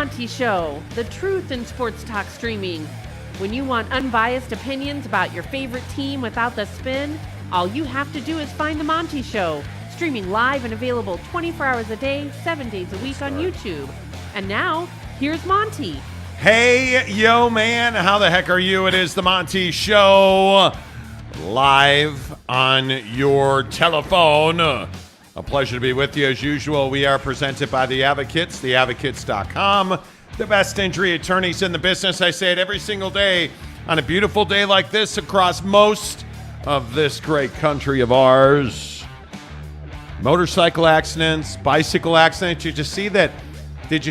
Monty Show, the truth in sports talk streaming. When you want unbiased opinions about your favorite team without the spin, all you have to do is find the Monty Show, streaming live and available 24 hours a day, 7 days a week on YouTube. And now, here's Monty. Hey, yo, man, how the heck are you? It is the Monty Show, live on your telephone. A pleasure to be with you. As usual, we are presented by The Advocates, theadvocates.com, the best injury attorneys in the business. I say it every single day on a beautiful day like this across most of this great country of ours. Motorcycle accidents, bicycle accidents. Did you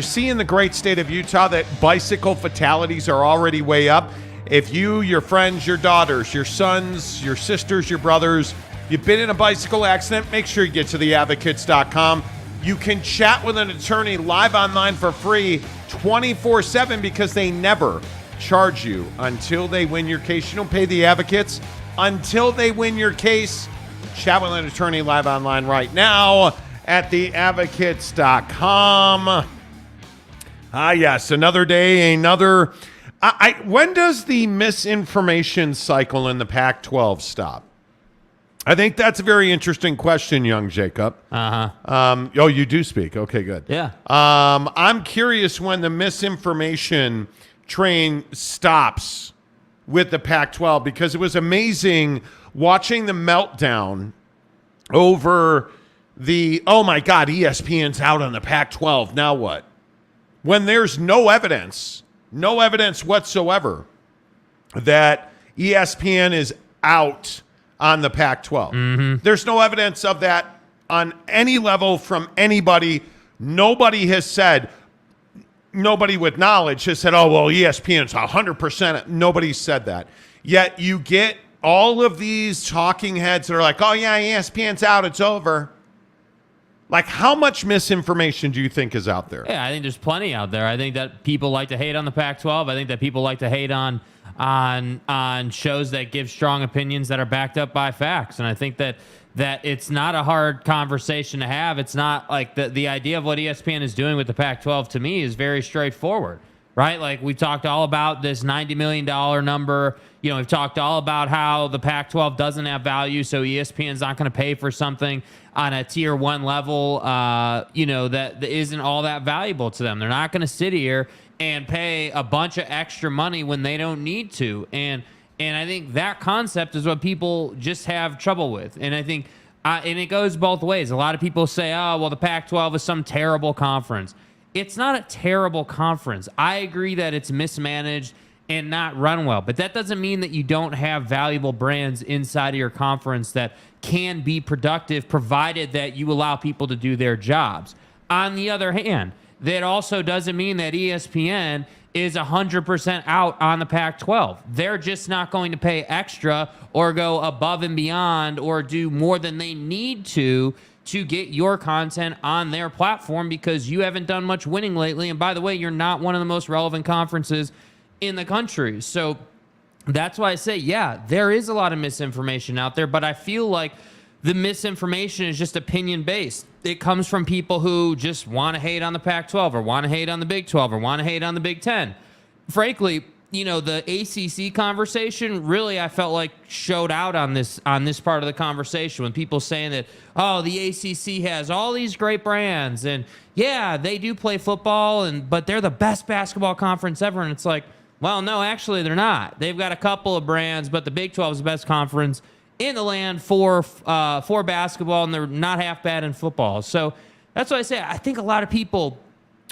see in the great state of Utah that bicycle fatalities are already way up? If you, your friends, your daughters, your sons, your sisters, your brothers, you've been in a bicycle accident, make sure you get to theadvocates.com. You can chat with an attorney live online for free 24/7 because they never charge you until they win your case. You don't pay the advocates until they win your case. Chat with an attorney live online right now at theadvocates.com. Yes, another day, another. When does the misinformation cycle in the Pac-12 stop? I think that's a very interesting question, young Jacob. Oh, you do speak. Okay, good. Yeah. I'm curious when the misinformation train stops with the Pac-12 because it was amazing watching the meltdown over the, oh my God, ESPN's out on the Pac-12. Now what? When there's no evidence whatsoever that ESPN is out on the Pac-12. Mm-hmm. There's no evidence of that on any level from anybody. Nobody has said, nobody with knowledge has said, oh, well, ESPN's 100%. Nobody said that. Yet you get all of these talking heads that are like, oh, yeah, ESPN's out, it's over. Like, how much misinformation do you think is out there? Yeah, I think there's plenty out there. I think that people like to hate on the Pac-12. I think that people like to hate on shows that give strong opinions that are backed up by facts. And I think that it's not a hard conversation to have. It's not like the idea of what ESPN is doing with the Pac-12 to me is very straightforward, right? Like we talked all about this $90 million number. You know, we've talked all about how the Pac-12 doesn't have value, so ESPN's not going to pay for something on a tier 1 level, that isn't all that valuable to them. They're not going to sit here and pay a bunch of extra money when they don't need to. And I think that concept is what people just have trouble with. And I think, and it goes both ways. A lot of people say, oh, well, the Pac-12 is some terrible conference. It's not a terrible conference. I agree that it's mismanaged and not run well, but that doesn't mean that you don't have valuable brands inside of your conference that can be productive, provided that you allow people to do their jobs. On the other hand, that also doesn't mean that ESPN is 100% out on the Pac-12. They're just not going to pay extra or go above and beyond or do more than they need to get your content on their platform because you haven't done much winning lately. And by the way, you're not one of the most relevant conferences in the country. So that's why I say, yeah, there is a lot of misinformation out there, but I feel like the misinformation is just opinion-based. It comes from people who just want to hate on the Pac-12 or want to hate on the Big 12 or want to hate on the Big 10. Frankly, the ACC conversation really, I felt like showed out on this part of the conversation when people saying that, oh, the ACC has all these great brands and yeah, they do play football but they're the best basketball conference ever. And it's like, well, no, actually they're not. They've got a couple of brands, but the Big 12 is the best conference in the land for basketball, and they're not half bad in football. So that's why I say I think a lot of people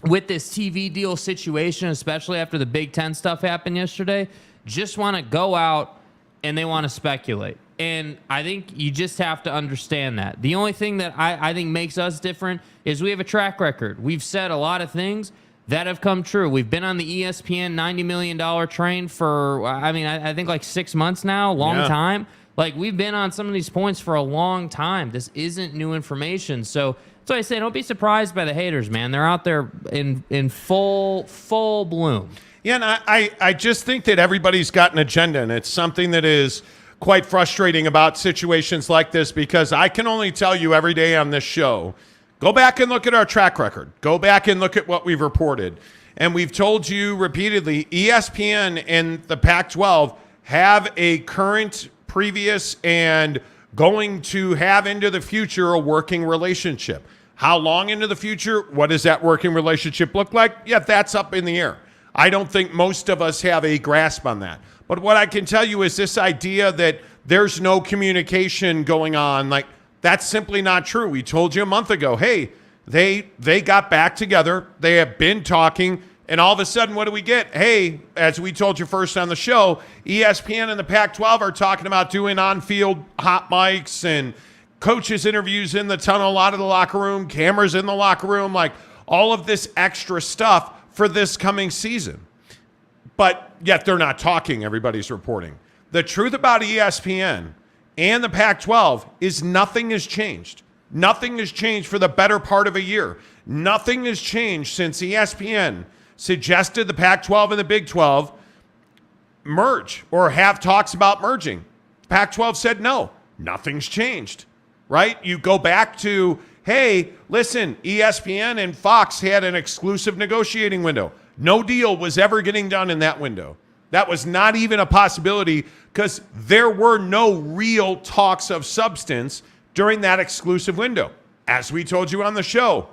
with this TV deal situation, especially after the Big Ten stuff happened yesterday, just want to go out and they want to speculate. And I think you just have to understand that. The only thing that I think makes us different is we have a track record. We've said a lot of things that have come true. We've been on the ESPN $90 million train for, I think like 6 months now, long time. Like, we've been on some of these points for a long time. This isn't new information. So that's why I say don't be surprised by the haters, man. They're out there in full bloom. Yeah, and I just think that everybody's got an agenda, and it's something that is quite frustrating about situations like this because I can only tell you every day on this show, go back and look at our track record. Go back and look at what we've reported. And we've told you repeatedly, ESPN and the Pac-12 have a current, previous, and going to have into the future a working relationship. How long into the future? What does that working relationship look like? Yeah, that's up in the air. I don't think most of us have a grasp on that. But what I can tell you is this idea that there's no communication going on, like, that's simply not true. We told you a month ago, hey, they got back together. They have been talking. And all of a sudden, what do we get? Hey, as we told you first on the show, ESPN and the Pac-12 are talking about doing on-field hot mics and coaches interviews in the tunnel, a lot of the locker room, cameras in the locker room, like all of this extra stuff for this coming season. But yet they're not talking, everybody's reporting. The truth about ESPN and the Pac-12 is nothing has changed. Nothing has changed for the better part of a year. Nothing has changed since ESPN suggested the Pac-12 and the Big 12 merge or have talks about merging. Pac-12 said no. Nothing's changed, right? You go back to, hey, listen, ESPN and Fox had an exclusive negotiating window. No deal was ever getting done in that window. That was not even a possibility because there were no real talks of substance during that exclusive window. As we told you on the show,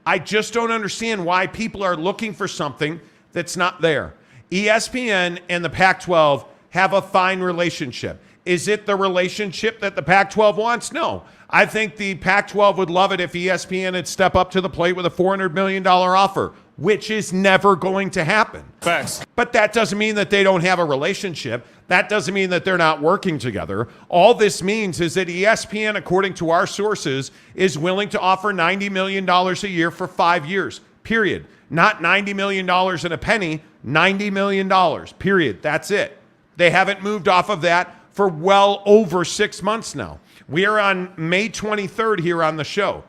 I just don't understand why people are looking for something that's not there. ESPN and the Pac-12 have a fine relationship. Is it the relationship that the Pac-12 wants? No. I think the Pac-12 would love it if ESPN had stepped up to the plate with a $400 million offer, which is never going to happen. Facts. But that doesn't mean that they don't have a relationship. That doesn't mean that they're not working together. All this means is that ESPN, according to our sources, is willing to offer $90 million a year for 5 years, period. Not $90 million and a penny, $90 million, period. That's it. They haven't moved off of that for well over 6 months now. We are on May 23rd here on the show.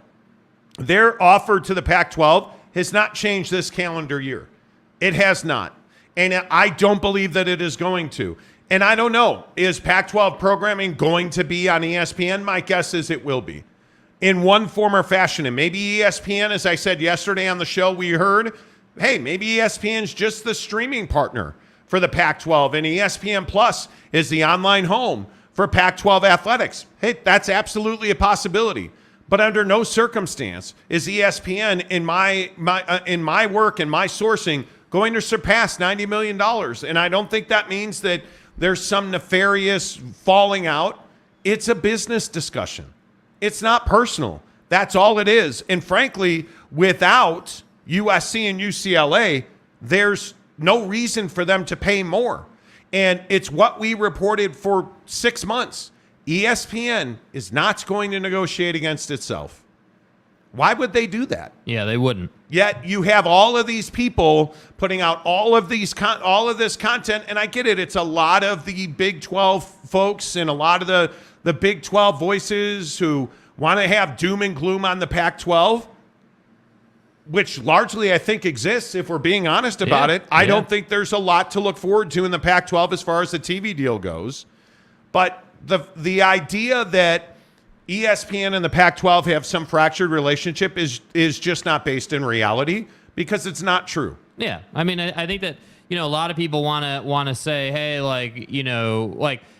Their offer to the Pac-12 has not changed this calendar year. It has not. And I don't believe that it is going to. And I don't know, is Pac-12 programming going to be on ESPN? My guess is it will be in one form or fashion. And maybe ESPN, as I said yesterday on the show, we heard, hey, maybe ESPN's just the streaming partner for the Pac-12 and ESPN Plus is the online home for Pac-12 athletics. Hey, that's absolutely a possibility. But under no circumstance is ESPN, in my work and my sourcing, going to surpass $90 million. And I don't think that means that there's some nefarious falling out. It's a business discussion. It's not personal. That's all it is. And frankly, without USC and UCLA, there's no reason for them to pay more. And it's what we reported for 6 months. ESPN is not going to negotiate against itself. Why would they do that? Yeah, they wouldn't. Yet you have all of these people putting out all of this content, and I get it. It's a lot of the Big 12 folks and a lot of the Big 12 voices who want to have doom and gloom on the Pac-12, which largely I think exists, if we're being honest about it. I don't think there's a lot to look forward to in the Pac-12 as far as the TV deal goes. But the idea that ESPN and the Pac-12 have some fractured relationship is just not based in reality because it's not true. Yeah, I mean, I think that a lot of people want to say, hey, like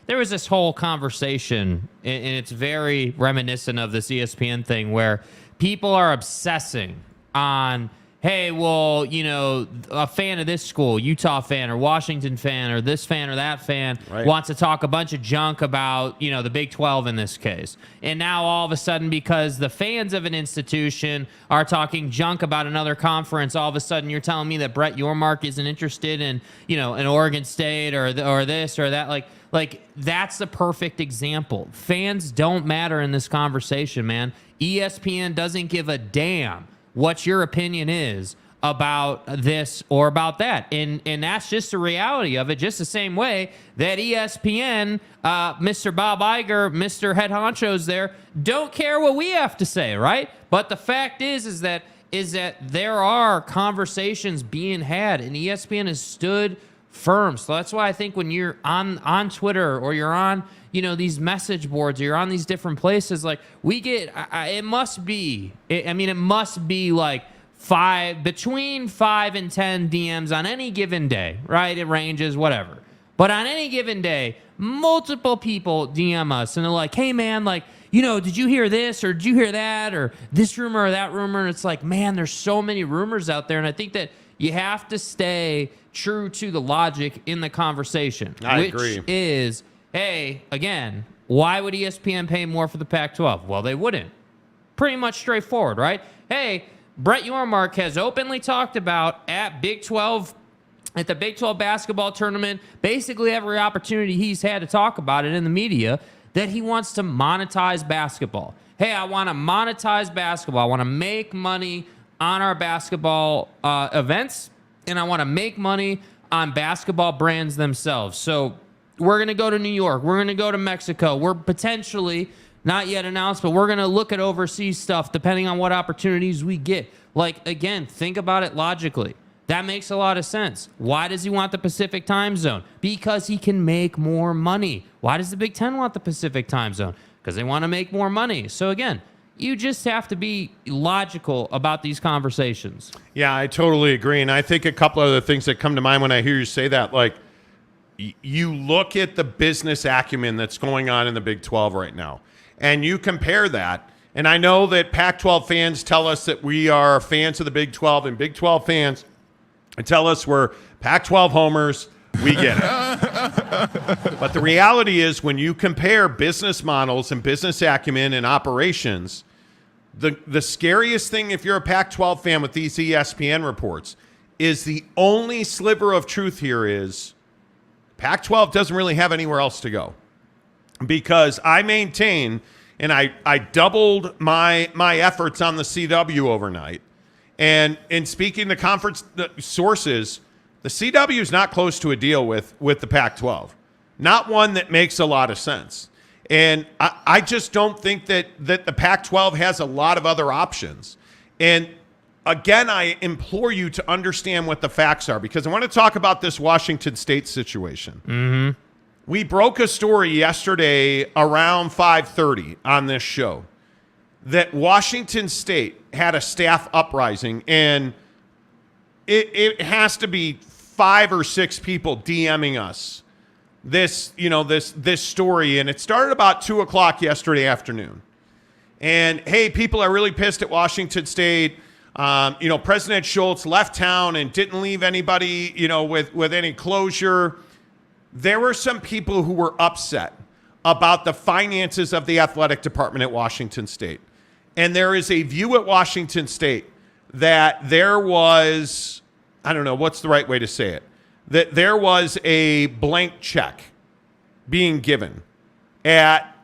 there was this whole conversation, and it's very reminiscent of this ESPN thing where people are obsessing on, hey, well, a fan of this school, Utah fan or Washington fan or this fan or that fan wants to talk a bunch of junk about, the Big 12 in this case. And now all of a sudden, because the fans of an institution are talking junk about another conference, all of a sudden you're telling me that Brett Yormark isn't interested in, an Oregon State or this or that. Like that's the perfect example. Fans don't matter in this conversation, man. ESPN doesn't give a damn what your opinion is about this or about that. And that's just the reality of it, just the same way that ESPN, Mr. Bob Iger, Mr. Head Honcho's there, don't care what we have to say, right? But the fact is that there are conversations being had, and ESPN has stood firm. So that's why I think when you're on Twitter or you're on these message boards, or you're on these different places, like we get, it must be like between 5 and 10 DMs on any given day, right? It ranges, whatever. But on any given day, multiple people DM us and they're like, hey man, like, did you hear this or did you hear that or this rumor or that rumor? And it's like, man, there's so many rumors out there. And I think that you have to stay true to the logic in the conversation. I agree. Which is, hey, again, why would ESPN pay more for the Pac-12? Well, they wouldn't. Pretty much straightforward, right? Hey, Brett Yormark has openly talked about at the Big 12 basketball tournament, basically every opportunity he's had to talk about it in the media, that he wants to monetize basketball. Hey, I want to monetize basketball. I want to make money on our basketball events, and I want to make money on basketball brands themselves. So we're going to go to New York. We're going to go to Mexico. We're potentially, not yet announced, but we're going to look at overseas stuff depending on what opportunities we get. Like, again, think about it logically. That makes a lot of sense. Why does he want the Pacific time zone? Because he can make more money. Why does the Big Ten want the Pacific time zone? Because they want to make more money. So again, you just have to be logical about these conversations. Yeah, I totally agree. And I think a couple other things that come to mind when I hear you say that, like, you look at the business acumen that's going on in the Big 12 right now, and you compare that. And I know that Pac-12 fans tell us that we are fans of the Big 12, and Big 12 fans tell us we're Pac-12 homers. We get it. But the reality is, when you compare business models and business acumen and operations, the scariest thing if you're a Pac-12 fan with these ESPN reports is the only sliver of truth here is Pac-12 doesn't really have anywhere else to go. Because I maintain, and I doubled my efforts on the CW overnight, and in speaking to conference sources, the CW is not close to a deal with the Pac-12. Not one that makes a lot of sense. And I just don't think that the Pac-12 has a lot of other options. And again, I implore you to understand what the facts are, because I want to talk about this Washington State situation. Mm-hmm. We broke a story yesterday around 5:30 on this show that Washington State had a staff uprising, and it has to be 5 or 6 people DMing us this story, and it started about 2:00 yesterday afternoon. And hey, people are really pissed at Washington State. President Schultz left town and didn't leave anybody, with any closure. There were some people who were upset about the finances of the athletic department at Washington State. And there is a view at Washington State that there was, I don't know, what's the right way to say it, that there was a blank check being given at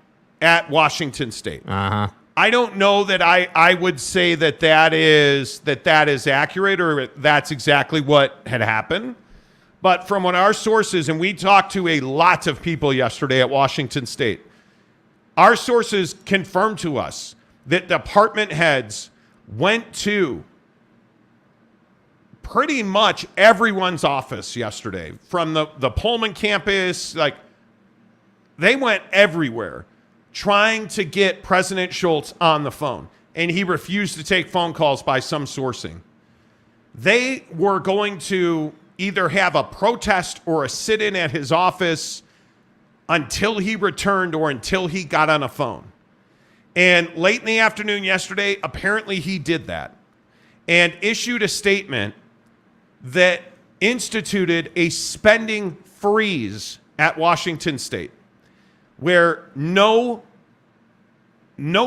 Washington State. Uh-huh. I don't know that I would say that is accurate or that's exactly what had happened. But from what our sources, and we talked to a lot of people yesterday at Washington State, our sources confirmed to us that department heads went to pretty much everyone's office yesterday, from the Pullman campus, like they went everywhere trying to get President Schultz on the phone, and he refused to take phone calls by some sourcing. They were going to either have a protest or a sit-in at his office until he returned or until he got on a phone. And late in the afternoon yesterday, apparently he did that and issued a statement that instituted a spending freeze at Washington State, where no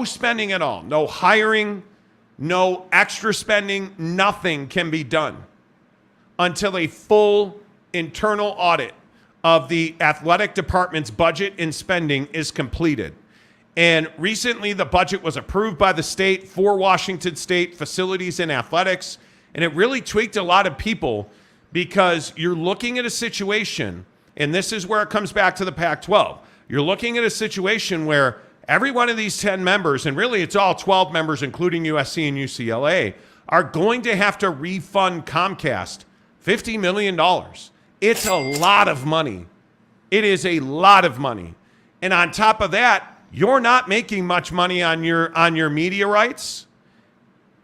spending at all, no hiring, no extra spending, nothing can be done until a full internal audit of the athletic department's budget and spending is completed. And recently the budget was approved by the state for Washington State facilities and athletics, and it really tweaked a lot of people, because you're looking at a situation, and this is where it comes back to the Pac-12. You're looking at a situation where every one of these 10 members, and really it's all 12 members, including USC and UCLA, are going to have to refund Comcast $50 million. It's a lot of money. It is a lot of money. And on top of that, you're not making much money on your media rights.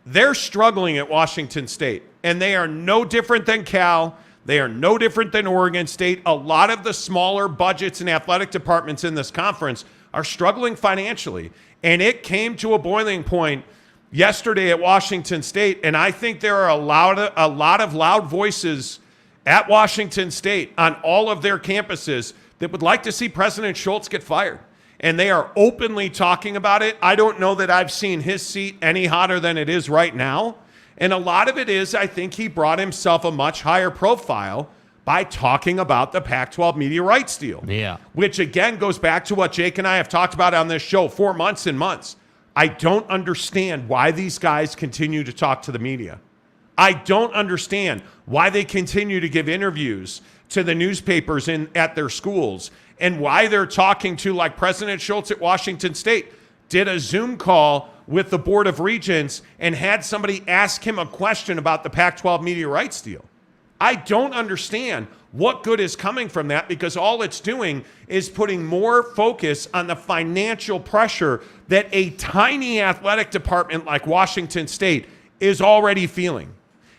they're struggling at Washington State, and they are no different than Cal. They are no different than Oregon State. A lot of the smaller budgets and athletic departments in this conference are struggling financially, and it came to a boiling point yesterday at Washington State, and I think there are a lot of loud voices at Washington State on all of their campuses that would like to see President Schultz get fired. And they are openly talking about it. I don't know that I've seen his seat any hotter than it is right now. And a lot of it is, I think he brought himself a much higher profile by talking about the Pac-12 media rights deal. Yeah. Which, again, goes back to what Jake and I have talked about on this show for months and months. I don't understand why these guys continue to talk to the media. I don't understand why they continue to give interviews to the newspapers at their schools, and why they're talking to, like President Schultz at Washington State, did a Zoom call with the Board of Regents and had somebody ask him a question about the Pac-12 media rights deal. I don't understand what good is coming from that, because all it's doing is putting more focus on the financial pressure that a tiny athletic department like Washington State is already feeling.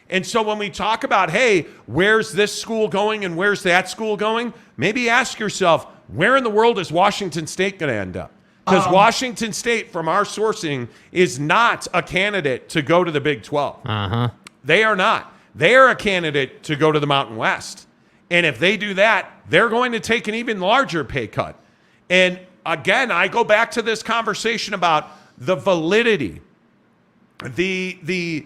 And so when we talk about, hey, where's this school going and where's that school going, maybe ask yourself, where in the world is Washington State going to end up? Because Washington State, from our sourcing, is not a candidate to go to the Big 12. They are not. They are a candidate to go to the Mountain West. And if they do that, they're going to take an even larger pay cut. And again, I go back to this conversation about the validity, the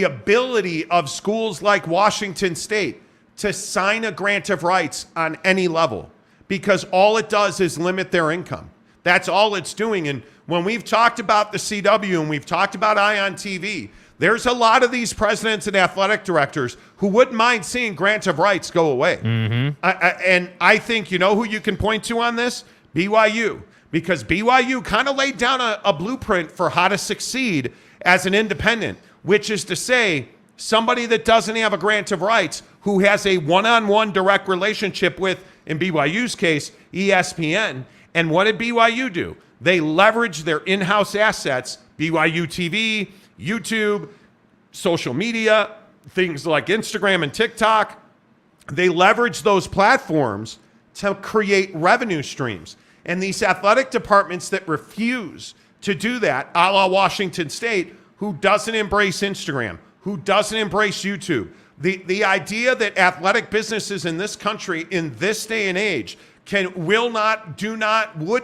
ability of schools like Washington State to sign a grant of rights on any level, because all it does is limit their income. That's all it's doing. And when we've talked about the CW and we've talked about Ion TV, there's a lot of these presidents and athletic directors who wouldn't mind seeing grant of rights go away. And I think, you know who you can point to on this? BYU. Because BYU kind of laid down a blueprint for how to succeed as an independent, which is to say, somebody that doesn't have a grant of rights, who has a one-on-one direct relationship with, in BYU's case, ESPN. And what did BYU do? They leveraged their in-house assets, BYU TV, YouTube, social media, things like Instagram and TikTok. They leveraged those platforms to create revenue streams. And these athletic departments that refuse to do that, a la Washington State, who doesn't embrace Instagram, who doesn't embrace YouTube. The idea that athletic businesses in this country, in this day and age, would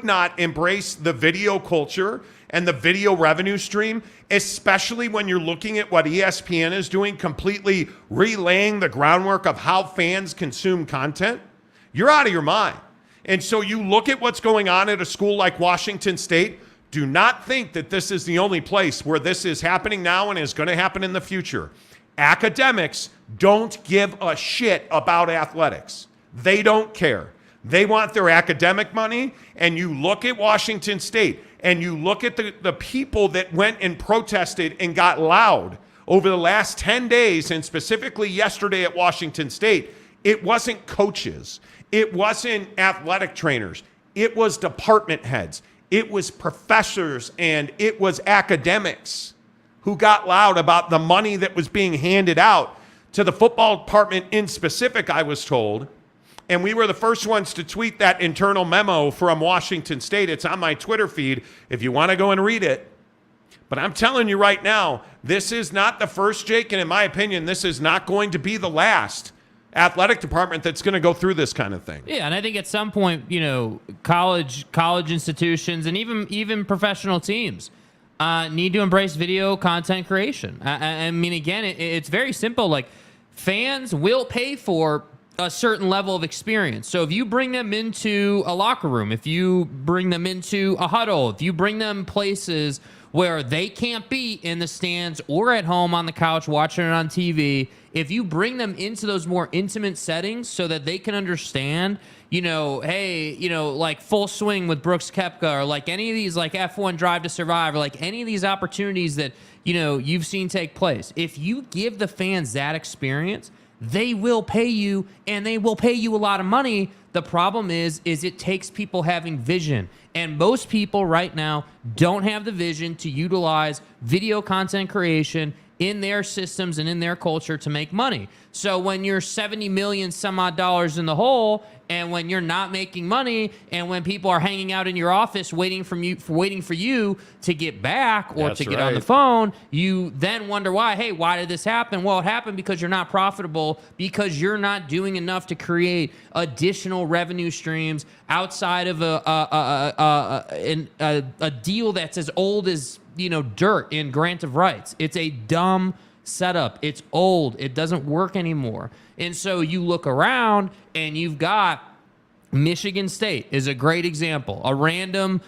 not embrace the video culture and the video revenue stream, especially when you're looking at what ESPN is doing, completely relaying the groundwork of how fans consume content, you're out of your mind. And so you look at what's going on at a school like Washington State. Do not think that this is the only place where this is happening now and is going to happen in the future. Academics don't give a shit about athletics. They don't care. They want their academic money. And you look at Washington State and you look at the people that went and protested and got loud over the last 10 days, and specifically yesterday at Washington State. It wasn't coaches. It wasn't athletic trainers. It was department heads. It was professors and it was academics who got loud about the money that was being handed out to the football department in specific, I was told. And we were the first ones to tweet that internal memo from Washington State. It's on my Twitter feed if you want to go and read it. But I'm telling you right now, this is not the first, Jake, and in my opinion, this is not going to be the last athletic department that's going to go through this kind of thing. Yeah, and I think at some point, you know, college institutions and even professional teams need to embrace video content creation. I mean, again, it's very simple. Like, fans will pay for a certain level of experience. So if you bring them into a locker room, if you bring them into a huddle, if you bring them places where they can't be in the stands or at home on the couch watching it on TV, if you bring them into those more intimate settings so that they can understand, you know, hey, you know, like Full Swing with Brooks Koepka, or like any of these, like F1 Drive to Survive, or like any of these opportunities that, you know, you've seen take place. If you give the fans that experience, they will pay you, and they will pay you a lot of money. The problem is it takes people having vision. And most people right now don't have the vision to utilize video content creation in their systems and in their culture to make money. So when you're 70 million some odd dollars in the hole, and when you're not making money, and when people are hanging out in your office waiting for you to get back or That's to get right. on the phone, you then wonder why. Hey, why did this happen? Well, it happened because you're not profitable, because you're not doing enough to create additional revenue streams outside of a deal that's as old as dirt in grant of rights. It's a dumb setup. It's old. It doesn't work anymore. And so you look around and you've got Michigan State is a great example, a random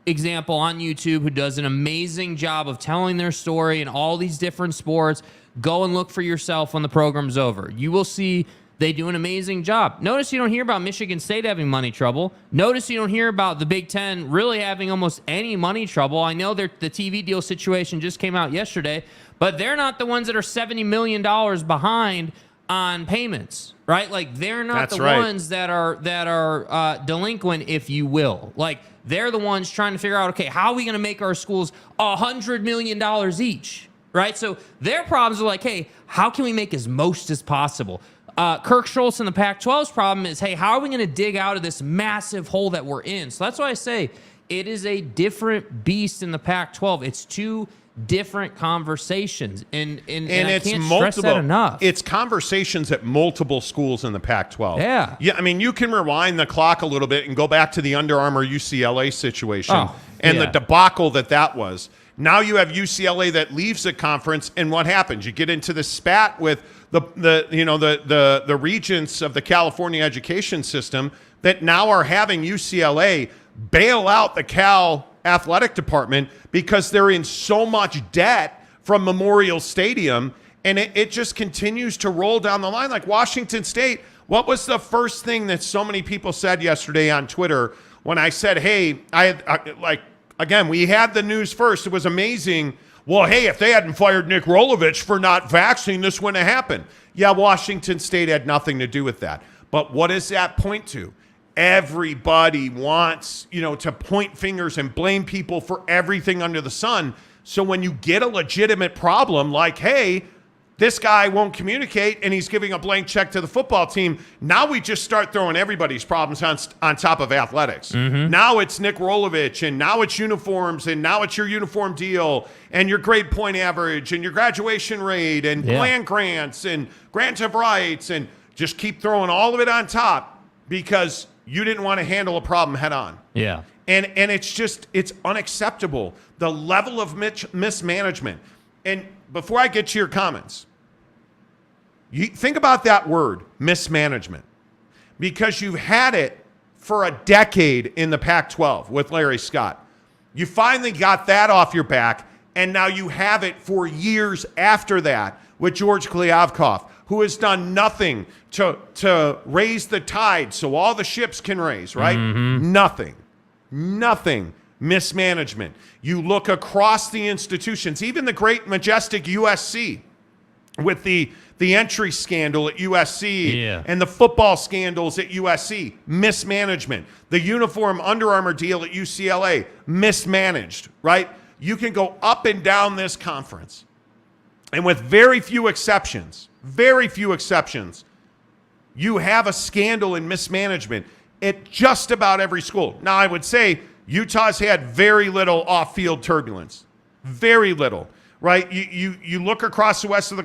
example on YouTube who does an amazing job of telling their story in all these different sports. Go and look for yourself when the program's over. You will see they do an amazing job. Notice you don't hear about Michigan State having money trouble. Notice you don't hear about the Big Ten really having almost any money trouble. I know the TV deal situation just came out yesterday, but they're not the ones that are $70 million behind on payments, right? Like, they're not That's the right. ones that are delinquent, if you will. Like, they're the ones trying to figure out, okay, how are we going to make our schools $100 million each, right? So their problems are like, hey, how can we make as most as possible? Kirk Schultz and the Pac-12's problem is, hey, how are we going to dig out of this massive hole that we're in? So that's why I say it is a different beast in the Pac-12. It's two different conversations, and I it's can't multiple. stress that enough. It's conversations at multiple schools in the Pac-12. Yeah. I mean, you can rewind the clock a little bit and go back to the Under Armour UCLA situation and the debacle that was. Now you have UCLA that leaves the conference, and what happens? You get into the spat with the regents of the California education system that now are having UCLA bail out the Cal athletic department because they're in so much debt from Memorial Stadium, and it just continues to roll down the line. Like Washington State, what was the first thing that so many people said yesterday on Twitter when I said, hey, again, we had the news first. It was amazing. Well, hey, if they hadn't fired Nick Rolovich for not vaccinating, this wouldn't have happened. Yeah, Washington State had nothing to do with that. But what does that point to? Everybody wants, to point fingers and blame people for everything under the sun. So when you get a legitimate problem like, hey, this guy won't communicate and he's giving a blank check to the football team, now we just start throwing everybody's problems on top of athletics. Mm-hmm. Now it's Nick Rolovich, and now it's uniforms, and now it's your uniform deal, and your grade point average, and your graduation rate, and land grants, and grants of rights, and just keep throwing all of it on top because you didn't want to handle a problem head on. Yeah. And it's unacceptable, the level of mismanagement. And before I get to your comments, you think about that word, mismanagement, because you've had it for a decade in the Pac-12 with Larry Scott. You finally got that off your back, and now you have it for years after that with George Kliavkoff, who has done nothing to raise the tide so all the ships can raise, right? Mm-hmm. Nothing. Mismanagement. You look across the institutions, even the great, majestic USC with the entry scandal at USC and the football scandals at USC, mismanagement. The uniform Under Armour deal at UCLA, mismanaged, right? You can go up and down this conference, and with very few exceptions, you have a scandal in mismanagement at just about every school. Now, I would say Utah's had very little off-field turbulence, very little, right? You look across the rest of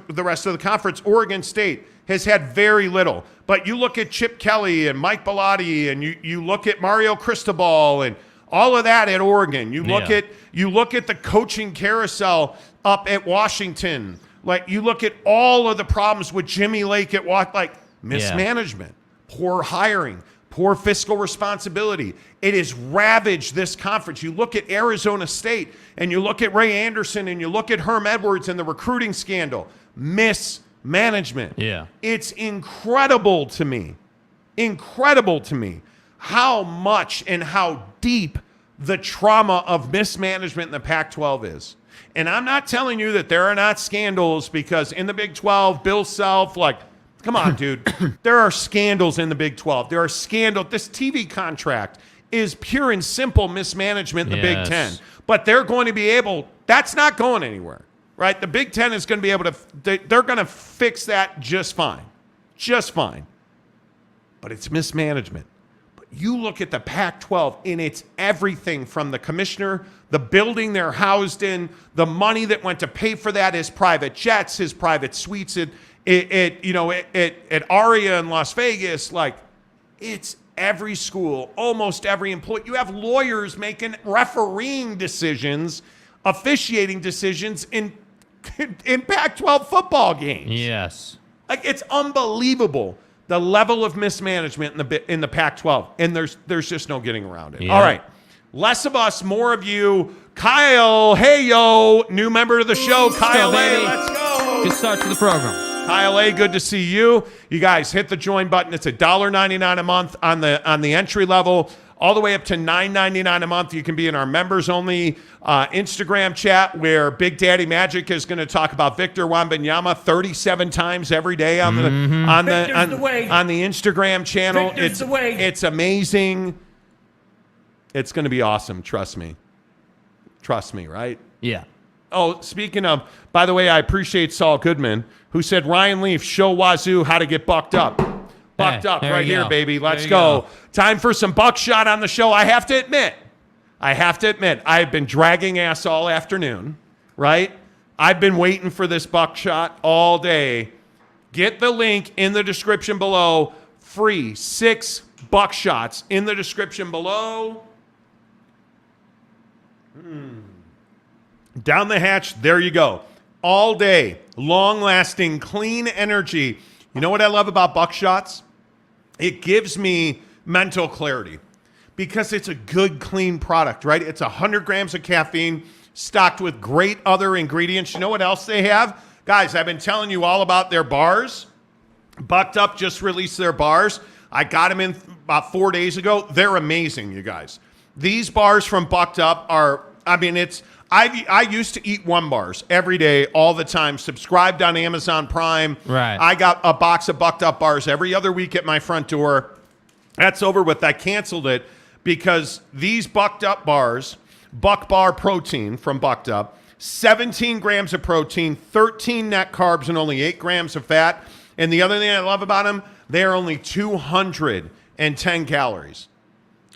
the conference. Oregon State has had very little, but you look at Chip Kelly and Mike Bellotti, and you look at Mario Cristobal and all of that at Oregon. You look at the coaching carousel up at Washington. Like, you look at all of the problems with Jimmy Lake at mismanagement, poor hiring, poor fiscal responsibility. It has ravaged this conference. You look at Arizona State, and you look at Ray Anderson, and you look at Herm Edwards and the recruiting scandal. Mismanagement. Yeah. It's incredible to me how much and how deep the trauma of mismanagement in the Pac-12 is. And I'm not telling you that there are not scandals, because in the Big 12, Bill Self, Come on, dude. There are scandals in the Big 12. There are scandals. This TV contract is pure and simple mismanagement in the Big 10. But they're going to be able, that's not going anywhere, right? The Big 10 is going to be able to, they're going to fix that just fine. Just fine. But it's mismanagement. But you look at the Pac-12 and it's everything from the commissioner, the building they're housed in, the money that went to pay for that, his private jets, his private suites at Aria in Las Vegas. Like, it's every school, almost every employee. You have lawyers making refereeing decisions, officiating decisions in Pac-12 football games. Yes. Like, it's unbelievable, the level of mismanagement in the Pac-12, and there's just no getting around it. Yeah. All right, less of us, more of you. Kyle, hey yo, new member of the show, Kyle A. Let's go. Good start to the program. Kyle A., good to see you. You guys hit the join button. It's $1.99 a month on the entry level, all the way up to $9.99 a month. You can be in our members only Instagram chat, where Big Daddy Magic is going to talk about Victor Wembanyama 37 times every day on the Instagram channel. It's amazing. It's going to be awesome. Trust me. Trust me, right? Yeah. Oh, speaking of, by the way, I appreciate Saul Goodman, who said, Ryan Leaf, show Wazoo how to get bucked up. Bucked up right here, baby. Let's go. Time for some buckshot on the show. I have to admit, I've been dragging ass all afternoon, right? I've been waiting for this buckshot all day. Get the link in the description below. Free 6 buckshots in the description below. Down the hatch, there you go. All day, long-lasting, clean energy. You know what I love about buckshots? It gives me mental clarity because it's a good, clean product, right? It's 100 grams of caffeine stocked with great other ingredients. You know what else they have? Guys, I've been telling you all about their bars. Bucked Up just released their bars. I got them in about 4 days ago. They're amazing, you guys. These bars from Bucked Up are, I used to eat 1 bars every day, all the time, subscribed on Amazon Prime. Right. I got a box of Bucked Up bars every other week at my front door. That's over with. I canceled it because these Bucked Up bars, Buck Bar Protein from Bucked Up, 17 grams of protein, 13 net carbs, and only 8 grams of fat. And the other thing I love about them, they are only 210 calories.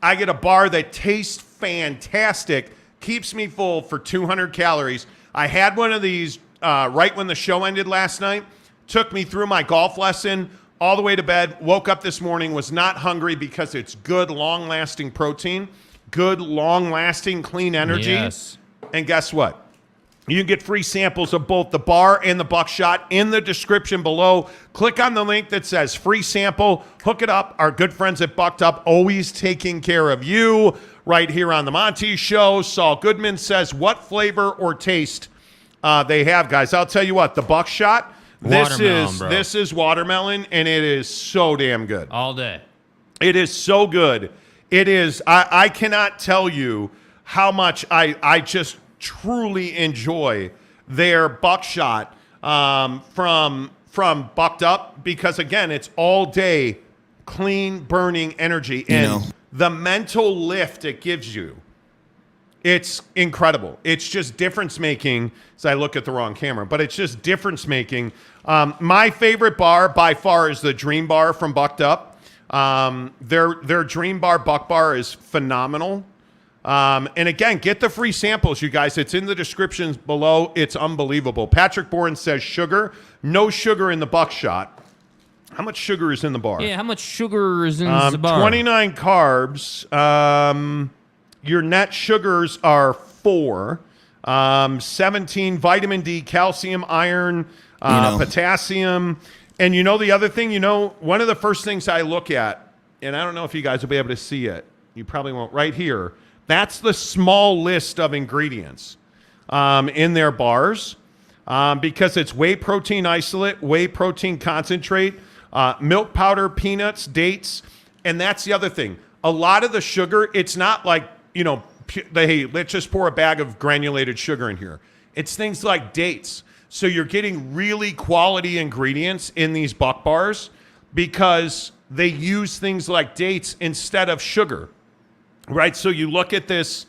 I get a bar that tastes fantastic, keeps me full for 200 calories. I had one of these right when the show ended last night. Took me through my golf lesson, all the way to bed. Woke up this morning, was not hungry because it's good, long-lasting protein, good, long-lasting, clean energy. Yes. And guess what? You can get free samples of both the bar and the buckshot in the description below. Click on the link that says free sample. Hook it up. Our good friends at Bucked Up, always taking care of you. Right here on the Monty Show. Saul Goodman says what flavor or taste they have, guys. I'll tell you what, the buckshot, this is watermelon, and it is so damn good. All day. It is so good. It is, I cannot tell you how much I just truly enjoy their buckshot from Bucked Up, because again, it's all day clean burning energy, and the mental lift it gives you, it's incredible. It's just difference making. So I look at the wrong camera, but it's just difference making. My favorite bar by far is the Dream Bar from Bucked Up. Their Dream Bar Buck Bar is phenomenal. And again, get the free samples, you guys. It's in the descriptions below. It's unbelievable. Patrick Bourne says sugar. No sugar in the buckshot. How much sugar is in the bar? Yeah, how much sugar is in the bar? 29 carbs. Your net sugars are 4. 17 vitamin D, calcium, iron, potassium. And you know the other thing? One of the first things I look at, and I don't know if you guys will be able to see it. You probably won't. Right here. That's the small list of ingredients in their bars, because it's whey protein isolate, whey protein concentrate, milk powder, peanuts, dates. And that's the other thing. A lot of the sugar, it's not like, hey, let's just pour a bag of granulated sugar in here. It's things like dates. So you're getting really quality ingredients in these Buck bars because they use things like dates instead of sugar, right? So you look at this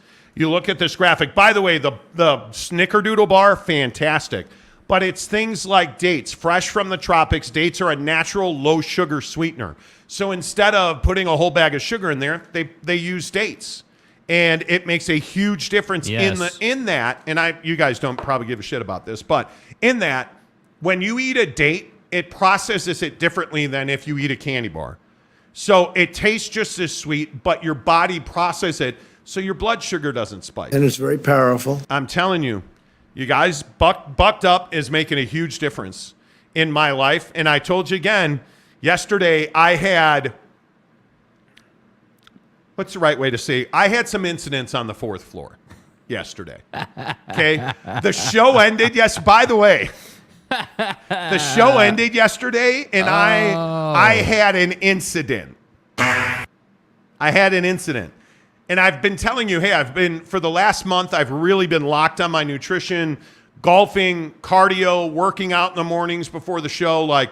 graphic. By the way, the Snickerdoodle bar, fantastic. But it's things like dates, fresh from the tropics. Dates are a natural low sugar sweetener. So instead of putting a whole bag of sugar in there, they use dates. And it makes a huge difference in that. And you guys don't probably give a shit about this, but in that, when you eat a date, it processes it differently than if you eat a candy bar. So it tastes just as sweet, but your body processes it so your blood sugar doesn't spike. And it's very powerful. I'm telling you, you guys, Bucked Up is making a huge difference in my life. And I told you again, yesterday I had, what's the right way to say? I had some incidents on the 4th floor yesterday. Okay? The show ended. Yes, by the way, the show ended yesterday, and I had an incident. And I've been telling you, hey, for the last month, I've really been locked on my nutrition, golfing, cardio, working out in the mornings before the show, like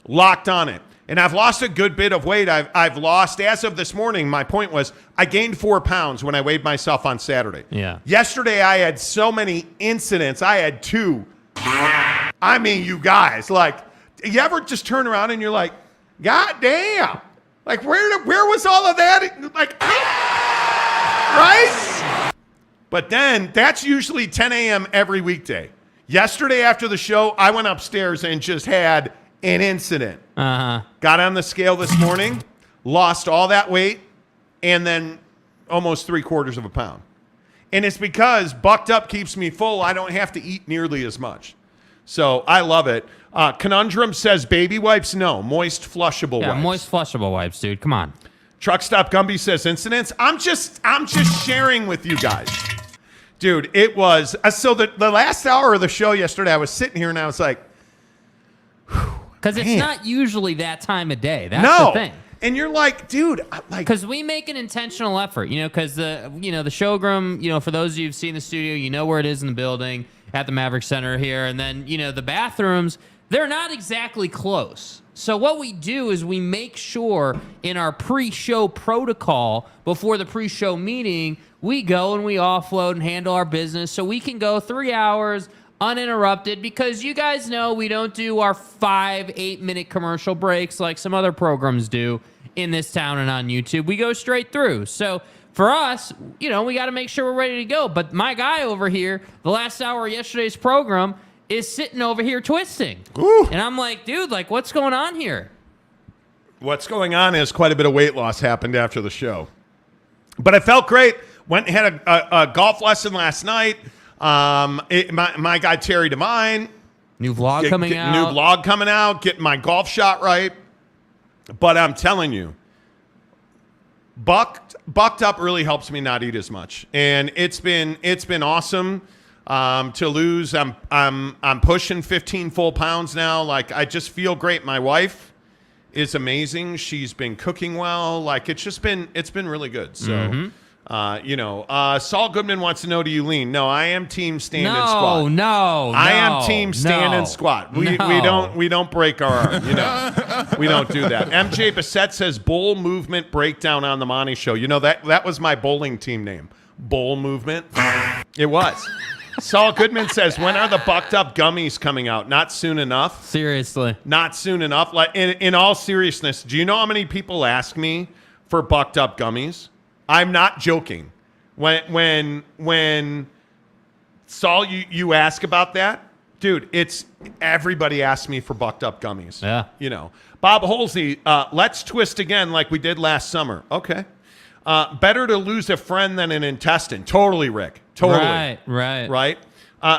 locked on it. And I've lost a good bit of weight. I've lost, as of this morning, my point was, I gained 4 pounds when I weighed myself on Saturday. Yeah. Yesterday, I had so many incidents. I had 2. I mean, you guys, like, you ever just turn around and you're like, God damn. Like, where was all of that? Like, right? But then, that's usually 10 a.m. every weekday. Yesterday, after the show, I went upstairs and just had an incident. Got on the scale this morning, lost all that weight, and then almost 3/4 of a pound. And it's because Bucked Up keeps me full. I don't have to eat nearly as much. So I love it. Conundrum says baby wipes, no. Moist flushable wipes. Moist flushable wipes, dude. Come on. Truck Stop Gumby says incidents. I'm just sharing with you guys. Dude, it was so the last hour of the show yesterday, I was sitting here and I was like, because it's not usually that time of day. That's the thing. And you're like, dude, because we make an intentional effort, because the showroom, for those of you who've seen the studio, where it is in the building at the Maverick Center here. And then, the bathrooms, they're not exactly close. So what we do is we make sure in our pre-show protocol before the pre-show meeting, we go and we offload and handle our business so we can go 3 hours uninterrupted, because you guys know we don't do our 5-8 minute commercial breaks like some other programs do in this town and on YouTube. We go straight through. So for us, we got to make sure we're ready to go. But my guy over here, the last hour of yesterday's program, is sitting over here twisting. Ooh. And I'm like, dude, what's going on here? What's going on is quite a bit of weight loss happened after the show. But I felt great. Went and had a golf lesson last night. My guy Terry DeMine. New vlog coming out. New vlog coming out. Getting my golf shot right. But I'm telling you, Bucked Up really helps me not eat as much, and it's been awesome to lose. I'm pushing 15 full pounds now. Like, I just feel great. My wife is amazing. She's been cooking well. Like, it's been really good. So. Saul Goodman wants to know, do you lean? No, I am team stand and squat. No, I am team stand and squat. We don't break our arm. We don't do that. MJ Bissett says bowl movement breakdown on the Monty Show. That was my bowling team name. Bowl movement. It was. Saul Goodman says, when are the Bucked Up gummies coming out? Not soon enough. Seriously. Not soon enough. Like, in all seriousness, do you know how many people ask me for Bucked Up gummies? I'm not joking. When Saul, you ask about that, dude, it's everybody asks me for Bucked Up gummies. Yeah. Bob Holsey, let's twist again like we did last summer. Okay. Better to lose a friend than an intestine. Totally, Rick. Totally. Right.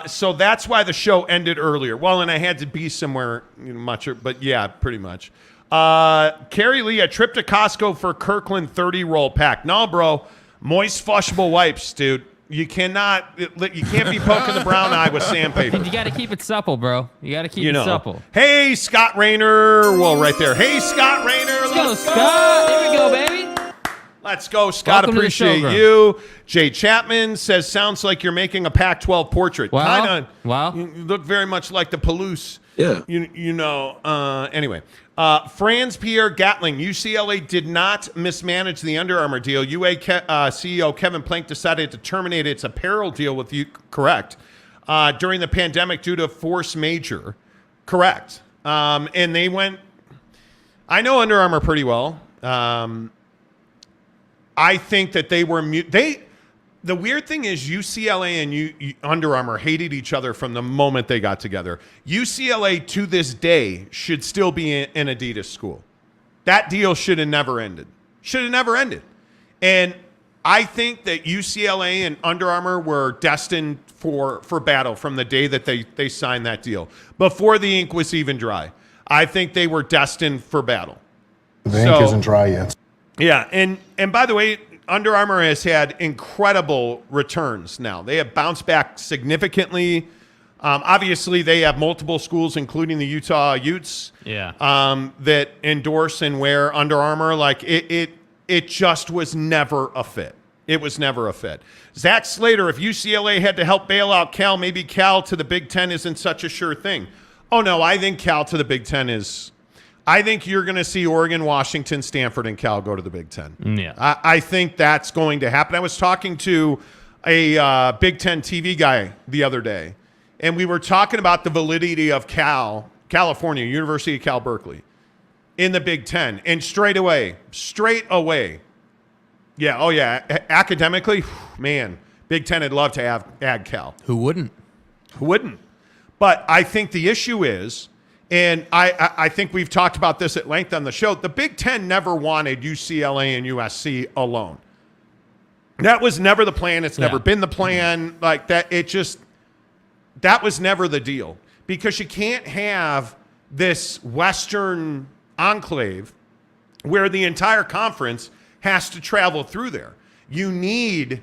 So that's why the show ended earlier. Well, and I had to be somewhere but yeah, pretty much. Carrie Lee, a trip to Costco for Kirkland 30 roll pack. No, bro. Moist flushable wipes, dude. You can't be poking the brown eye with sandpaper. You got to keep it supple, bro. You got to keep it supple. Hey, Scott Rayner. Well, right there. Hey, Scott Rayner. Let's go, Scott. There we go, baby. Let's go, Scott. Welcome to the Appreciate showroom. you. Jay Chapman says, sounds like you're making a Pac-12 portrait. Well, You look very much like the Palouse. Yeah. Anyway. Franz Pierre Gatling, UCLA did not mismanage the Under Armour deal. UA CEO Kevin Plank decided to terminate its apparel deal with you. Correct. During the pandemic due to force majeure. Correct. And they went, I know Under Armour pretty well. I think that they were the weird thing is UCLA and Under Armour hated each other from the moment they got together. UCLA to this day should still be an Adidas school. That deal should have never ended. And I think that UCLA and Under Armour were destined for battle from the day that they signed that deal. Before the ink was even dry. I think they were destined for battle. The ink isn't dry yet. Yeah, and by the way, Under Armour has had incredible returns now. They have bounced back significantly. Obviously, they have multiple schools, including the Utah Utes, that endorse and wear Under Armour. Like, it just was never a fit. It was never a fit. Zach Slater, if UCLA had to help bail out Cal, maybe Cal to the Big Ten isn't such a sure thing. Oh, no, I think Cal to the Big Ten is... I think you're going to see Oregon, Washington, Stanford, and Cal go to the Big Ten. Yeah. I think that's going to happen. I was talking to a Big Ten TV guy the other day, and we were talking about the validity of California, University of Cal Berkeley, in the Big Ten. And straight away, academically, man, Big Ten would love to add Cal. Who wouldn't? But I think the issue is... And I think we've talked about this at length on the show. The Big Ten never wanted UCLA and USC alone. That was never the plan. It's never been the plan. Like that, that was never the deal. Because you can't have this Western enclave where the entire conference has to travel through there. You need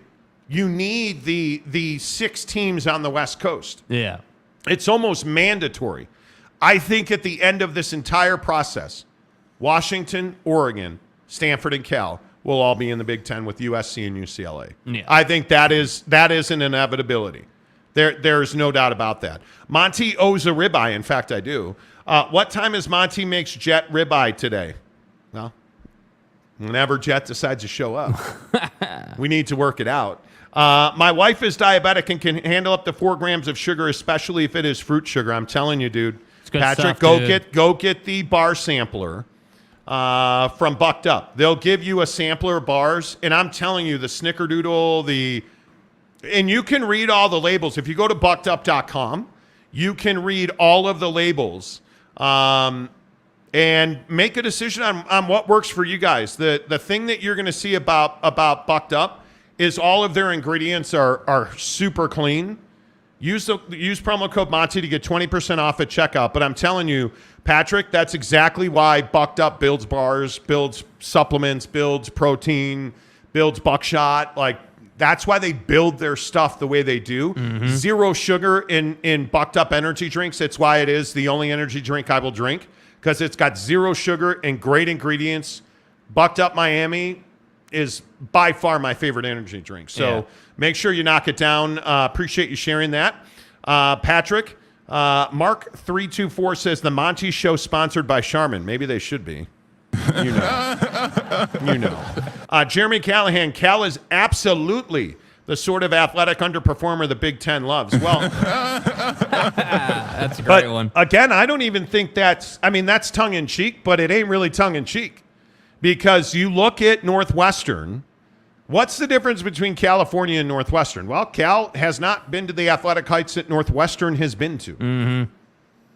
the 6 teams on the West Coast. Yeah. It's almost mandatory. I think at the end of this entire process, Washington, Oregon, Stanford, and Cal will all be in the Big Ten with USC and UCLA. Yeah. I think that is an inevitability. There's no doubt about that. Monty owes a ribeye. In fact, I do. What time is Monty makes Jet ribeye today? Well, whenever Jet decides to show up. We need to work it out. My wife is diabetic and can handle up to 4 grams of sugar, especially if it is fruit sugar. I'm telling you, dude. Patrick, go get the bar sampler from Bucked Up. They'll give you a sampler of bars, and I'm telling you, the Snickerdoodle, and you can read all the labels. If you go to buckedup.com, you can read all of the labels and make a decision on what works for you guys. The thing that you're going to see about Bucked Up is all of their ingredients are super clean. Use promo code Monty to get 20% off at checkout. But I'm telling you, Patrick, that's exactly why Bucked Up builds bars, builds supplements, builds protein, builds buckshot. Like, that's why they build their stuff the way they do. Mm-hmm. 0 sugar in Bucked Up energy drinks. It's why it is the only energy drink I will drink, because it's got 0 sugar and great ingredients. Bucked Up Miami is by far my favorite energy drink. So make sure you knock it down. Appreciate you sharing that. Patrick, Mark324 says the Monty Show sponsored by Charmin. Maybe they should be. You know. Jeremy Callahan, Cal is absolutely the sort of athletic underperformer the Big Ten loves. Well, that's a great one. Again, I don't even think that's tongue-in-cheek, but it ain't really tongue-in-cheek. Because you look at Northwestern, what's the difference between California and Northwestern? Well, Cal has not been to the athletic heights that Northwestern has been to. Mm-hmm.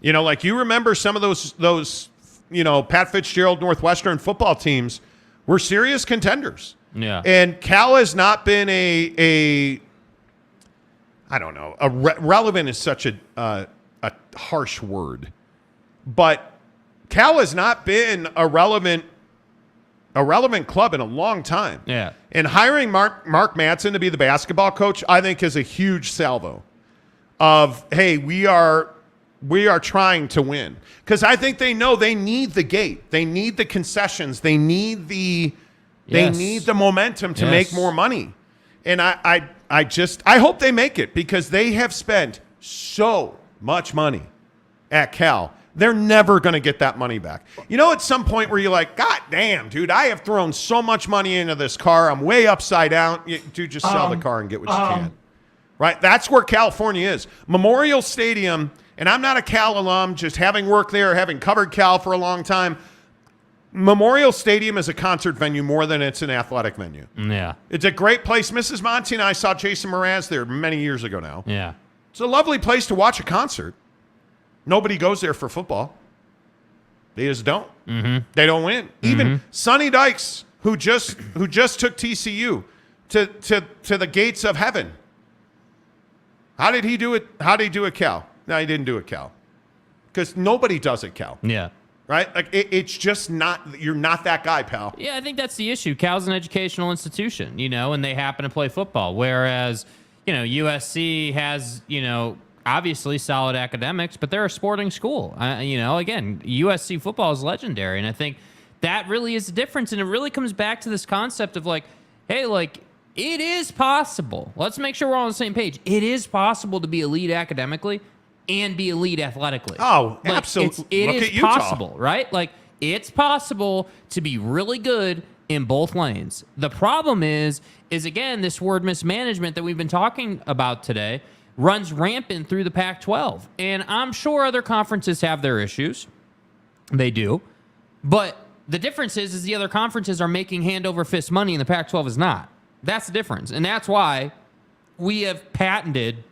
You know, like you remember some of those Pat Fitzgerald Northwestern football teams were serious contenders. Yeah. And Cal has not been relevant is such a harsh word, but Cal has not been a relevant club in a long time. Yeah. And hiring Mark Madsen to be the basketball coach, I think, is a huge salvo of, hey, we are trying to win. Because I think they know they need the gate. They need the concessions. They need the They need the momentum to make more money. And I hope they make it because they have spent so much money at Cal. They're never going to get that money back. You know, at some point where you're like, God damn, dude, I have thrown so much money into this car. I'm way upside down. Dude, just sell the car and get what you can. Right? That's where California is. Memorial Stadium, and I'm not a Cal alum, just having worked there, having covered Cal for a long time. Memorial Stadium is a concert venue more than it's an athletic venue. Yeah. It's a great place. Mrs. Monty and I saw Jason Mraz there many years ago now. Yeah. It's a lovely place to watch a concert. Nobody goes there for football. They just don't. Mm-hmm. They don't win. Even Sonny Dykes, who just took TCU to the gates of heaven. How did he do it? How did he do at Cal? No, he didn't do it at Cal. Because nobody does at Cal. Yeah. Right? Like it's just not, you're not that guy, pal. Yeah, I think that's the issue. Cal's an educational institution, and they happen to play football. Whereas, USC has, obviously solid academics, but they're a sporting school. Again, USC football is legendary. And I think that really is the difference. And it really comes back to this concept of like, hey, like, it is possible. Let's make sure we're all on the same page. It is possible to be elite academically and be elite athletically. Oh, like, absolutely. It Look is at Utah. possible, right? Like, it's possible to be really good in both lanes. The problem is again, this word mismanagement that we've been talking about today runs rampant through the Pac-12. And I'm sure other conferences have their issues. They do. But the difference is the other conferences are making hand over fist money and the Pac-12 is not. That's the difference. And that's why we have patented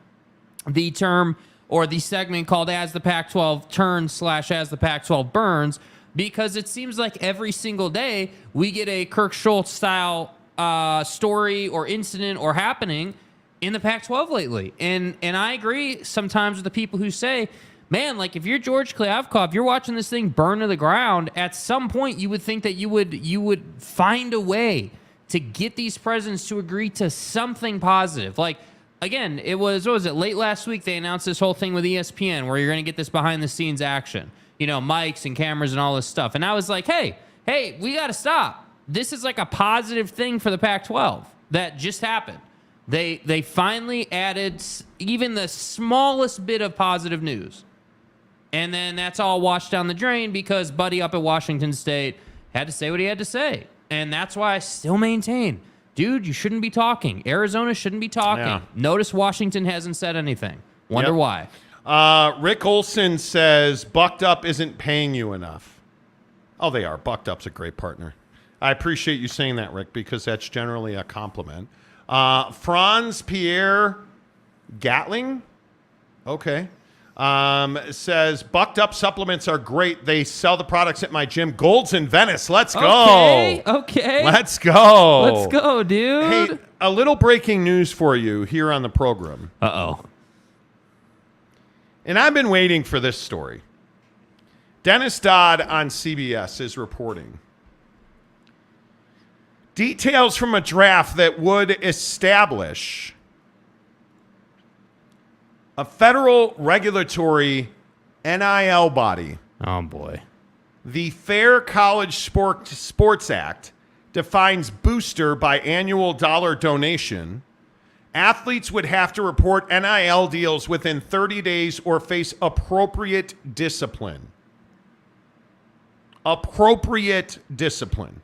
the term or the segment called As the Pac-12 Turns / As the Pac-12 Burns, because it seems like every single day we get a Kirk Schultz style story or incident or happening in the Pac-12 lately. And I agree sometimes with the people who say, man, like if you're George Kliavkoff, you're watching this thing burn to the ground, at some point you would think that you would find a way to get these presidents to agree to something positive. Like, again, it was, what was it, late last week they announced this whole thing with ESPN where you're going to get this behind-the-scenes action. Mics and cameras and all this stuff. And I was like, hey, we got to stop. This is like a positive thing for the Pac-12 that just happened. They finally added even the smallest bit of positive news. And then that's all washed down the drain because Buddy up at Washington State had to say what he had to say. And that's why I still maintain, dude, you shouldn't be talking. Arizona shouldn't be talking. Yeah. Notice Washington hasn't said anything. Wonder why. Rick Olson says, Bucked Up isn't paying you enough. Oh, they are. Bucked Up's a great partner. I appreciate you saying that, Rick, because that's generally a compliment. Franz Pierre Gatling, okay, says, Bucked Up supplements are great. They sell the products at my gym. Gold's in Venice. Let's go. Okay. Let's go. Let's go, dude. Hey, a little breaking news for you here on the program. Uh-oh. And I've been waiting for this story. Dennis Dodd on CBS is reporting details from a draft that would establish a federal regulatory NIL body. Oh, boy. The Fair College Sports Act defines booster by annual dollar donation. Athletes would have to report NIL deals within 30 days or face appropriate discipline. Appropriate discipline.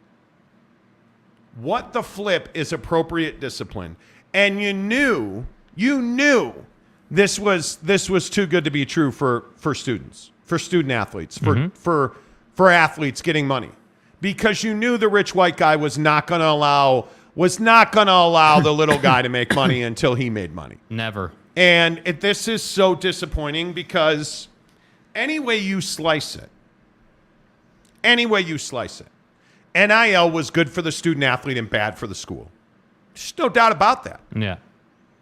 What the flip is appropriate discipline? And you knew this was too good to be true for students, for student athletes, for athletes getting money, because you knew the rich white guy was not going to allow the little guy to make money until he made money. Never. And this is so disappointing because any way you slice it, NIL was good for the student athlete and bad for the school. There's no doubt about that. Yeah.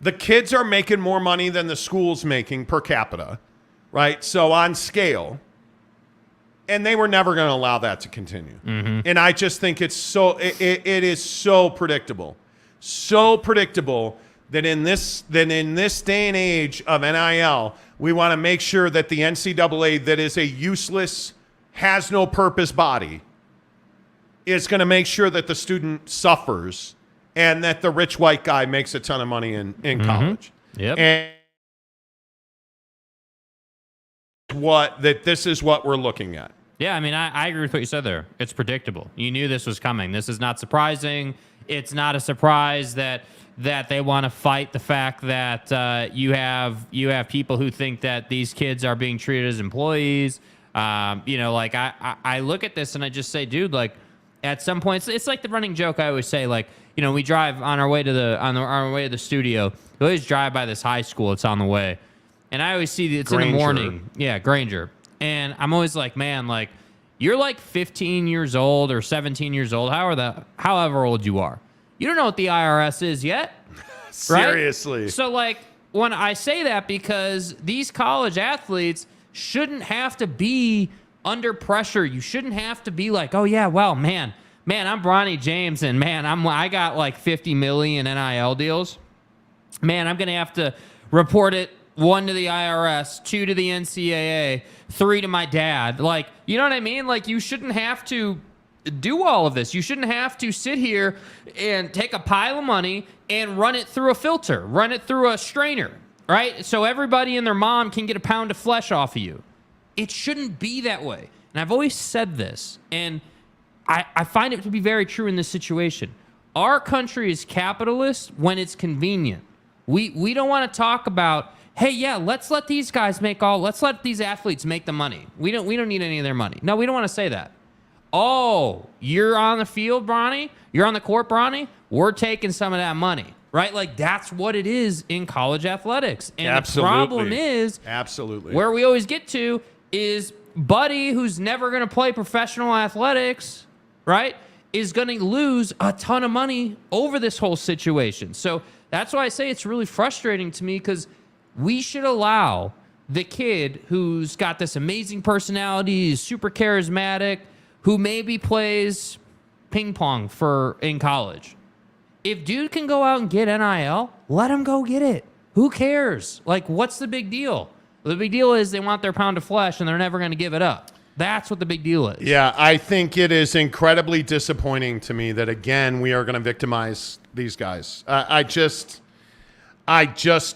The kids are making more money than the school's making per capita, right? So on scale, and they were never going to allow that to continue. Mm-hmm. And I just think it is so predictable that in this day and age of NIL, we want to make sure that the NCAA, that is a useless, has no purpose body, is going to make sure that the student suffers and that the rich white guy makes a ton of money in college. Yep. And this is what we're looking at. Yeah, I mean, I agree with what you said there. It's predictable. You knew this was coming. This is not surprising. It's not a surprise that they want to fight the fact that you have people who think that these kids are being treated as employees. Like I look at this and I just say, dude, like at some point, it's like the running joke I always say, like, we drive on our way to the studio. We always drive by this high school. It's on the way, and I always see it's Granger. in the morning. Yeah, Granger. And I'm always like, man, like you're like 15 years old or 17 years old, however old you are. You don't know what the IRS is yet. Seriously. Right? So like when I say that, because these college athletes shouldn't have to be under pressure. You shouldn't have to be like, oh yeah, well, man, I'm Bronny James and man, I got like 50 million NIL deals. Man, I'm going to have to report it 1 to the IRS, 2 to the NCAA, 3 to my dad. Like, you know what I mean? Like, you shouldn't have to do all of this. You shouldn't have to sit here and take a pile of money and run it through a filter, run it through a strainer, right? So everybody and their mom can get a pound of flesh off of you. It shouldn't be that way. And I've always said this, and I find it to be very true in this situation. Our country is capitalist when it's convenient. We don't want to talk about, hey, yeah, let's let these athletes make the money. We don't need any of their money. No, we don't want to say that. Oh, you're on the field, Bronny? You're on the court, Bronny? We're taking some of that money, right? Like, that's what it is in college athletics. And Absolutely. The problem is, Absolutely. where we always get to is Buddy, who's never going to play professional athletics, right, is going to lose a ton of money over this whole situation. So that's why I say it's really frustrating to me, because we should allow the kid who's got this amazing personality, is super charismatic, who maybe plays ping pong in college. If dude can go out and get NIL, let him go get it. Who cares? Like, what's the big deal? The big deal is they want their pound of flesh and they're never going to give it up. That's what the big deal is. Yeah, I think it is incredibly disappointing to me that, again, we are going to victimize these guys. I just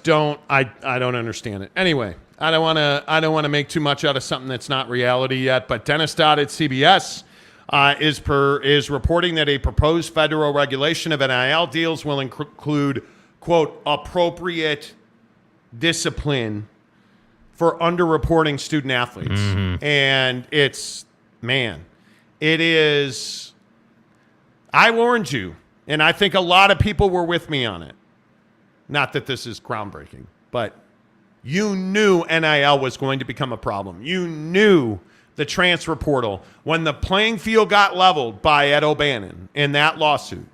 don't understand it. Anyway, I don't want to make too much out of something that's not reality yet. But Dennis Dodd at CBS is reporting that a proposed federal regulation of NIL deals will include, quote, appropriate discipline for underreporting student athletes. Mm-hmm. And it is. I warned you, and I think a lot of people were with me on it. Not that this is groundbreaking, but you knew NIL was going to become a problem. You knew the transfer portal, when the playing field got leveled by Ed O'Bannon in that lawsuit,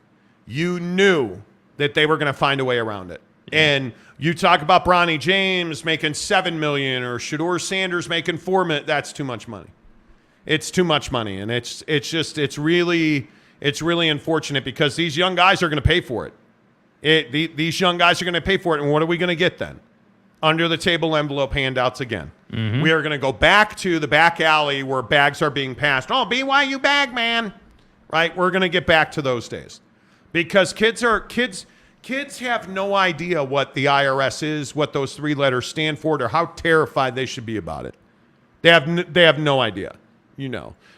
you knew that they were going to find a way around it. Yeah. And you talk about Bronny James making $7 million or Shedeur Sanders making $4 million. That's too much money. It's too much money, and it's really unfortunate, because these young guys are going to pay for it. These young guys are going to pay for it, and what are we going to get then? Under the table envelope handouts again. Mm-hmm. We are going to go back to the back alley where bags are being passed. Oh, BYU bag man, right? We're going to get back to those days, because kids have no idea what the IRS is, what those 3 letters stand for, or how terrified they should be about it. They have no idea.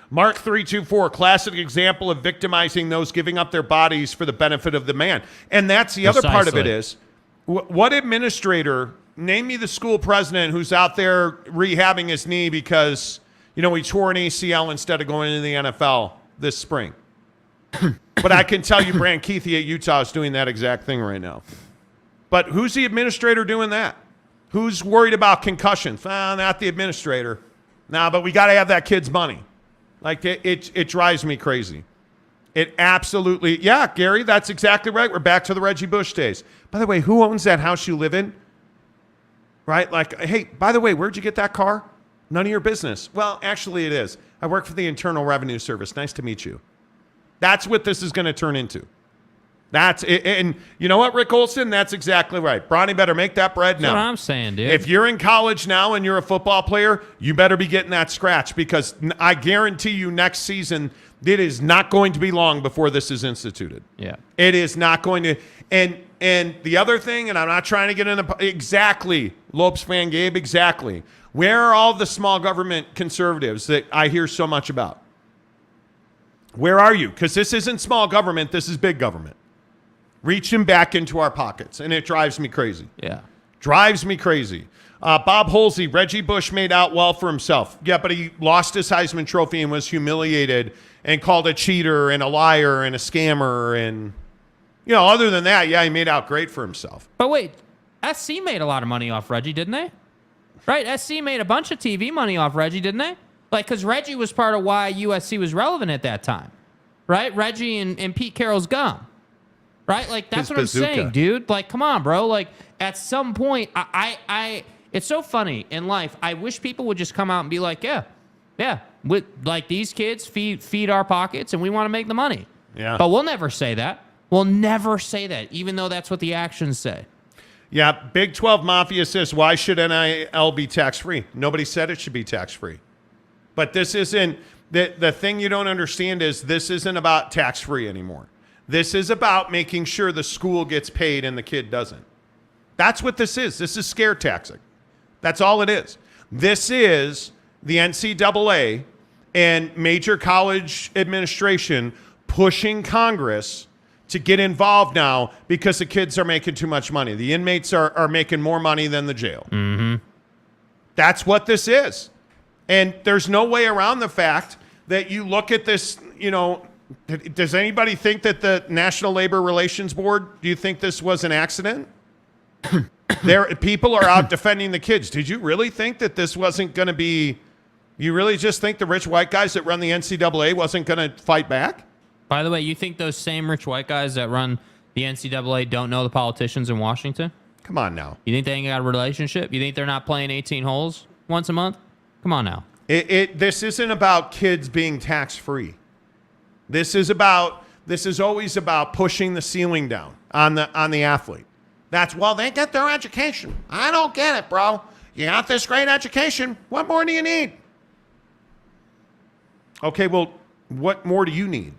Mark 324, classic example of victimizing those giving up their bodies for the benefit of the man. And that's the other part of it is, what administrator, name me the school president who's out there rehabbing his knee because, he tore an ACL instead of going into the NFL this spring. But I can tell you Brant Keithy at Utah is doing that exact thing right now. But who's the administrator doing that? Who's worried about concussions? Not the administrator. No, but we got to have that kid's money. Like, it drives me crazy. It absolutely, yeah, Gary, that's exactly right. We're back to the Reggie Bush days. By the way, who owns that house you live in? Right? Like, hey, by the way, where'd you get that car? None of your business. Well, actually it is. I work for the Internal Revenue Service. Nice to meet you. That's what this is going to turn into. That's it. And you know what, Rick Olson? That's exactly right. Bronny better make that bread now. That's what I'm saying, dude. If you're in college now and you're a football player, you better be getting that scratch, because I guarantee you next season It is not going to be long before this is instituted. Yeah. It is not going to. And the other thing, and I'm not trying to get into exactly, Lopes fan Gabe, exactly. Where are all the small government conservatives that I hear so much about? Where are you? Because this isn't small government. This is big government. Reaching back into our pockets. And it drives me crazy. Yeah. Drives me crazy. Bob Holsey, Reggie Bush made out well for himself. Yeah, but he lost his Heisman Trophy and was humiliated and called a cheater and a liar and a scammer. And, other than that, yeah, he made out great for himself. But wait, SC made a lot of money off Reggie, didn't they? Right? SC made a bunch of TV money off Reggie, didn't they? Like, because Reggie was part of why USC was relevant at that time. Right? Reggie and Pete Carroll's gum. Right? Like, that's what bazooka. I'm saying, dude. Like, come on, bro. Like, at some point, I it's so funny in life. I wish people would just come out and be like, yeah, with like these kids feed our pockets and we want to make the money. Yeah. But we'll never say that. We'll never say that, even though that's what the actions say. Yeah, Big 12 Mafia says, why should NIL be tax-free? Nobody said it should be tax-free. But this isn't, the thing you don't understand is this isn't about tax-free anymore. This is about making sure the school gets paid and the kid doesn't. That's what this is. This is scare taxing. That's all it is. This is the NCAA and major college administration pushing Congress to get involved now because the kids are making too much money. The inmates are making more money than the jail. Mm-hmm. That's what this is. And there's no way around the fact that you look at this, does anybody think that the National Labor Relations Board, do you think this was an accident? People are out defending the kids. Did you really think that this wasn't going to be, you really just think the rich white guys that run the NCAA wasn't going to fight back? By the way, you think those same rich white guys that run the NCAA don't know the politicians in Washington? Come on now. You think they ain't got a relationship? You think they're not playing 18 holes once a month? Come on now. This isn't about kids being tax-free. This is always about pushing the ceiling down on the athlete. They get their education. I don't get it, bro. You got this great education. What more do you need? Okay, well, what more do you need?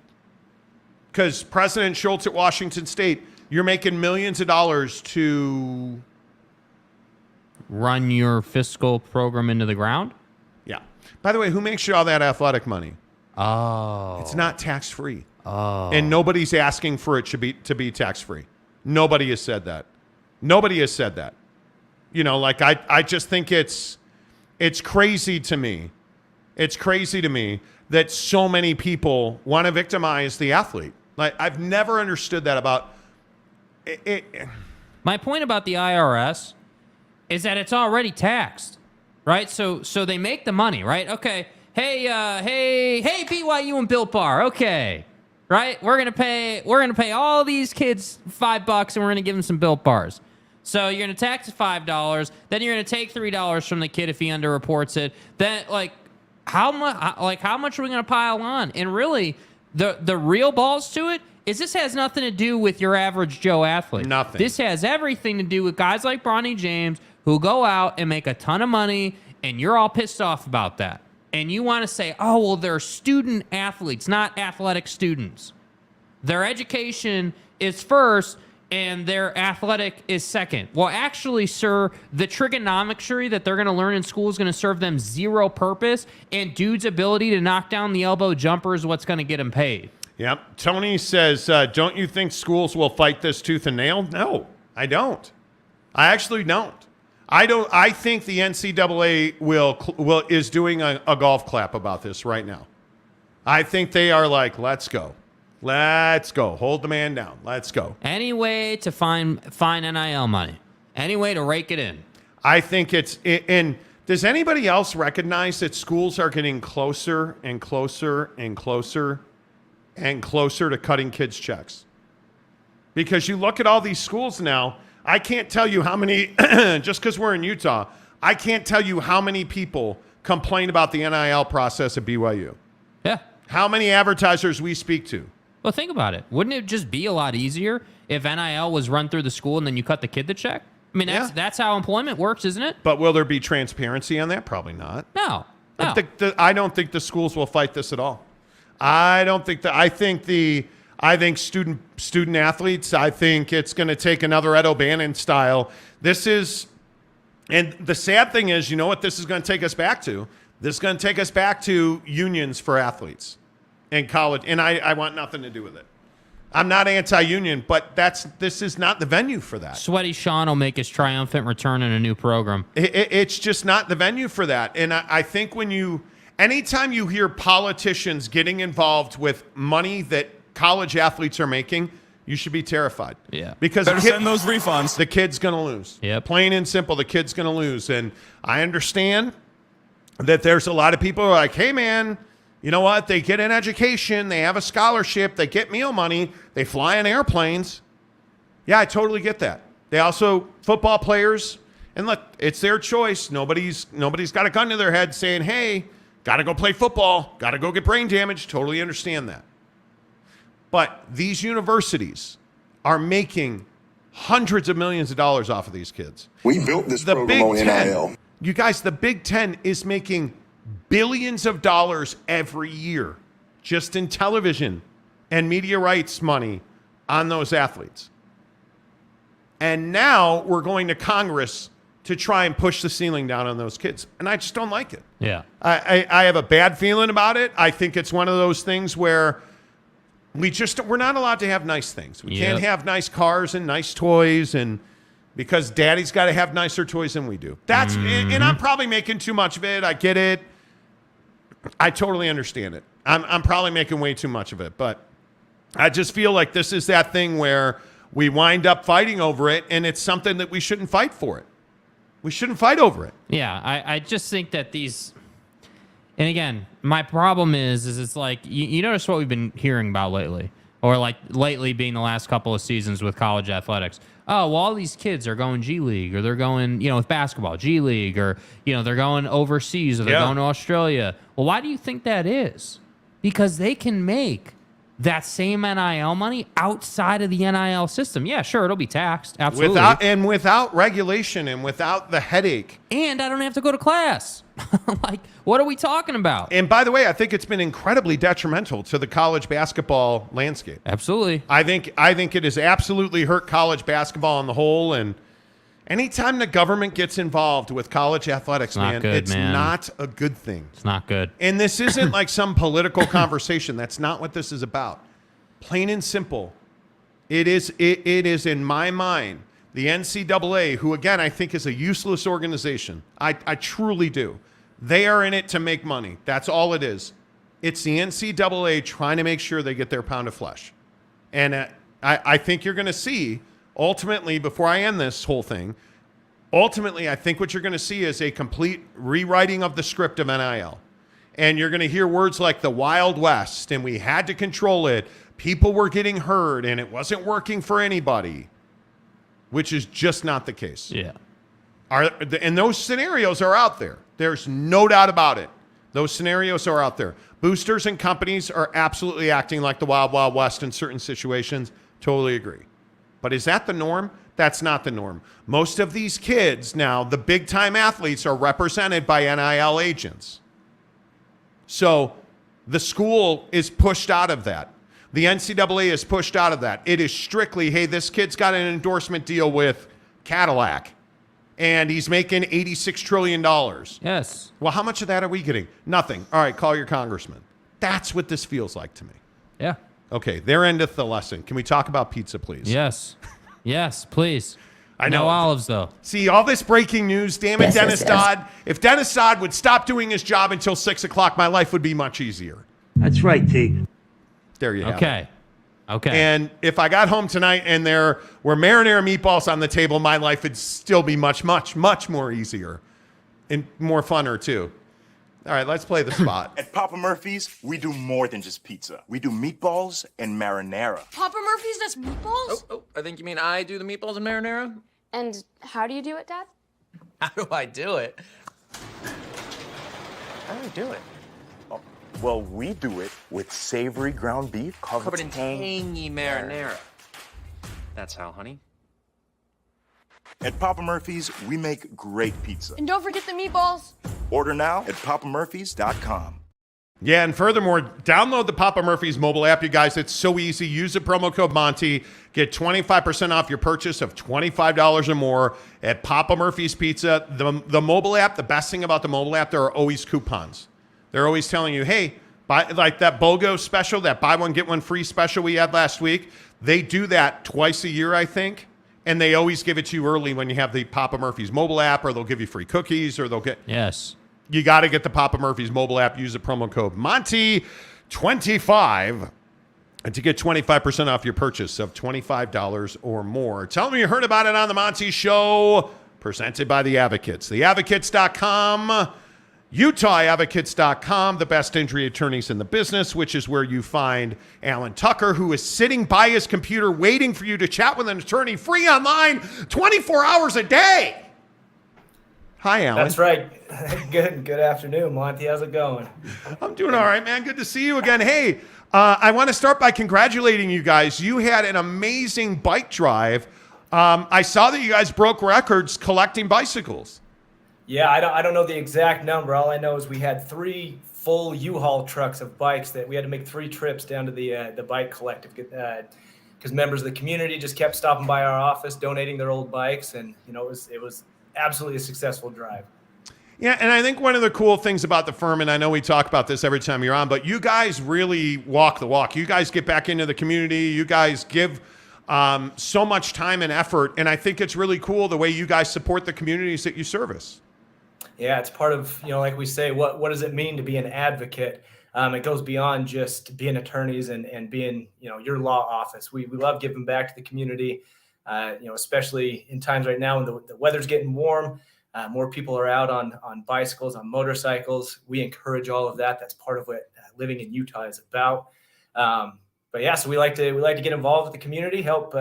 Because President Schultz at Washington State, you're making millions of dollars to run your fiscal program into the ground? Yeah. By the way, who makes you all that athletic money? Oh. It's not tax-free. Oh. And nobody's asking for it to be tax-free. Nobody has said that. Nobody has said that. I just think it's crazy to me. It's crazy to me that so many people want to victimize the athlete. Like, I've never understood that about it. My point about the IRS is that it's already taxed, right? So they make the money, right? Okay. Hey, BYU and Built Bar. Okay. Right? We're gonna pay all these kids $5 and we're gonna give them some Built Bars. So you're gonna tax $5, then you're gonna take $3 from the kid if he underreports it. Then how much are we gonna pile on? And really, the real balls to it is this has nothing to do with your average Joe athlete. Nothing. This has everything to do with guys like Bronny James who go out and make a ton of money, and you're all pissed off about that. And you want to say, oh, well, they're student athletes, not athletic students. Their education is first, and their athletic is second. Well, actually, sir, the trigonometry that they're going to learn in school is going to serve them zero purpose, and dude's ability to knock down the elbow jumper is what's going to get him paid. Yep. Tony says, don't you think schools will fight this tooth and nail? No, I don't. I actually don't. I think the NCAA is doing a golf clap about this right now. I think they are like, let's go. Let's go. Hold the man down. Let's go. Any way to find NIL money. Any way to rake it in. I think and does anybody else recognize that schools are getting closer and closer and closer and closer to cutting kids' checks? Because you look at all these schools now, I can't tell you how many, just because we're in Utah, I can't tell you how many people complain about the NIL process at BYU. Yeah. How many advertisers we speak to. Well, think about it. Wouldn't it just be a lot easier if NIL was run through the school and then you cut the kid the check? I mean, that's how employment works, isn't it? But will there be transparency on that? Probably not. No. I don't think the schools will fight this at all. I don't think that. I think student athletes. I think it's going to take another Ed O'Bannon style. And the sad thing is, you know what this is going to take us back to? This is going to take us back to unions for athletes in college, and I want nothing to do with it. I'm not anti-union, but this is not the venue for that. Sweaty Sean will make his triumphant return in a new program. It's just not the venue for that. And I think anytime you hear politicians getting involved with money that college athletes are making, you should be terrified. Yeah. Because send those refunds. The kid's going to lose. Yep. Plain and simple, the kid's going to lose. And I understand that there's a lot of people who are like, hey, man, you know what? They get an education. They have a scholarship. They get meal money. They fly in airplanes. Yeah, I totally get that. They also, football players, and look, it's their choice. Nobody's got a gun to their head saying, hey, got to go play football. Got to go get brain damage. Totally understand that. But these universities are making hundreds of millions of dollars off of these kids. We built this program on NIL. You guys, the Big Ten is making billions of dollars every year just in television and media rights money on those athletes. And now we're going to Congress to try and push the ceiling down on those kids. And I just don't like it. Yeah. I have a bad feeling about it. I think it's one of those things where we're not allowed to have nice things. We can't have nice cars and nice toys, and because daddy's got to have nicer toys than we do. And I'm probably making too much of it. I get it. I totally understand it. I'm probably making way too much of it, but I just feel like this is that thing where we wind up fighting over it, and it's something that we shouldn't fight for it. We shouldn't fight over it. Yeah, I just think that these, and again, my problem is it's like, you notice what we've been hearing about lately, or like lately being the last couple of seasons with college athletics. Oh, well, all these kids are going G League, or they're going, with basketball, G League, or, they're going overseas, or they're going to Australia. Well, why do you think that is? Because they can make that same NIL money outside of the NIL system. Yeah, sure, it'll be taxed. Absolutely. Without regulation and without the headache. And I don't have to go to class. Like, what are we talking about? And by the way, I think it's been incredibly detrimental to the college basketball landscape. Absolutely. I think it has absolutely hurt college basketball on the whole. And anytime the government gets involved with college athletics, it's not a good thing. It's not good. And this isn't like some political conversation. That's not what this is about. Plain and simple. It is in my mind, the NCAA, who again I think is a useless organization. I truly do. They are in it to make money. That's all it is. It's the NCAA trying to make sure they get their pound of flesh. And I think you're going to see, ultimately, before I end this whole thing, I think what you're going to see is a complete rewriting of the script of NIL. And you're going to hear words like the Wild West, and we had to control it. People were getting hurt, and it wasn't working for anybody, which is just not the case. Yeah. And those scenarios are out there. There's no doubt about it. Those scenarios are out there. Boosters and companies are absolutely acting like the Wild Wild West in certain situations. Totally agree. But is that the norm? That's not the norm. Most of these kids now, the big-time athletes, are represented by NIL agents. So the school is pushed out of that. The NCAA is pushed out of that. It is strictly, hey, this kid's got an endorsement deal with Cadillac, and he's making $86 trillion. Yes. Well, how much of that are we getting? Nothing. All right, call your congressman. That's what this feels like to me. Yeah. Okay, there endeth the lesson. Can we talk about pizza, please? Yes. Yes, please. I know. No olives, though. See, all this breaking news. Damn it, Dennis Dodd. If Dennis Dodd would stop doing his job until 6 o'clock, my life would be much easier. That's right, T. There you have it. Okay. And if I got home tonight and there were marinara meatballs on the table, my life would still be much, much, much more easier and more funner, too. All right, let's play the spot. At Papa Murphy's, we do more than just pizza. We do meatballs and marinara. Papa Murphy's does meatballs? Oh, I think you mean I do the meatballs and marinara? And how do you do it, Dad? How do I do it? How do I do it? Oh, well, we do it with savory ground beef Covered in tangy marinara. That's how, honey. At Papa Murphy's, we make great pizza. And don't forget the meatballs. Order now at papamurphys.com. Yeah, and furthermore, download the Papa Murphy's mobile app, you guys. It's so easy. Use the promo code Monty. Get 25% off your purchase of $25 or more at Papa Murphy's Pizza. The mobile app, the best thing about the mobile app, there are always coupons. They're always telling you, hey, buy, like that BOGO special, that buy one, get one free special we had last week. They do that twice a year, I think. And they always give it to you early when you have the Papa Murphy's mobile app, or they'll give you free cookies, or they'll get... Yes. You got to get the Papa Murphy's mobile app. Use the promo code Monty25 to get 25% off your purchase of $25 or more. Tell them you heard about it on the Monty Show, presented by The Advocates. TheAdvocates.com, UtahAdvocates.com, the best injury attorneys in the business, which is where you find Alan Tucker, who is sitting by his computer waiting for you to chat with an attorney free online 24 hours a day. Hi, Alan. That's right. Good afternoon, Monty. How's it going? I'm doing all right, man. Good to see you again. Hey, I want to start by congratulating you guys. You had an amazing bike drive. I saw that you guys broke records collecting bicycles. Yeah, I don't know the exact number. All I know is we had 3 full U-Haul trucks of bikes that we had to make 3 trips down to the bike collective because members of the community just kept stopping by our office, donating their old bikes, and it was absolutely a successful drive. Yeah, and I think one of the cool things about the firm, and I know we talk about this every time you're on, but you guys really walk the walk. You guys get back into the community. You guys give so much time and effort, and I think it's really cool the way you guys support the communities that you service. Yeah, it's part of, like we say, what does it mean to be an advocate? It goes beyond just being attorneys and being, your law office. We love giving back to the community, especially in times right now when the weather's getting warm. More people are out on bicycles, on motorcycles. We encourage all of that. That's part of what living in Utah is about. But yeah, so we like to get involved with the community, help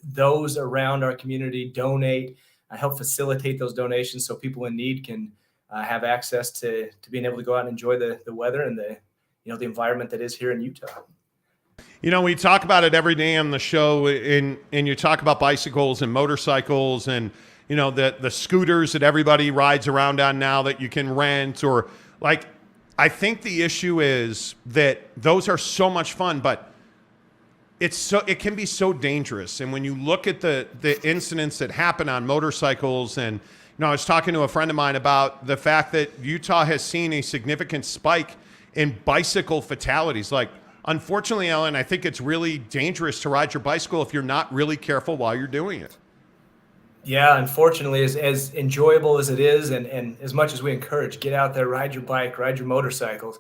those around our community donate, help facilitate those donations so people in need can have access to being able to go out and enjoy the weather and the environment that is here in Utah. We talk about it every day on the show, and you talk about bicycles and motorcycles and the scooters that everybody rides around on now that you can rent, or I think the issue is that those are so much fun, but it can be so dangerous. And when you look at the incidents that happen on motorcycles, and I was talking to a friend of mine about the fact that Utah has seen a significant spike in bicycle fatalities. Unfortunately, Ellen, I think it's really dangerous to ride your bicycle if you're not really careful while you're doing it. Yeah, unfortunately, as enjoyable as it is, and as much as we encourage, get out there, ride your bike, ride your motorcycles.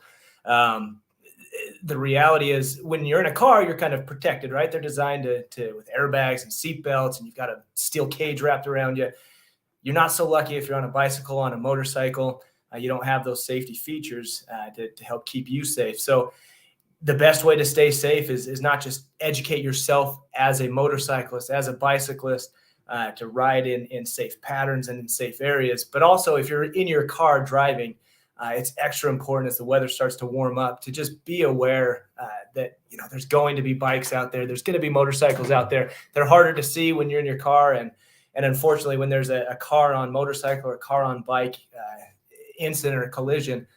The reality is when you're in a car, you're kind of protected, right? They're designed to with airbags and seat belts, and you've got a steel cage wrapped around you. You're not so lucky if you're on a bicycle, on a motorcycle. You don't have those safety features to help keep you safe. So the best way to stay safe is not just educate yourself as a motorcyclist, as a bicyclist, to ride in safe patterns and in safe areas. But also, if you're in your car driving, it's extra important as the weather starts to warm up to just be aware that there's going to be bikes out there. There's going to be motorcycles out there. They're harder to see when you're in your car, and unfortunately, when there's a car on motorcycle or a car on bike incident or collision,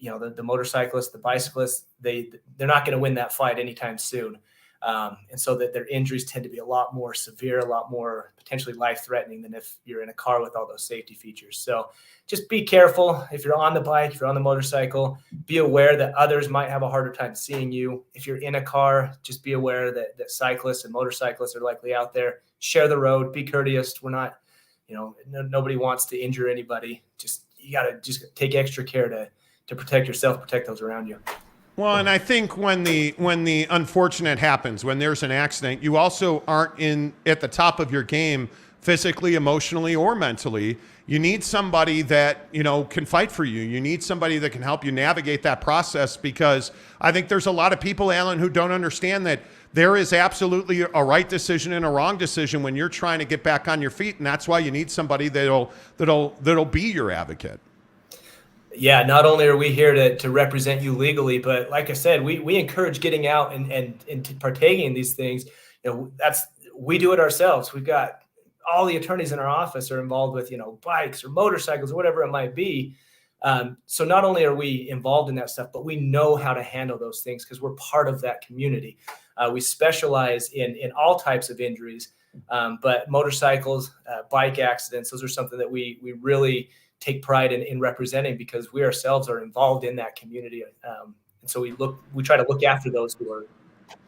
the motorcyclists, the bicyclists, they're not going to win that fight anytime soon. And so that their injuries tend to be a lot more severe, a lot more potentially life-threatening than if you're in a car with all those safety features. So just be careful. If you're on the bike, if you're on the motorcycle, be aware that others might have a harder time seeing you. If you're in a car, just be aware that cyclists and motorcyclists are likely out there. Share the road, be courteous. We're not, nobody wants to injure anybody. You got to just take extra care to protect yourself, protect those around you. Well, and I think when the unfortunate happens, when there's an accident, you also aren't at the top of your game physically, emotionally, or mentally. You need somebody that, can fight for you. You need somebody that can help you navigate that process, because I think there's a lot of people, Alan, who don't understand that there is absolutely a right decision and a wrong decision when you're trying to get back on your feet. And that's why you need somebody that'll be your advocate. Yeah, not only are we here to represent you legally, but like I said, we encourage getting out and partaking in these things. We do it ourselves. We've got all the attorneys in our office are involved with, bikes or motorcycles or whatever it might be. So not only are we involved in that stuff, but we know how to handle those things because we're part of that community. We specialize in all types of injuries, but motorcycles, bike accidents, those are something that we really take pride in representing because we ourselves are involved in that community. And so we try to look after those who are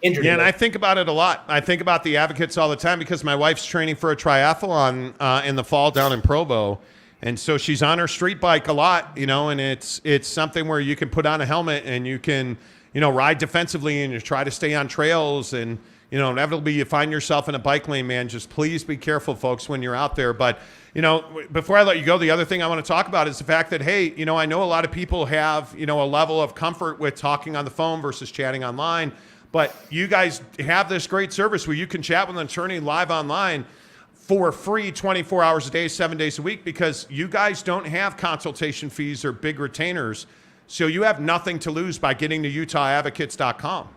injured. Yeah, and I think about it a lot. I think about the advocates all the time because my wife's training for a triathlon in the fall down in Provo. And so she's on her street bike a lot, and it's something where you can put on a helmet and you can, ride defensively and you try to stay on trails. And, inevitably you find yourself in a bike lane, man. Just please be careful, folks, when you're out there. But, before I let you go, the other thing I want to talk about is the fact that, hey, I know a lot of people have, a level of comfort with talking on the phone versus chatting online. But you guys have this great service where you can chat with an attorney live online for free 24 hours a day, 7 days a week, because you guys don't have consultation fees or big retainers. So you have nothing to lose by getting to UtahAdvocates.com.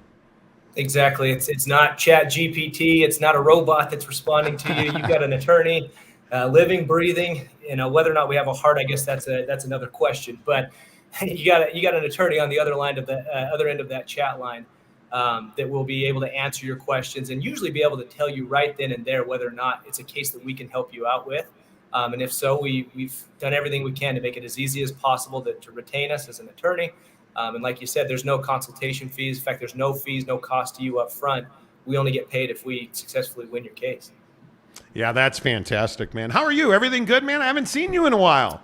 Exactly. It's not Chat GPT. It's not a robot that's responding to you. You've got an attorney, living, breathing. Whether or not we have a heart, I guess that's another question. But you got an attorney on the other end of that chat line that will be able to answer your questions and usually be able to tell you right then and there whether or not it's a case that we can help you out with. And if so, we've done everything we can to make it as easy as possible to retain us as an attorney. And like you said, there's no consultation fees. In fact, there's no fees, no cost to you up front. We only get paid if we successfully win your case. Yeah, that's fantastic, man. How are you? Everything good, man? I haven't seen you in a while.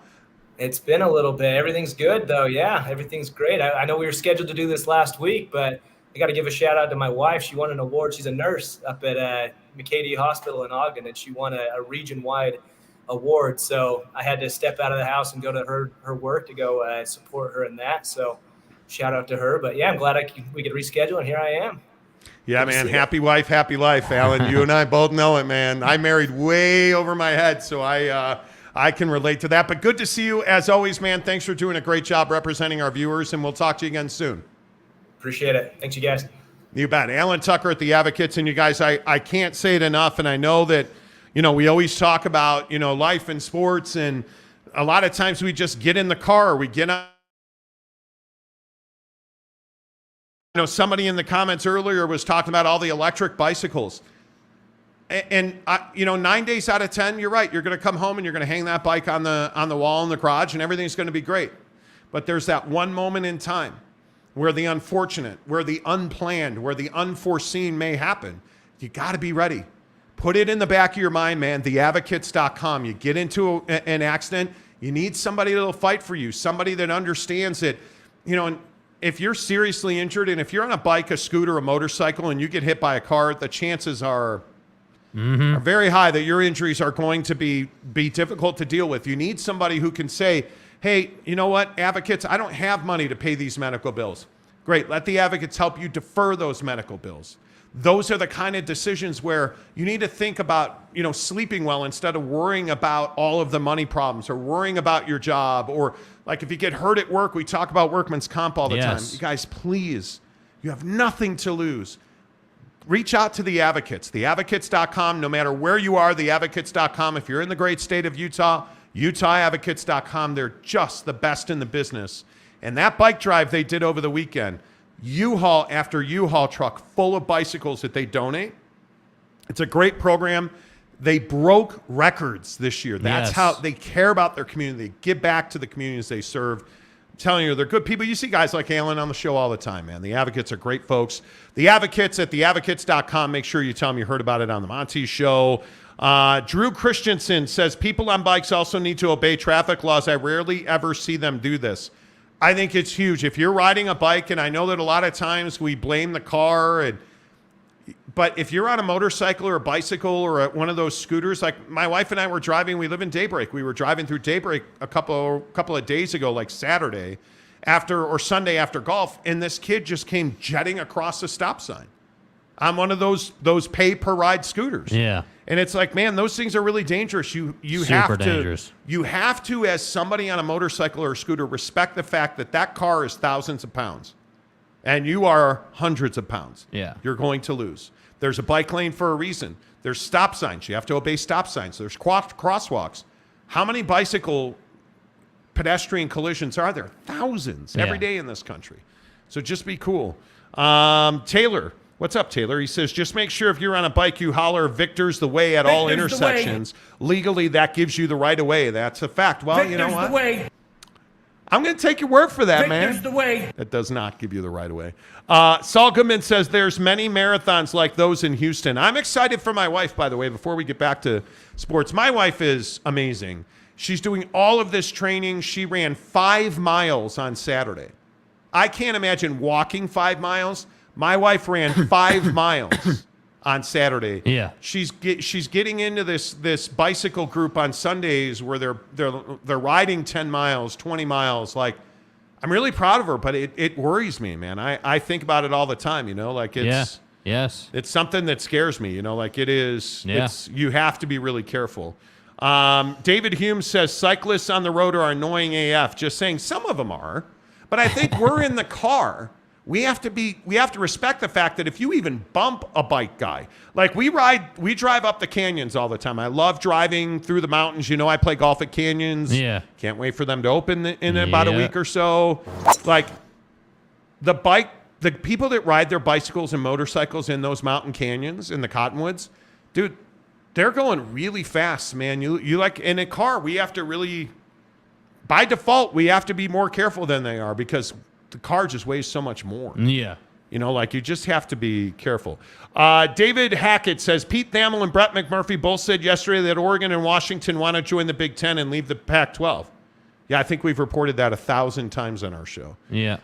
It's been a little bit. Everything's good, though. Yeah, everything's great. I know we were scheduled to do this last week, but I got to give a shout out to my wife. She won an award. She's a nurse up at McKay Hospital in Ogden, and she won a region-wide award. So I had to step out of the house and go to her work to go support her in that. So shout out to her. But yeah, I'm glad we could reschedule, and here I am. Yeah, man. Happy wife, happy life, Alan. You and I both know it, man. I married way over my head, so I can relate to that. But good to see you as always, man. Thanks for doing a great job representing our viewers, and we'll talk to you again soon. Appreciate it. Thanks, you guys. You bet. Alan Tucker at the Advocates. And you guys, I can't say it enough. And I know that, we always talk about, life and sports. And a lot of times we just get in the car. We get on. Somebody in the comments earlier was talking about all the electric bicycles. And 9 days out of 10, you're right. You're going to come home and you're going to hang that bike on the wall in the garage and everything's going to be great. But there's that one moment in time where the unfortunate, where the unplanned, where the unforeseen may happen. You got to be ready. Put it in the back of your mind, man, theadvocates.com. You get into an accident, you need somebody that'll fight for you, somebody that understands it. And if you're seriously injured and if you're on a bike, a scooter, a motorcycle, and you get hit by a car, the chances are very high that your injuries are going to be difficult to deal with. You need somebody who can say, hey, you know what, advocates, I don't have money to pay these medical bills. Great, let the advocates help you defer those medical bills. Those are the kind of decisions where you need to think about, sleeping well instead of worrying about all of the money problems or worrying about your job. Or like if you get hurt at work, we talk about workman's comp all the time. You guys, please, you have nothing to lose. Reach out to the Advocates, theadvocates.com. No matter where you are, theadvocates.com. If you're in the great state of Utah, UtahAdvocates.com. They're just the best in the business. And that bike drive they did over the weekend, U-Haul after U-Haul truck full of bicycles that they donate. It's a great program. They broke records this year. That's how they care about their community. They give back to the communities they serve. I'm telling you, they're good people. You see guys like Alan on the show all the time, man. The Advocates are great folks. The Advocates at theadvocates.com. Make sure you tell them you heard about it on the Monty Show. Drew Christensen says, people on bikes also need to obey traffic laws. I rarely ever see them do this. I think it's huge. If you're riding a bike, and I know that a lot of times we blame the car, but if you're on a motorcycle or a bicycle or one of those scooters, like my wife and I were driving, we live in Daybreak. We were driving through Daybreak a couple of days ago, like Saturday or Sunday after golf, and this kid just came jetting across a stop sign on one of those pay per ride scooters. Yeah. And it's like, man, those things are really dangerous. You have to, as somebody on a motorcycle or a scooter, respect the fact that car is thousands of pounds and you are hundreds of pounds. Yeah. You're going to lose. There's a bike lane for a reason. There's stop signs. You have to obey stop signs. There's crosswalks. How many bicycle pedestrian collisions are there? Thousands every day in this country. So just be cool. Taylor, what's up, Taylor? He says, just make sure if you're on a bike, you holler "Victor's the way" at all intersections. Legally, that gives you the right of way. That's a fact. Well, Victor's you know what? The way. I'm going to take your word for that, man. Victor's the way. That does not give you the right of way. Saul Goodman says there's many marathons like those in Houston. I'm excited for my wife, by the way, before we get back to sports. My wife is amazing. She's doing all of this training. She ran 5 miles on Saturday. I can't imagine walking 5 miles. My wife ran 5 miles on Saturday. Yeah. She's getting into this bicycle group on Sundays where they're riding 10 miles, 20 miles. Like, I'm really proud of her, but it worries me, man. I think about it all the time, like it's it's something that scares me, like it is. Yeah. You have to be really careful. David Hume says cyclists on the road are annoying AF. Just saying, some of them are, but I think we're in the car. We have to respect the fact that if you even bump a bike guy, like we drive up the canyons all the time. I love driving through the mountains. I play golf at canyons. Yeah. Can't wait for them to open in about a week or so. Like the people that ride their bicycles and motorcycles in those mountain canyons in the cottonwoods, dude, they're going really fast, man. You like in a car, we have to really, by default, we have to be more careful than they are because the car just weighs so much more. Yeah. You just have to be careful. David Hackett says, Pete Thamel and Brett McMurphy both said yesterday that Oregon and Washington want to join the Big Ten and leave the Pac-12. Yeah, I think we've reported that 1,000 times on our show. Yeah.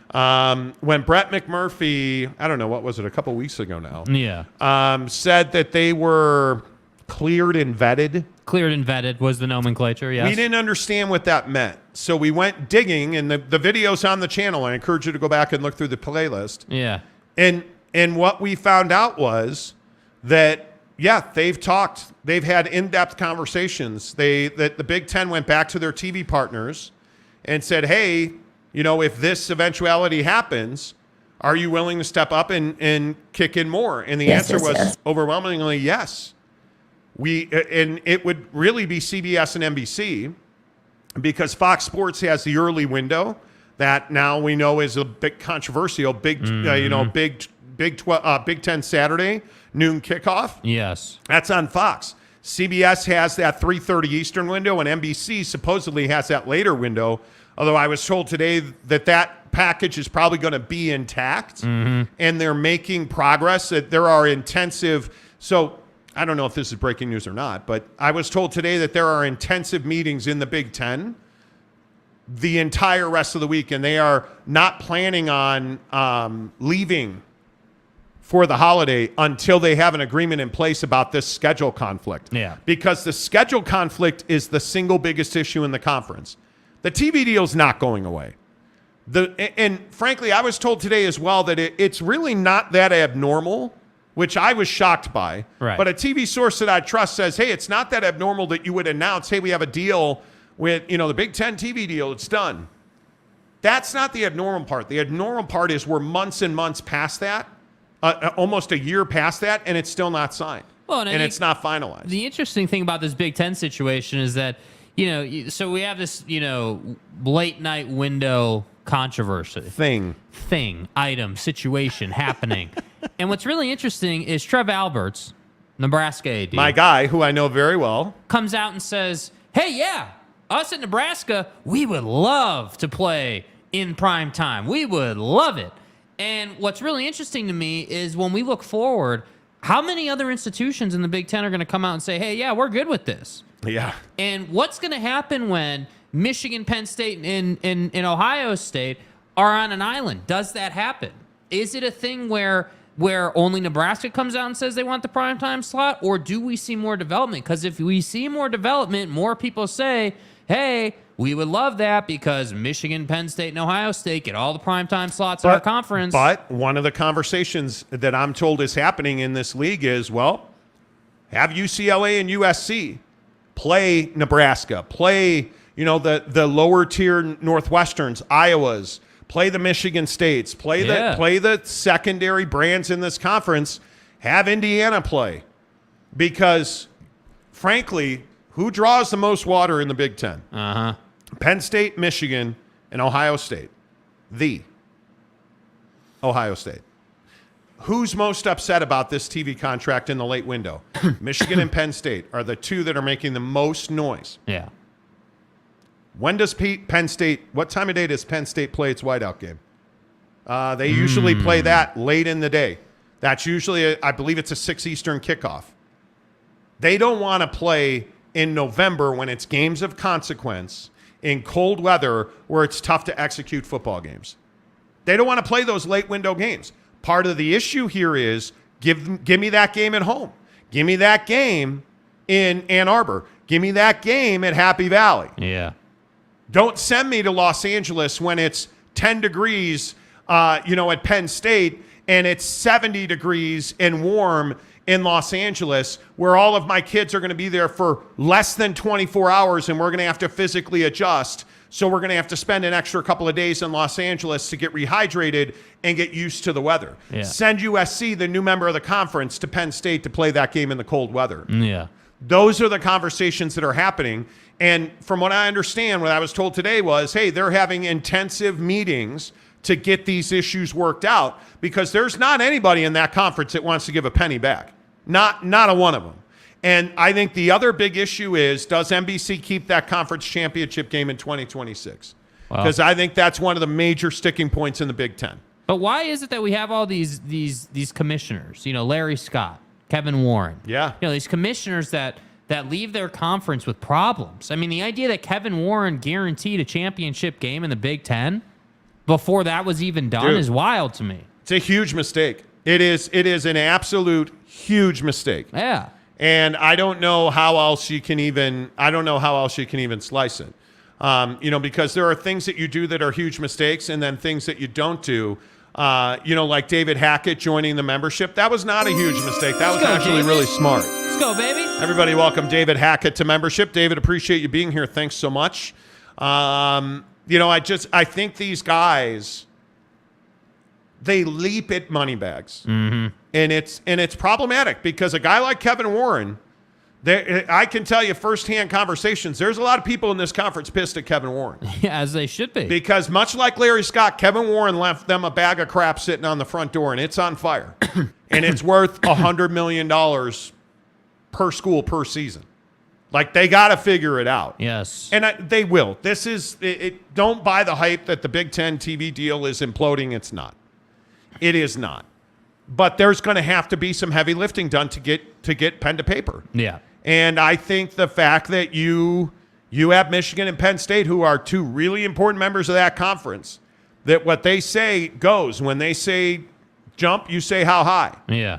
When Brett McMurphy, I don't know, what was it, a couple weeks ago now? Yeah. Said that they were cleared and vetted. Cleared and vetted was the nomenclature, yes. We didn't understand what that meant. So we went digging, and the video's on the channel. I encourage you to go back and look through the playlist. Yeah. And what we found out was that, they've talked. They've had in-depth conversations. That the Big Ten went back to their TV partners and said, hey, if this eventuality happens, are you willing to step up and kick in more? And the answer was overwhelmingly yes. And it would really be CBS and NBC because Fox Sports has the early window that now we know is a bit controversial. Big Ten Saturday noon kickoff. Yes, that's on Fox. CBS has that 3:30 Eastern window, and NBC supposedly has that later window. Although I was told today that package is probably going to be intact, and they're making progress. That there are intensive. So I don't know if this is breaking news or not, but I was told today that there are intensive meetings in the Big Ten the entire rest of the week, and they are not planning on leaving for the holiday until they have an agreement in place about this schedule conflict. Yeah. Because the schedule conflict is the single biggest issue in the conference. The TV deal is not going away. And frankly, I was told today as well that it's really not that abnormal, which I was shocked by. Right. But a TV source that I trust says, hey, it's not that abnormal that you would announce, hey, we have a deal with, the Big Ten TV deal. It's done. That's not the abnormal part. The abnormal part is we're months and months past that, almost a year past that, and it's still not signed. Well, and it's not finalized. The interesting thing about this Big Ten situation is that, so we have this, late night window controversy. Item, situation happening. And what's really interesting is Trev Alberts, Nebraska AD. My guy, who I know very well. Comes out and says, hey, us at Nebraska, we would love to play in prime time. We would love it. And what's really interesting to me is when we look forward, how many other institutions in the Big Ten are going to come out and say, hey, we're good with this? Yeah. And what's going to happen when Michigan, Penn State, and Ohio State are on an island? Does that happen? Is it a thing where only Nebraska comes out and says they want the primetime slot, or do we see more development? Because if we see more development, more people say, hey, we would love that because Michigan, Penn State, and Ohio State get all the primetime slots in our conference. But one of the conversations that I'm told is happening in this league is, have UCLA and USC play Nebraska, play, the lower tier Northwesterns, Iowas, play the Michigan States, play the secondary brands in this conference, have Indiana play. Because, frankly, who draws the most water in the Big Ten? Penn State, Michigan, and Ohio State. The Ohio State. Who's most upset about this TV contract in the late window? Michigan and Penn State are the two that are making the most noise. Yeah. When does Penn State, what time of day does Penn State play its whiteout game? They usually play that late in the day. That's usually, I believe it's a 6 Eastern kickoff. They don't want to play in November when it's games of consequence in cold weather where it's tough to execute football games. They don't want to play those late window games. Part of the issue here is give me that game at home. Give me that game in Ann Arbor. Give me that game at Happy Valley. Yeah. Don't send me to Los Angeles when it's 10 degrees, at Penn State, and it's 70 degrees and warm in Los Angeles, where all of my kids are going to be there for less than 24 hours, and we're going to have to physically adjust. So we're going to have to spend an extra couple of days in Los Angeles to get rehydrated and get used to the weather. Yeah. Send USC, the new member of the conference, to Penn State to play that game in the cold weather. Yeah. Those are the conversations that are happening. And from what I understand, what I was told today was, hey, they're having intensive meetings to get these issues worked out because there's not anybody in that conference that wants to give a penny back. Not a one of them. And I think the other big issue is, does NBC keep that conference championship game in 2026? Because I think that's one of the major sticking points in the Big Ten. But why is it that we have all these commissioners? Larry Scott, Kevin Warren. Yeah. These commissioners that leave their conference with problems. I mean, the idea that Kevin Warren guaranteed a championship game in the Big Ten before that was even done is wild to me. It's a huge mistake. It is an absolute huge mistake. Yeah. And I don't know how else you can even slice it. Because there are things that you do that are huge mistakes and then things that you don't do. Like David Hackett joining the membership. That was not a huge mistake. That was actually really smart. Let's go, baby. Everybody welcome David Hackett to membership. David, appreciate you being here. Thanks so much. I think these guys, they leap at money bags. Mm-hmm. And it's problematic because a guy like Kevin Warren, I can tell you firsthand conversations, there's a lot of people in this conference pissed at Kevin Warren. Yeah, as they should be. Because much like Larry Scott, Kevin Warren left them a bag of crap sitting on the front door, and it's on fire. And it's worth $100 million per school per season. Like, they got to figure it out. Yes. And they will. This is it. Don't buy the hype that the Big Ten TV deal is imploding. It's not. It is not. But there's going to have to be some heavy lifting done to get pen to paper. Yeah. And I think the fact that you have Michigan and Penn State, who are two really important members of that conference, that what they say goes. When they say jump, you say how high. Yeah.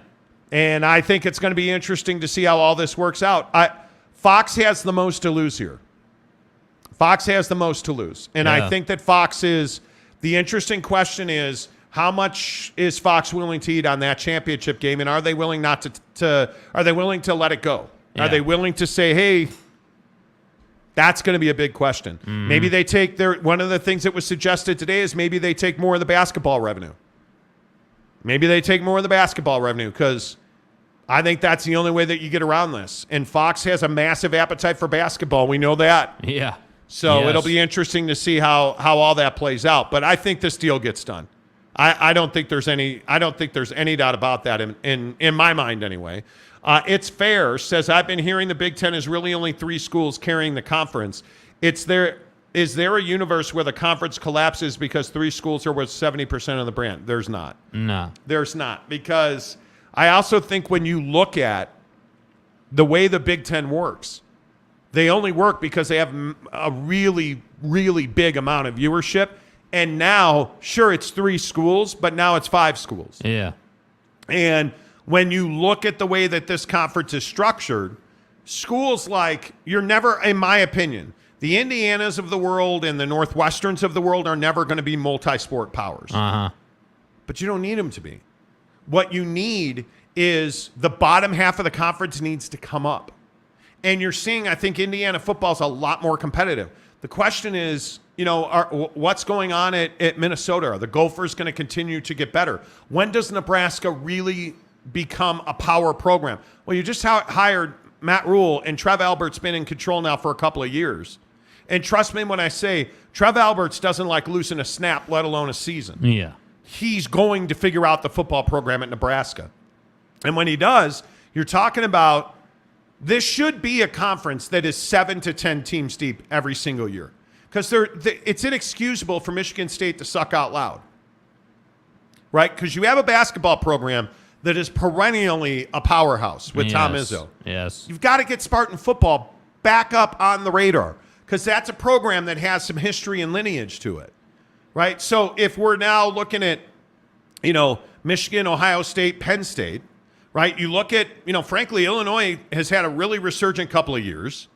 And I think it's going to be interesting to see how all this works out. Fox has the most to lose here. Fox has the most to lose. And I think that Fox is – the interesting question is, how much is Fox willing to eat on that championship game, and are they willing not are they willing to let it go? Yeah. Are they willing to say, hey, that's going to be a big question. Mm-hmm. Maybe they take one of the things that was suggested today is maybe they take more of the basketball revenue. Maybe they take more of the basketball revenue because I think that's the only way that you get around this. And Fox has a massive appetite for basketball. We know that. Yeah. So it'll be interesting to see how all that plays out. But I think this deal gets done. I don't think there's any doubt about that in my mind anyway. It's fair says I've been hearing the Big Ten is really only 3 schools carrying the conference. Is there a universe where the conference collapses because 3 schools are worth 70% of the brand? There's not. No. There's not, because I also think when you look at the way the Big Ten works, they only work because they have a really, really big amount of viewership. And now, sure, it's 3 schools, but now it's 5 schools. Yeah. And when you look at the way that this conference is structured, schools like, you're never, in my opinion, the Indianas of the world and the Northwesterns of the world are never going to be multi-sport powers. Uh-huh. But you don't need them to be. What you need is the bottom half of the conference needs to come up. And you're seeing, I think, Indiana football is a lot more competitive. The question is, what's going on at Minnesota? Are the Gophers going to continue to get better? When does Nebraska really become a power program? Well, you just hired Matt Rule, and Trev Albert's been in control now for a couple of years. And trust me when I say Trev Alberts doesn't like losing a snap, let alone a season. Yeah. He's going to figure out the football program at Nebraska. And when he does, you're talking about this should be a conference that is 7 to 10 teams deep every single year. Because it's inexcusable for Michigan State to suck out loud. Right? Because you have a basketball program that is perennially a powerhouse with Tom Izzo. Yes. You've got to get Spartan football back up on the radar because that's a program that has some history and lineage to it. Right? So if we're now looking at, Michigan, Ohio State, Penn State, right? You look at, frankly, Illinois has had a really resurgent couple of years.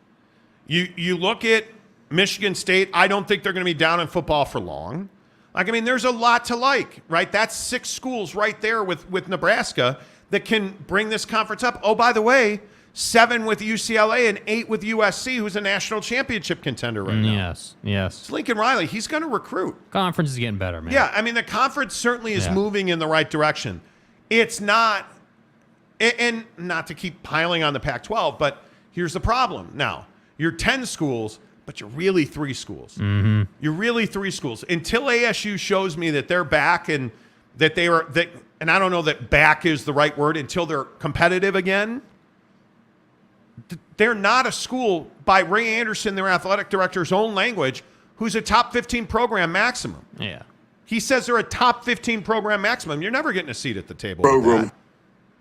You look at Michigan State, I don't think they're going to be down in football for long. There's a lot to like, right? That's 6 schools right there with Nebraska that can bring this conference up. Oh, by the way, 7 with UCLA and 8 with USC, who's a national championship contender right now. Yes. It's Lincoln Riley. He's going to recruit. Conference is getting better, man. Yeah, the conference certainly is moving in the right direction. It's not, and not to keep piling on the Pac-12, but here's the problem. Now, you're 10 schools, but you're really 3 schools. Mm-hmm. You're really 3 schools. Until ASU shows me that they're back and that and I don't know that back is the right word, until they're competitive again, they're not a school, by Ray Anderson, their athletic director's own language, who's a top 15 program maximum. Yeah. He says they're a top 15 program maximum. You're never getting a seat at the table. Program.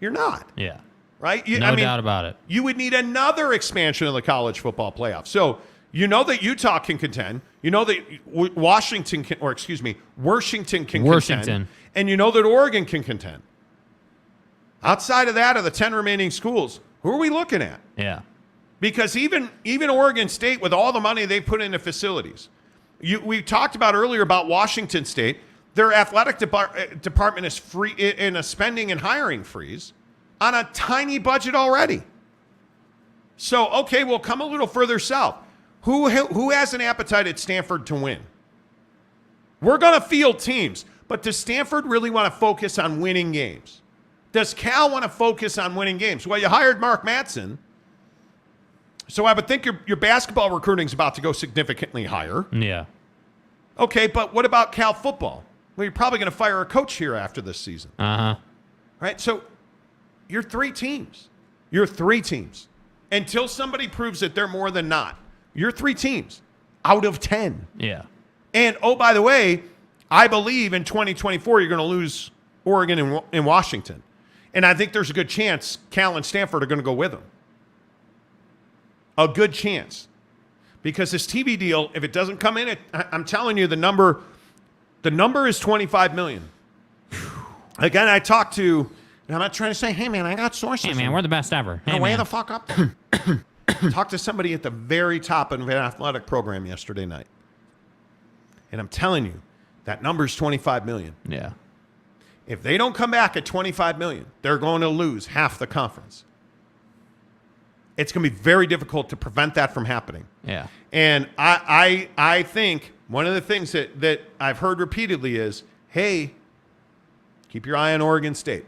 You're not. Yeah. Right? No doubt about it. You would need another expansion of the college football playoff. So that Utah can contend. That Washington can contend. And that Oregon can contend. Outside of that, of the 10 remaining schools, who are we looking at? Yeah. Because even Oregon State, with all the money they put into facilities, we talked about earlier about Washington State. Their athletic department is free in a spending and hiring freeze on a tiny budget already. So, okay, we'll come a little further south. Who has an appetite at Stanford to win? We're going to field teams, but does Stanford really want to focus on winning games? Does Cal want to focus on winning games? Well, you hired Mark Madsen, so I would think your basketball recruiting is about to go significantly higher. Yeah. Okay, but what about Cal football? Well, you're probably going to fire a coach here after this season. Uh-huh. Right? So you're 3 teams. You're 3 teams. Until somebody proves that they're more than not. You're 3 teams out of 10. Yeah. And, oh, by the way, I believe in 2024 you're going to lose Oregon and Washington. And I think there's a good chance Cal and Stanford are going to go with them. A good chance. Because this TV deal, if it doesn't come in, I'm telling you, the number is $25 million. Again, I talked to, I'm not trying to say, hey, man, I got sources. Hey, man, we're the best ever. Hey, way man. the fuck up. Talked to somebody at the very top of an athletic program yesterday night. And I'm telling you, that number is $25 million. Yeah. If they don't come back at $25 million, they're going to lose half the conference. It's going to be very difficult to prevent that from happening. Yeah. And I think one of the things that I've heard repeatedly is, hey, keep your eye on Oregon State.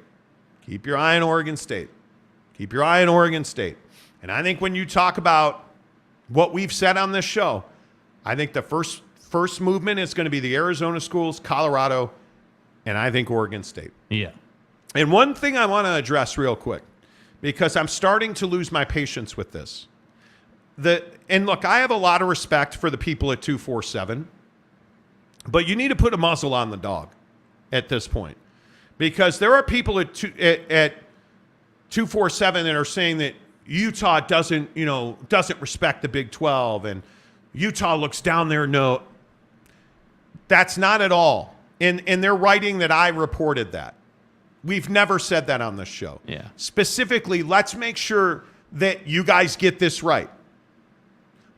Keep your eye on Oregon State. Keep your eye on Oregon State. And I think when you talk about what we've said on this show, I think the first movement is going to be the Arizona schools, Colorado, and I think Oregon State. Yeah. And one thing I want to address real quick, because I'm starting to lose my patience with this. And look, I have a lot of respect for the people at 247, but you need to put a muzzle on the dog at this point. Because there are people at 247 that are saying that Utah doesn't respect the Big 12 and Utah looks down their nose. That's not at all. In their writing that I reported that. We've never said that on this show. Yeah. Specifically, let's make sure that you guys get this right.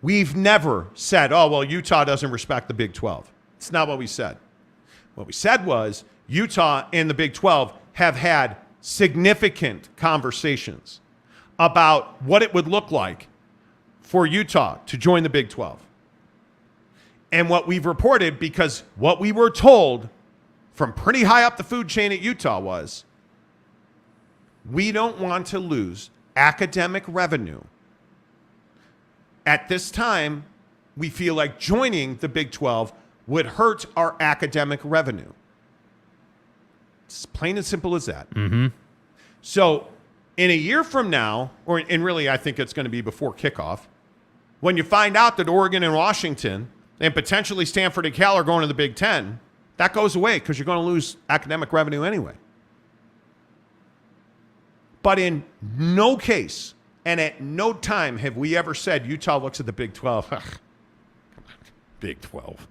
We've never said, oh, well, Utah doesn't respect the Big 12. It's not what we said. What we said was Utah and the Big 12 have had significant conversations about what it would look like for Utah to join the Big 12. And what we've reported, because what we were told from pretty high up the food chain at Utah was, we don't want to lose academic revenue. At this time, we feel like joining the Big 12 would hurt our academic revenue. It's plain and simple as that. So in a year from now, and really I think it's going to be before kickoff, when you find out that Oregon and Washington and potentially Stanford and Cal are going to the Big 10, that goes away because you're going to lose academic revenue anyway. But in no case and at no time have we ever said Utah looks at the Big 12. Come on, Big 12.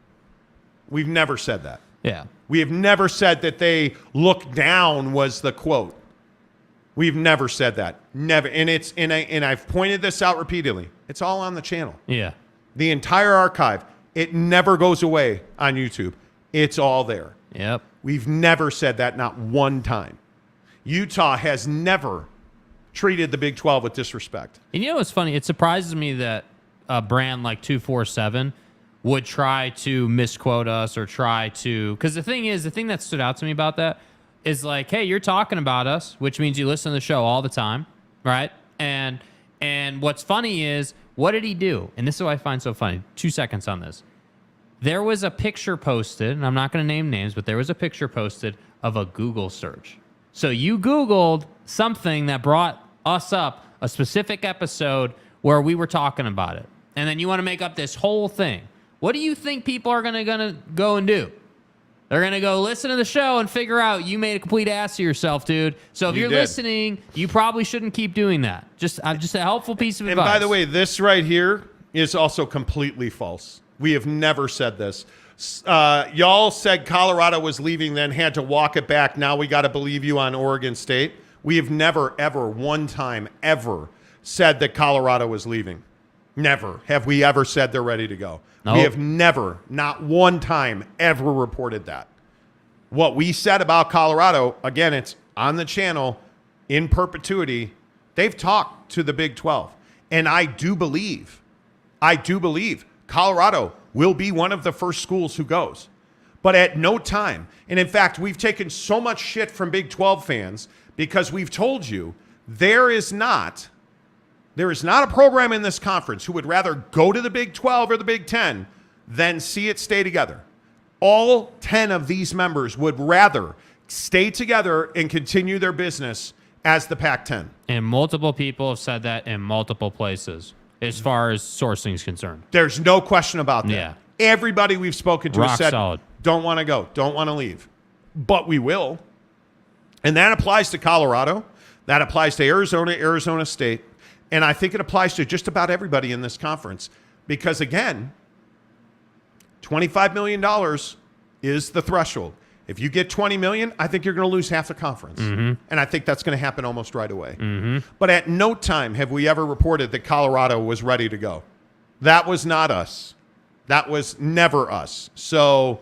We've never said that. Yeah. We have never said that they look down was the quote. We've never said that. Never. And I've pointed this out repeatedly. It's all on the channel. Yeah. The entire archive. It never goes away on YouTube. It's all there. Yep. We've never said that, not one time. Utah has never treated the Big 12 with disrespect. And you know what's funny? It surprises me that a brand like 247 would try to misquote us or try to, because the thing that stood out to me about that is like, hey, you're talking about us, which means you listen to the show all the time, right? And what's funny is, what did he do? And this is what I find so funny. 2 seconds on this. There was a picture posted, and I'm not going to name names, but there was a picture posted of a Google search. So you Googled something that brought us up, a specific episode where we were talking about it. And then you want to make up this whole thing. What do you think people are going to go and do? They're going to go listen to the show and figure out you made a complete ass of yourself, dude. So if you're listening, you probably shouldn't keep doing that. Just a helpful piece of advice. And by the way, this right here is also completely false. We have never said this. Y'all said Colorado was leaving, then had to walk it back. Now we got to believe you on Oregon State. We have never, ever, one time, ever said that Colorado was leaving. Never have we ever said they're ready to go. Nope. We have never, not one time, ever reported that. What we said about Colorado, again, it's on the channel in perpetuity. They've talked to the Big 12. And I do believe Colorado will be one of the first schools who goes. But at no time, and in fact, we've taken so much shit from Big 12 fans because we've told you there is not a program in this conference who would rather go to the Big 12 or the Big 10 than see it stay together. All 10 of these members would rather stay together and continue their business as the Pac-10. And multiple people have said that in multiple places as far as sourcing is concerned. There's no question about that. Yeah. Everybody we've spoken to has said, solid. Don't want to go, don't want to leave. But we will. And that applies to Colorado. That applies to Arizona State. And I think it applies to just about everybody in this conference. Because, again, $25 million is the threshold. If you get $20 million, I think you're going to lose half the conference. And I think that's going to happen almost right away. But at no time have we ever reported that Colorado was ready to go. That was not us. That was never us. So,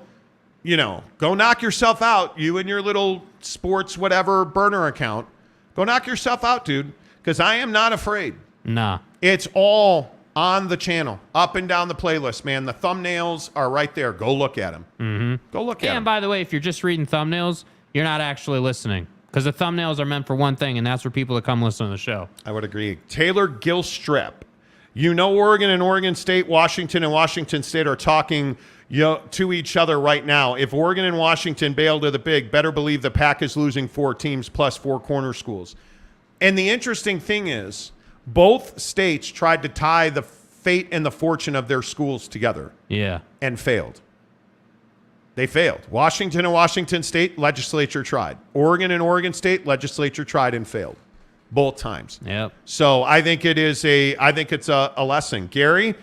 go knock yourself out, you and your little sports whatever burner account. Go knock yourself out, dude, because I am not afraid. Nah. It's all on the channel, up and down the playlist, man. The thumbnails are right there. Go look at them. Go look at them. And by the way, if you're just reading thumbnails, you're not actually listening because the thumbnails are meant for one thing, and that's for people to come listen to the show. I would agree. Taylor Gilstrap. Oregon and Oregon State, Washington and Washington State are talking to each other right now. If Oregon and Washington bail to the Big, better believe the Pac is losing 4 teams plus 4 corner schools. And the interesting thing is, both states tried to tie the fate and the fortune of their schools together. Yeah. And failed. They failed. Washington and Washington State legislature tried. Oregon and Oregon State legislature tried and failed. Both times. Yep. So I think it's a lesson. Gary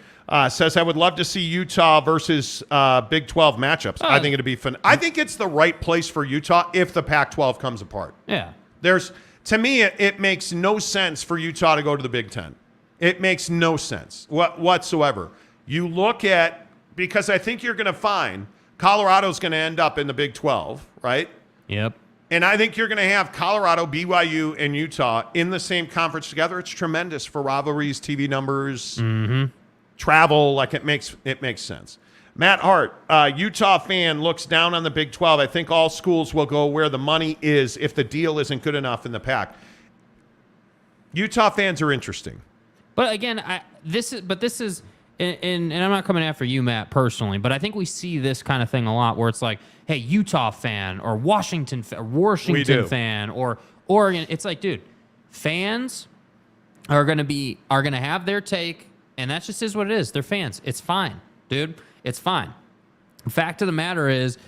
says, I would love to see Utah versus Big 12 matchups. I think it'd be fun. I think it's the right place for Utah if the Pac-12 comes apart. Yeah. To me, it makes no sense for Utah to go to the Big 10. It makes no sense whatsoever. You look at, because I think you're going to find Colorado's going to end up in the Big 12, right? Yep. And I think you're going to have Colorado, BYU, and Utah in the same conference together. It's tremendous for rivalries, TV numbers, travel. Like it makes sense. Matt Hart, Utah fan, looks down on the Big 12. I think all schools will go where the money is if the deal isn't good enough in the Pac. Utah fans are interesting. But again, and I'm not coming after you, Matt, personally, but I think we see this kind of thing a lot where it's like, hey, Utah fan or Washington fan or Oregon. It's like, dude, fans are gonna have their take, and that just is what it is. They're fans. It's fine, dude. It's fine. The fact of the matter is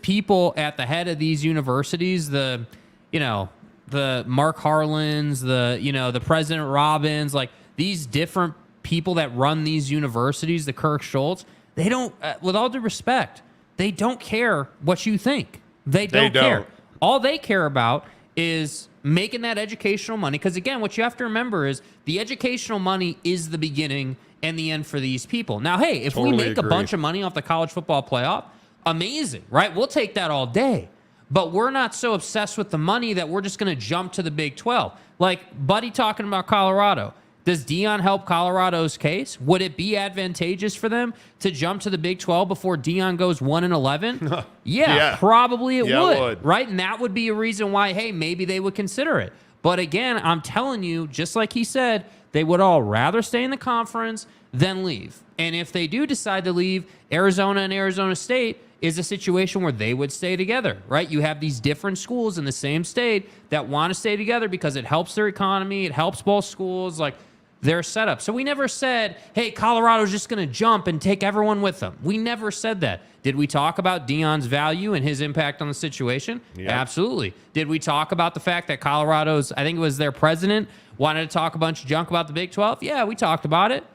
people at the head of these universities, the Mark Harlans, the President Robbins, like these different people that run these universities, the Kirk Schultz, they don't, with all due respect, they don't care what you think. They don't care. All they care about is making that educational money. Because again, what you have to remember is the educational money is the beginning and the end for these people. Now, hey, if we make a bunch of money off the college football playoff, amazing, right? We'll take that all day. But we're not so obsessed with the money that we're just going to jump to the Big 12. Like Buddy talking about Colorado. Does Deion help Colorado's case? Would it be advantageous for them to jump to the Big 12 before Deion goes 1-11? Yeah, probably it would, right? And that would be a reason why, hey, maybe they would consider it. But again, I'm telling you, just like he said, they would all rather stay in the conference than leave. And if they do decide to leave, Arizona and Arizona State is a situation where they would stay together, right? You have these different schools in the same state that want to stay together because it helps their economy, it helps both schools, like their setup. So we never said, hey, Colorado's just going to jump and take everyone with them. We never said that. Did we talk about Deion's value and his impact on the situation? Yep. Absolutely. Did we talk about the fact that Colorado's, I think it was their president, wanted to talk a bunch of junk about the Big 12? Yeah, we talked about it.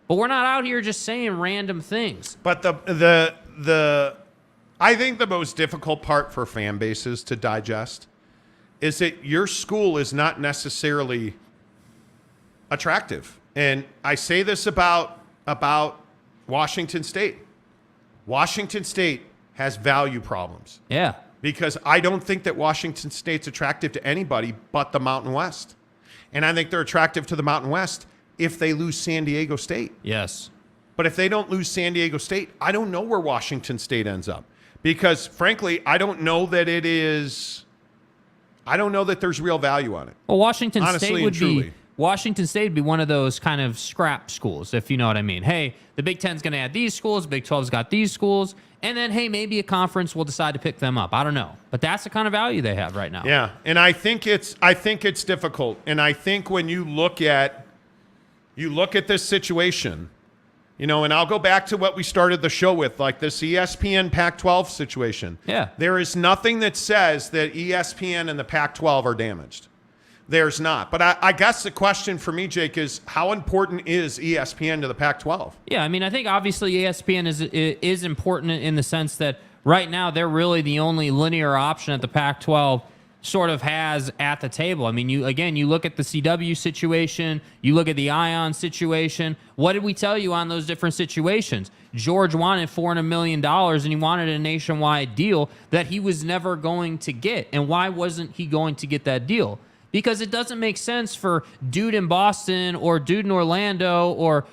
But we're not out here just saying random things. But I think the most difficult part for fan bases to digest is that your school is not necessarily attractive. And I say this about Washington State. Washington State has value problems. Yeah. Because I don't think that Washington State's attractive to anybody but the Mountain West. And I think they're attractive to the Mountain West if they lose San Diego State. Yes. But if they don't lose San Diego State, I don't know where Washington State ends up. Because, frankly, I don't know that there's real value on it. Well, Washington State would be one of those kind of scrap schools, if you know what I mean. Hey, the Big Ten's going to add these schools, Big 12's got these schools, and then, hey, maybe a conference will decide to pick them up. I don't know. But that's the kind of value they have right now. Yeah, and I think it's difficult. And I think when you look at this situation, and I'll go back to what we started the show with, like this ESPN Pac-12 situation. Yeah. There is nothing that says that ESPN and the Pac-12 are damaged. There's not. But I guess the question for me, Jake, is how important is ESPN to the Pac-12? Yeah, I mean, I think obviously ESPN is important in the sense that right now they're really the only linear option that the Pac-12 sort of has at the table. I mean, you look at the CW situation, you look at the Ion situation. What did we tell you on those different situations? George wanted $400 million and he wanted a nationwide deal that he was never going to get. And why wasn't he going to get that deal? Because it doesn't make sense for dude in Boston or dude in Orlando or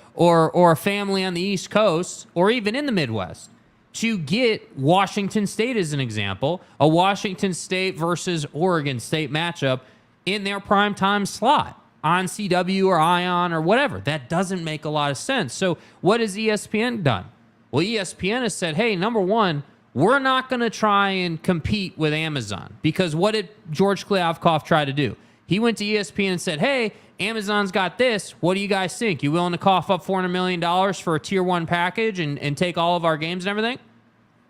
a family on the East Coast or even in the Midwest to get Washington State as an example, a Washington State versus Oregon State matchup in their primetime slot on CW or Ion or whatever. That doesn't make a lot of sense. So what has ESPN done? Well, ESPN has said, hey, number one, we're not going to try and compete with Amazon, because what did George Kliavkoff try to do? He went to ESPN and said, hey, Amazon's got this. What do you guys think? You willing to cough up $400 million for a tier 1 package and take all of our games and everything?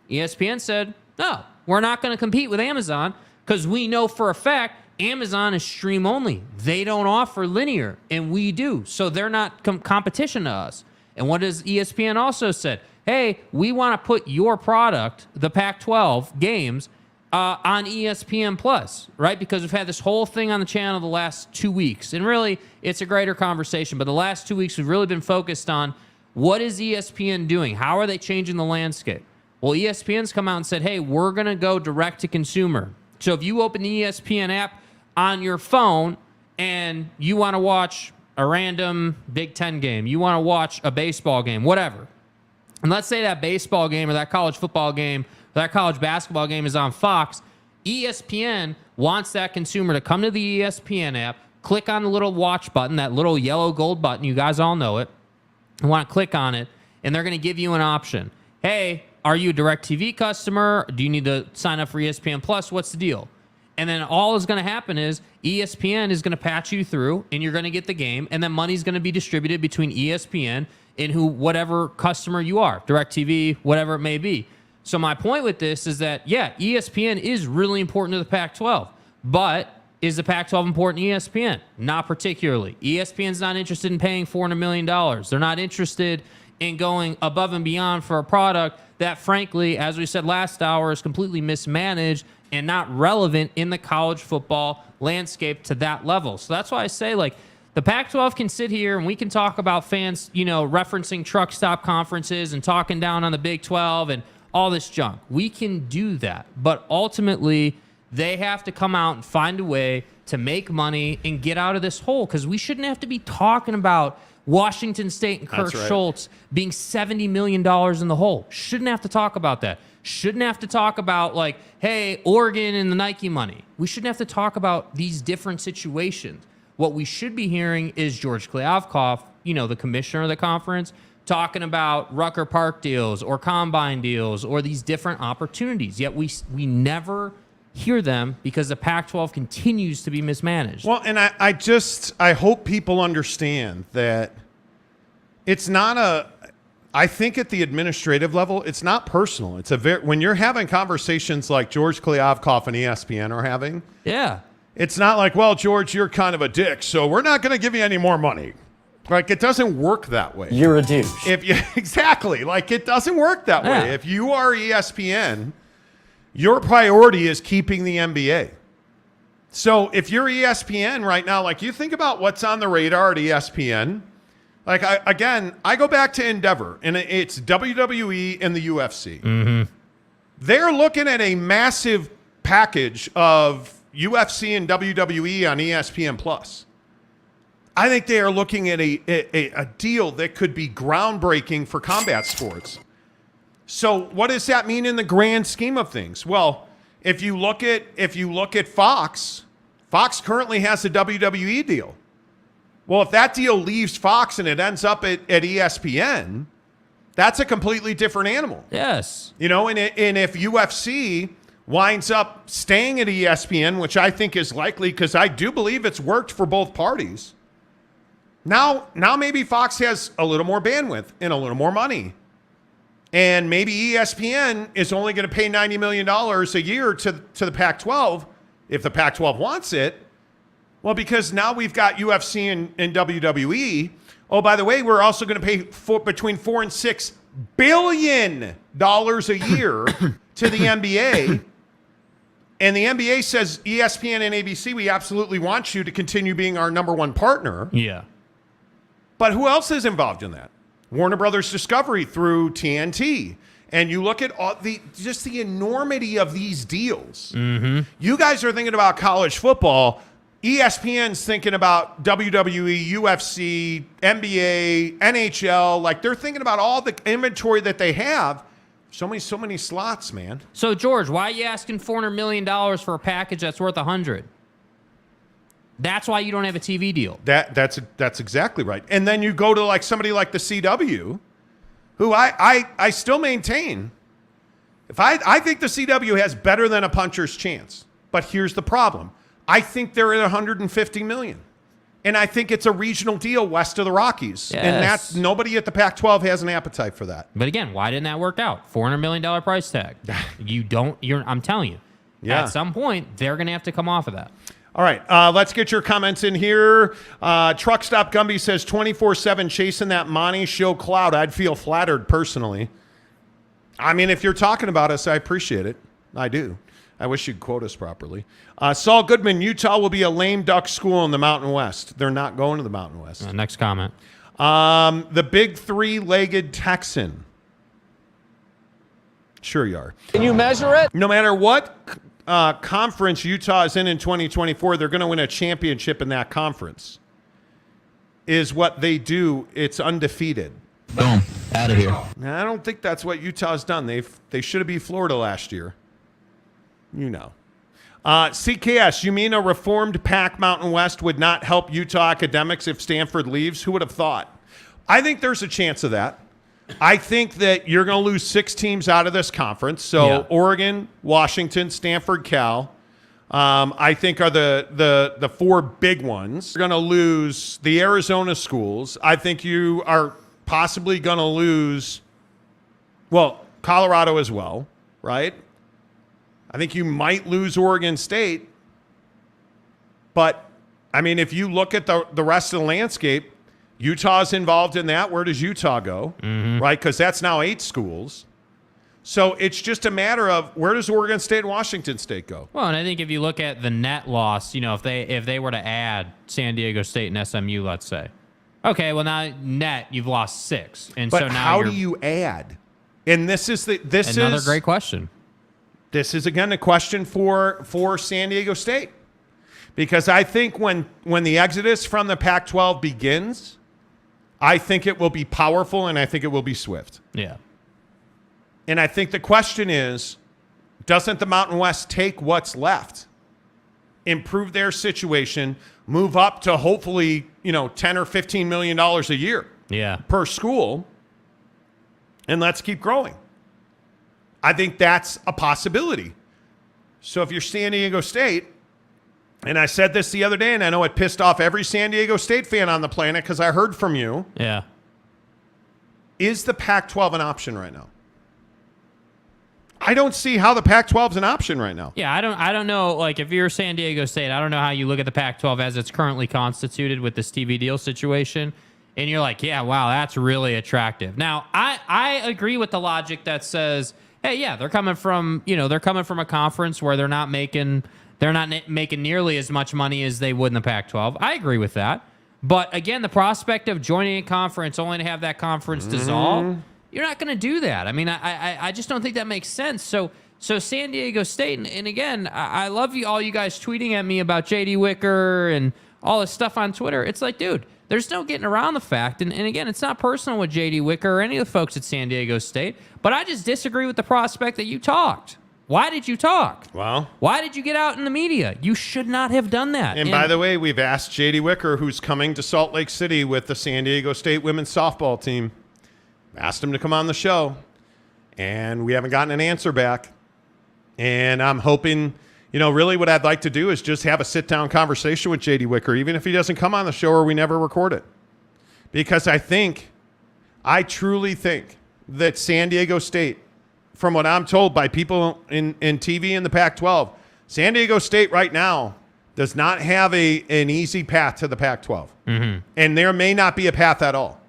ESPN said, no, we're not going to compete with Amazon because we know for a fact Amazon is stream only. They don't offer linear, and we do. So they're not competition to us. And what does ESPN also said? Hey, we want to put your product, the Pac-12 games, on ESPN Plus, right? Because we've had this whole thing on the channel the last 2 weeks. And really, it's a greater conversation. But the last 2 weeks, we've really been focused on what is ESPN doing? How are they changing the landscape? Well, ESPN's come out and said, hey, we're going to go direct to consumer. So if you open the ESPN app on your phone and you want to watch a random Big Ten game, you want to watch a baseball game, whatever. And let's say that baseball game or that college football game or that college basketball game is on Fox. ESPN wants that consumer to come to the ESPN app, click on the little watch button, that little yellow gold button. You guys all know it. and want to click on it, and they're going to give you an option. Hey, are you a DirecTV customer? Do you need to sign up for ESPN Plus? What's the deal? And then all is going to happen is ESPN is going to patch you through, and you're going to get the game, and then money's going to be distributed between ESPN and whatever customer you are, DirecTV, whatever it may be. So my point with this is that, yeah, ESPN is really important to the Pac-12, but is the Pac-12 important to ESPN? Not particularly. ESPN's not interested in paying $400 million. They're not interested in going above and beyond for a product that, frankly, as we said last hour, is completely mismanaged and not relevant in the college football landscape to that level. So that's why I say, like, the Pac-12 can sit here and we can talk about fans, referencing truck stop conferences and talking down on the Big 12 and all this junk. We can do that. But ultimately, they have to come out and find a way to make money and get out of this hole, because we shouldn't have to be talking about Washington State and Kirk Schultz being $70 million in the hole. Shouldn't have to talk about that. Shouldn't have to talk about, like, hey, Oregon and the Nike money. We shouldn't have to talk about these different situations. What we should be hearing is George Kliavkoff, the commissioner of the conference, talking about Rucker Park deals or combine deals or these different opportunities. Yet we never hear them because the Pac-12 continues to be mismanaged. Well, and I hope people understand that it's not I think at the administrative level, it's not personal. It's when you're having conversations like George Kliavkoff and ESPN are having. Yeah. It's not like, well, George, you're kind of a dick, so we're not going to give you any more money. Like, it doesn't work that way. You're a douche. Exactly. Like, it doesn't work that way. If you are ESPN, your priority is keeping the NBA. So if you're ESPN right now, like, you think about what's on the radar at ESPN. Like, I go back to Endeavor, and it's WWE and the UFC. Mm-hmm. They're looking at a massive package of UFC and WWE on ESPN Plus. I think they are looking at a deal that could be groundbreaking for combat sports. So what does that mean in the grand scheme of things? Well, if you look at Fox currently has a WWE deal. Well, if that deal leaves Fox and it ends up at ESPN, that's a completely different animal. Yes. And if UFC winds up staying at ESPN, which I think is likely because I do believe it's worked for both parties. Now maybe Fox has a little more bandwidth and a little more money. And maybe ESPN is only going to pay $90 million a year to the Pac-12 if the Pac-12 wants it. Well, because now we've got UFC and WWE. Oh, by the way, we're also going to pay between $4 and $6 billion a year to the NBA. And the NBA says, ESPN and ABC, we absolutely want you to continue being our number one partner. Yeah. But who else is involved in that? Warner Brothers Discovery through TNT. And you look at just the enormity of these deals. Mm-hmm. You guys are thinking about college football. ESPN's thinking about WWE, UFC, NBA, NHL. Like, they're thinking about all the inventory that they have. So many slots, man. So, George, why are you asking $400 million for a package that's worth $100? That's why you don't have a TV deal. That's exactly right. And then you go to like somebody like the CW, who I still maintain. I think the CW has better than a puncher's chance. But here's the problem. I think they're at $150 million. And I think it's a regional deal west of the Rockies. Yes. And that's nobody at the Pac-12 has an appetite for that. But again, why didn't that work out? $400 million price tag. I'm telling you. Yeah. At some point, they're going to have to come off of that. All right, let's get your comments in here. Truck Stop Gumby says 24/7 chasing that Monty Show cloud. I'd feel flattered personally. I mean, if you're talking about us, I appreciate it. I do. I wish you'd quote us properly. Saul Goodman, Utah will be a lame duck school in the Mountain West. They're not going to the Mountain West. Next comment. The big three-legged Texan. Sure you are. Can you measure it? No matter what conference Utah is in 2024, they're going to win a championship in that conference. Is what they do. It's undefeated. Boom. Out of here. I don't think that's what Utah's done. They should have beat Florida last year. You know. CKS, you mean a reformed Pac Mountain West would not help Utah academics if Stanford leaves? Who would have thought? I think there's a chance of that. I think that you're going to lose 6 teams out of this conference. So Oregon, Washington, Stanford, Cal, I think are the 4 big ones. You're going to lose the Arizona schools. I think you are possibly going to lose, Colorado as well, right? I think you might lose Oregon State. But, I mean, if you look at the rest of the landscape, Utah's involved in that. Where does Utah go? Right? Because that's now 8 schools. So it's just a matter of where does Oregon State and Washington State go? Well, and I think if you look at the net loss, if they were to add San Diego State and SMU, let's say, okay, well now net you've lost 6, and but so now how do you add? And this is another great question. This is again a question for San Diego State, because I think when the exodus from the Pac-12 begins, I think it will be powerful and I think it will be swift. Yeah. And I think the question is, doesn't the Mountain West take what's left, improve their situation, move up to hopefully, $10 or $15 million a year per school, and let's keep growing? I think that's a possibility. So if you're San Diego State, and I said this the other day, and I know it pissed off every San Diego State fan on the planet because I heard from you. Yeah. Is the Pac-12 an option right now? I don't see how the Pac-12 is an option right now. Yeah, I don't know. Like, if you're San Diego State, I don't know how you look at the Pac-12 as it's currently constituted with this TV deal situation, and you're like, yeah, wow, that's really attractive. Now, I agree with the logic that says, hey, yeah, they're coming from a conference where they're not making nearly as much money as they would in the Pac-12. I agree with that. But again, the prospect of joining a conference only to have that conference dissolve, you're not going to do that. I mean, I just don't think that makes sense. So San Diego State, and again, I love all you guys tweeting at me about J.D. Wicker and all this stuff on Twitter. It's like, dude, there's no getting around the fact. And again, it's not personal with J.D. Wicker or any of the folks at San Diego State, but I just disagree with the prospect that you talked. Why did you talk? Well, why did you get out in the media? You should not have done that. And by the way, we've asked J.D. Wicker, who's coming to Salt Lake City with the San Diego State women's softball team, asked him to come on the show, and we haven't gotten an answer back. And I'm hoping, really what I'd like to do is just have a sit-down conversation with J.D. Wicker, even if he doesn't come on the show or we never record it. Because I truly think that San Diego State, from what I'm told by people in TV in the Pac-12, San Diego State right now does not have an easy path to the Pac-12. And there may not be a path at all.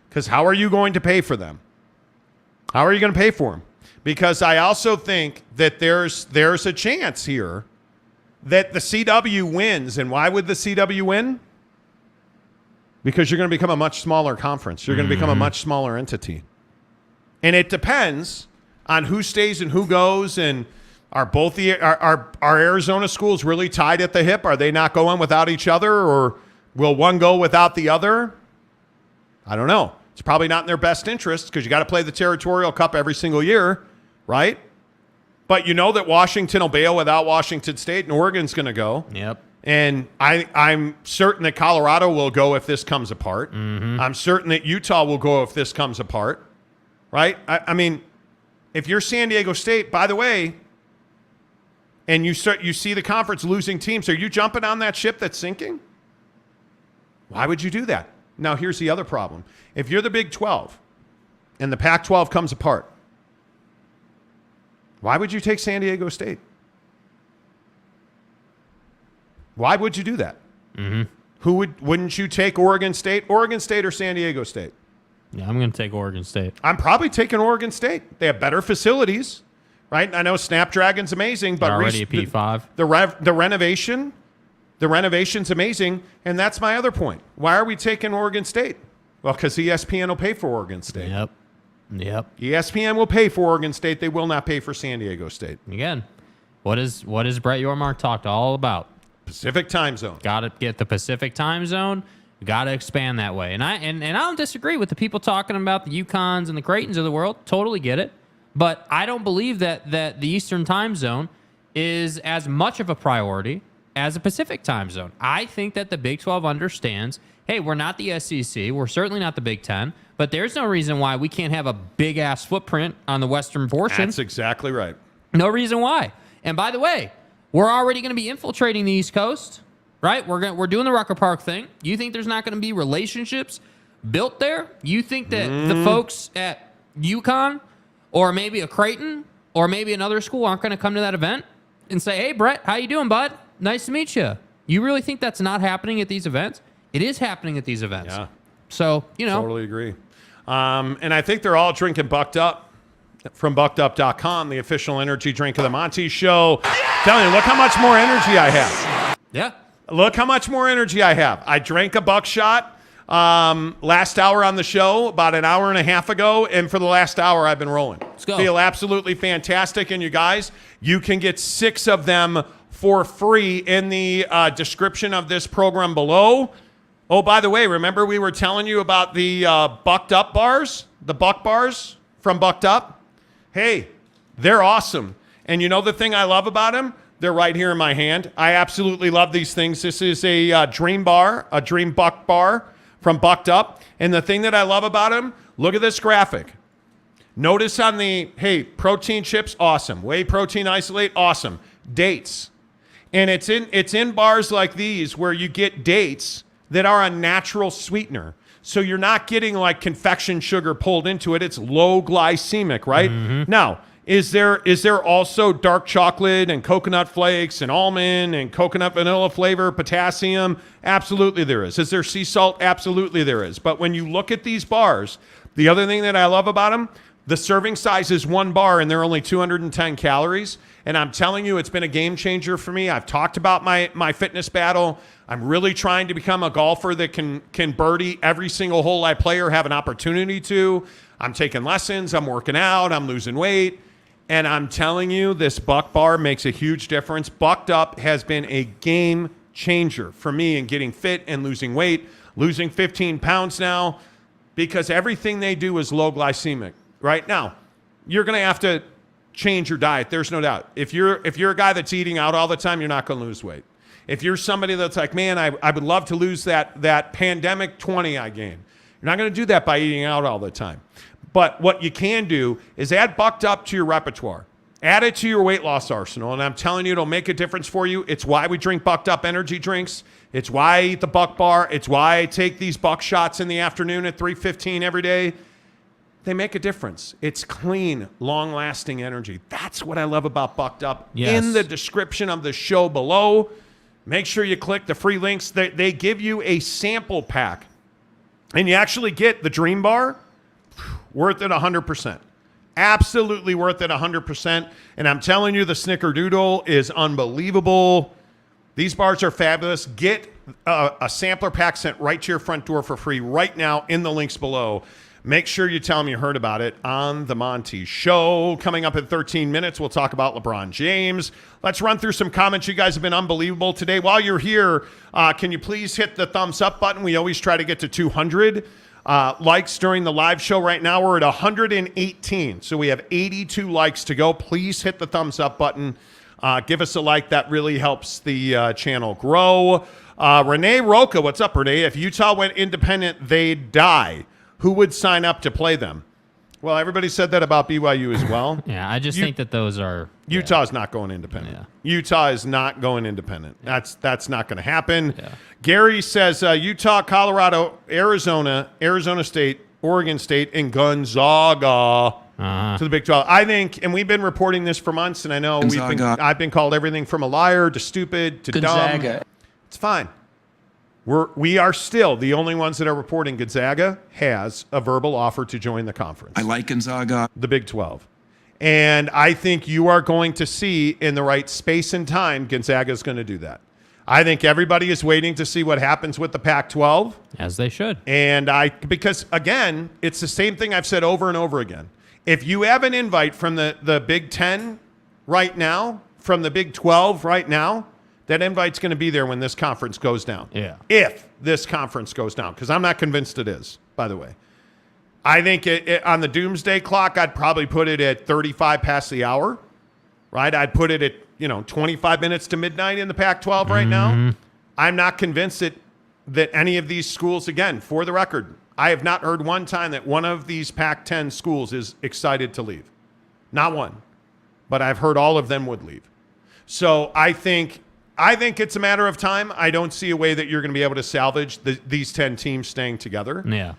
Because how are you going to pay for them? How are you going to pay for them? Because I also think that there's a chance here that the CW wins. And why would the CW win? Because you're going to become a much smaller conference. You're going to become a much smaller entity. And it depends on who stays and who goes. And are Arizona schools really tied at the hip? Are they not going without each other? Or will one go without the other? I don't know. It's probably not in their best interest because you got to play the Territorial Cup every single year, right? But you know that Washington will bail without Washington State, and Oregon's going to go. Yep. And I'm certain that Colorado will go if this comes apart. I'm certain that Utah will go if this comes apart, right? I mean, if you're San Diego State, by the way, and you see the conference losing teams, are you jumping on that ship that's sinking? Why would you do that? Now, here's the other problem. If you're the Big 12 and the Pac-12 comes apart, why would you take San Diego State? Why would you do that? Wouldn't you take Oregon State or San Diego State? Yeah, I'm going to take Oregon State. I'm probably taking Oregon State. They have better facilities, right? I know Snapdragon's amazing, but they're already a P5. The renovation's amazing, and that's my other point. Why are we taking Oregon State? Well, because ESPN will pay for Oregon State. Yep. ESPN will pay for Oregon State. They will not pay for San Diego State. Again, what is Brett Yormark talked all about? Pacific time zone. Got to get the Pacific time zone. Got to expand that way. And I don't disagree with the people talking about the UConns and the Creightons of the world. Totally get it. But I don't believe that the Eastern time zone is as much of a priority as a Pacific time zone. I think that the Big 12 understands, hey, we're not the SEC. We're certainly not the Big 10. But there's no reason why we can't have a big-ass footprint on the western portion. That's exactly right. No reason why. And by the way, we're already going to be infiltrating the East Coast, right? We're doing the Rucker Park thing. You think there's not going to be relationships built there? You think that the folks at UConn or maybe a Creighton or maybe another school aren't going to come to that event and say, hey, Brett, how you doing, bud? Nice to meet you. You really think that's not happening at these events? It is happening at these events. Yeah. So, Totally agree. And I think they're all drinking Bucked Up from buckedup.com, the official energy drink of the Monty Show. Telling you, look how much more energy I have. Yeah. Look how much more energy I have. I drank a buckshot last hour on the show, about an hour and a half ago, and for the last hour, I've been rolling. Let's go. Feel absolutely fantastic. And you guys, you can get 6 of them for free in the description of this program below. Oh, by the way, remember we were telling you about the Bucked Up bars, the Buck bars from Bucked Up? Hey, they're awesome. And you know the thing I love about them? They're right here in my hand. I absolutely love these things. This is a Dream bar, a Dream Buck bar from Bucked Up. And the thing that I love about them, look at this graphic. Notice on the, hey, protein chips, awesome. Whey protein isolate, awesome. Dates. And it's in bars like these where you get dates that are a natural sweetener. So you're not getting like confection sugar pulled into it. It's low glycemic, right? Mm-hmm. Now, is there also dark chocolate and coconut flakes and almond and coconut vanilla flavor, potassium? Absolutely there is. Is there sea salt? Absolutely there is. But when you look at these bars, the other thing that I love about them, the serving size is 1 bar and they're only 210 calories. And I'm telling you, it's been a game changer for me. I've talked about my fitness battle. I'm really trying to become a golfer that can birdie every single hole I play or have an opportunity to. I'm taking lessons. I'm working out. I'm losing weight. And I'm telling you, this Buck bar makes a huge difference. Bucked Up has been a game changer for me in getting fit and losing weight, losing 15 pounds now, because everything they do is low glycemic. Right now, you're going to have to change your diet. There's no doubt. If you're a guy that's eating out all the time, you're not going to lose weight. If you're somebody that's like, man, I would love to lose that pandemic 20 I gained. You're not going to do that by eating out all the time. But what you can do is add Bucked Up to your repertoire. Add it to your weight loss arsenal. And I'm telling you, it'll make a difference for you. It's why we drink Bucked Up energy drinks. It's why I eat the Buck bar. It's why I take these Buck shots in the afternoon at 3:15 every day. They make a difference. It's clean, long-lasting energy. That's what I love about Bucked Up. Yes. In the description of the show below, make sure you click the free links. They give you a sample pack. And you actually get the Dream Bar, worth it 100%. Absolutely worth it 100%. And I'm telling you, the Snickerdoodle is unbelievable. These bars are fabulous. Get a sampler pack sent right to your front door for free right now in the links below. Make sure you tell them you heard about it on The Monty Show. Coming up in 13 minutes, we'll talk about LeBron James. Let's run through some comments. You guys have been unbelievable today. While you're here, can you please hit the thumbs up button? We always try to get to 200 likes during the live show. Right now, we're at 118. So we have 82 likes to go. Please hit the thumbs up button. Give us a like. That really helps the channel grow. Renee Roca, what's up, Renee? If Utah went independent, they'd die. Who would sign up to play them? Well, everybody said that about BYU as well. Yeah, I just think that those are... Utah's not going independent. Yeah. Utah is not going independent. Yeah. That's not going to happen. Yeah. Gary says Utah, Colorado, Arizona State, Oregon State, and Gonzaga to the Big 12. I think, and we've been reporting this for months, and I know I've been called everything from a liar to stupid to Gonzaga. dumb. It's fine. We are still the only ones that are reporting Gonzaga has a verbal offer to join the conference. I like Gonzaga. The Big 12. And I think you are going to see in the right space and time, Gonzaga is going to do that. I think everybody is waiting to see what happens with the Pac-12. As they should. And because, again, it's the same thing I've said over and over again. If you have an invite from the Big 10 right now, from the Big 12 right now, that invite's going to be there when this conference goes down. Yeah. If this conference goes down, because I'm not convinced it is, by the way. I think on the doomsday clock, I'd probably put it at 35 past the hour, right? I'd put it at 25 minutes to midnight in the Pac-12 right now. I'm not convinced that any of these schools, again, for the record, I have not heard one time that one of these Pac-10 schools is excited to leave. Not one. But I've heard all of them would leave. So I think it's a matter of time. I don't see a way that you're going to be able to salvage these 10 teams staying together. Yeah.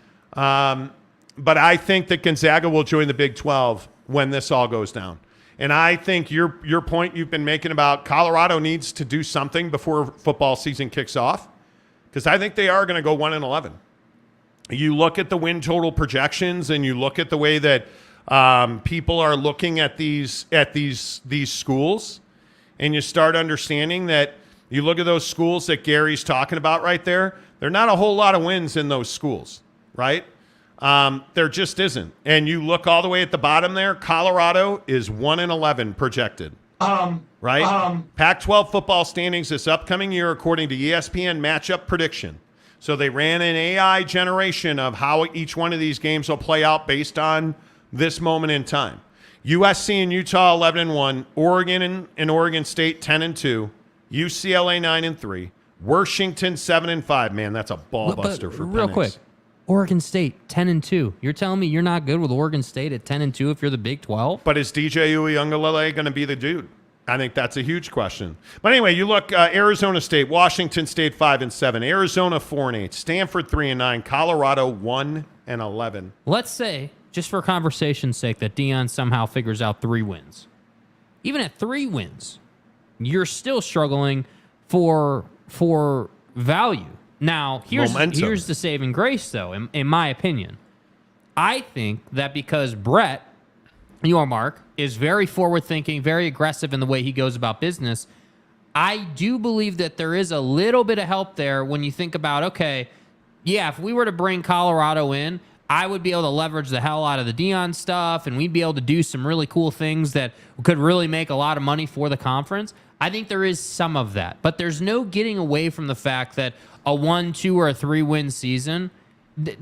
But I think that Gonzaga will join the Big 12 when this all goes down. And I think your point you've been making about Colorado needs to do something before football season kicks off, because I think they are going to go 1-11. You look at the win total projections, and you look at the way that people are looking at these schools, and you start understanding that you look at those schools that Gary's talking about right there. There are not a whole lot of wins in those schools, right? There just isn't. And you look all the way at the bottom there, Colorado is 1-11 projected. Right? Pac-12 football standings this upcoming year, according to ESPN matchup prediction. So they ran an AI generation of how each one of these games will play out based on this moment in time. USC and Utah 11-1, Oregon and Oregon State 10-2, UCLA 9-3, Washington 7-5. Man, that's a ball buster for real Penix. quick. Oregon State 10-2. You're telling me you're not good with Oregon State at 10-2 if you're the Big 12? But is DJ Uiagalelei going to be the dude? I think that's a huge question. But anyway, you look Arizona State, Washington State 5-7, Arizona 4-8, Stanford 3-9, Colorado 1-11. Let's say, just for conversation's sake, that Deion somehow figures out 3 wins. Even at 3 wins, you're still struggling for value. Now, here's the saving grace, though, in my opinion. I think that because Brett, your Mark, is very forward-thinking, very aggressive in the way he goes about business, I do believe that there is a little bit of help there when you think about, okay, yeah, if we were to bring Colorado in, I would be able to leverage the hell out of the Deion stuff, and we'd be able to do some really cool things that could really make a lot of money for the conference. I think there is some of that, but there's no getting away from the fact that a 1, 2, or a 3-win season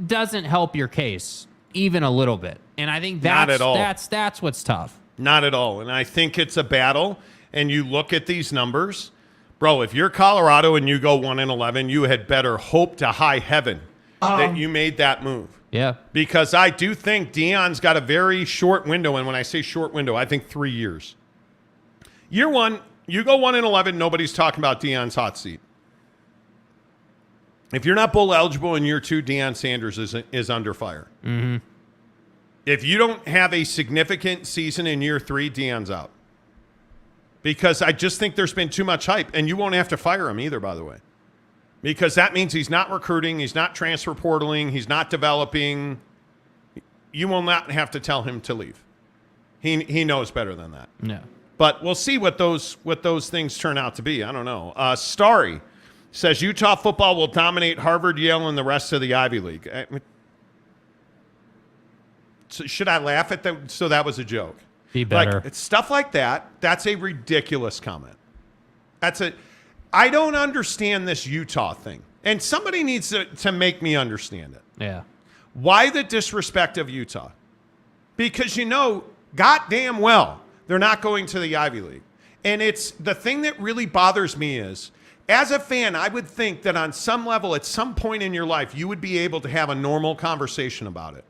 doesn't help your case even a little bit. And I think that's what's tough. Not at all. And I think it's a battle. And you look at these numbers, bro, if you're Colorado and you go 1-11, you had better hope to high heaven that you made that move. Yeah. Because I do think Deion's got a very short window. And when I say short window, I think 3 years. Year one, you go 1-11, nobody's talking about Deion's hot seat. If you're not bowl eligible in year 2, Deion Sanders is under fire. Mm-hmm. If you don't have a significant season in year 3, Deion's out. Because I just think there's been too much hype. And you won't have to fire him either, by the way. Because that means he's not recruiting, he's not transfer portaling, he's not developing. You will not have to tell him to leave. He knows better than that. No. But we'll see what those things turn out to be. I don't know. Starry says Utah football will dominate Harvard, Yale, and the rest of the Ivy League. So should I laugh at that? So that was a joke. Be better. Like, it's stuff like that. That's a ridiculous comment. I don't understand this Utah thing. And somebody needs to make me understand it. Yeah. Why the disrespect of Utah? Because goddamn well, they're not going to the Ivy League. And it's the thing that really bothers me is, as a fan, I would think that on some level, at some point in your life, you would be able to have a normal conversation about it.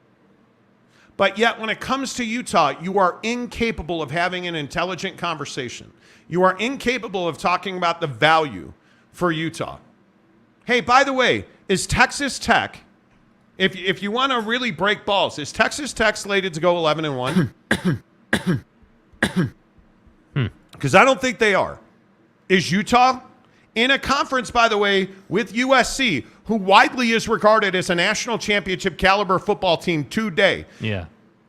But yet, when it comes to Utah, you are incapable of having an intelligent conversation. You are incapable of talking about the value for Utah. Hey, by the way, is Texas Tech, if you want to really break balls, is Texas Tech slated to go 11-1? Because I don't think they are. Is Utah? In a conference, by the way, with USC, who widely is regarded as a national championship caliber football team today. Yeah.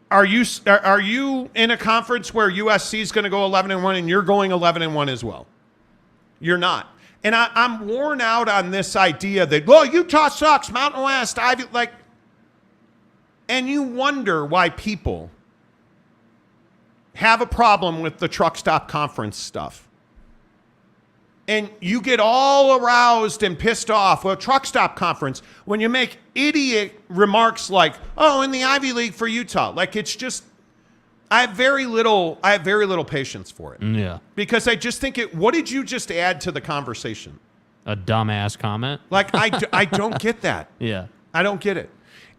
Are you in a conference where USC is going to go 11-1 and you're going 11-1 as well? You're not. And I'm worn out on this idea that, well, Utah sucks, Mountain West, Ivy, and you wonder why people have a problem with the truck stop conference stuff. And you get all aroused and pissed off. Well, truck stop conference, when you make idiot remarks like, oh, in the Ivy League for Utah. Like, it's just, I have very little patience for it. Yeah. Because I just think what did you just add to the conversation? A dumbass comment. Like, I don't get that. Yeah. I don't get it.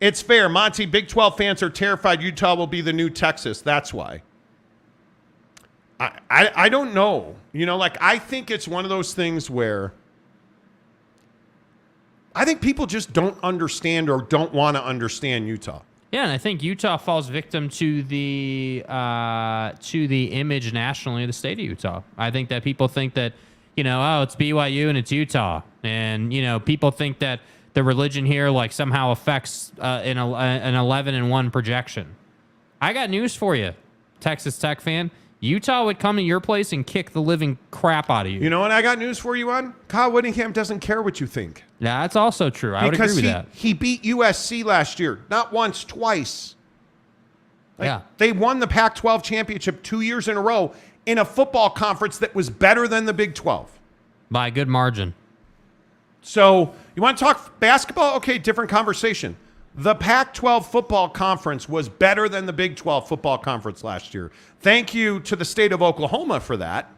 It's fair. Monty, Big 12 fans are terrified Utah will be the new Texas. That's why. I don't know. You know, like, I think it's one of those things where I think people just don't understand or don't want to understand Utah. Yeah, and I think Utah falls victim to the image nationally of the state of Utah. I think that people think that, it's BYU and it's Utah, and people think that the religion here like somehow affects an 11-1 projection. I got news for you, Texas Tech fan. Utah would come to your place and kick the living crap out of you. You know what I got news for you on? Kyle Whittingham doesn't care what you think. Yeah, that's also true. I would agree with that. He beat USC last year. Not once, twice. Yeah. They won the Pac-12 championship 2 years in a row in a football conference that was better than the Big 12. By a good margin. So, you want to talk basketball? Okay, different conversation. The Pac-12 football conference was better than the Big 12 football conference last year. Thank you to the state of Oklahoma for that.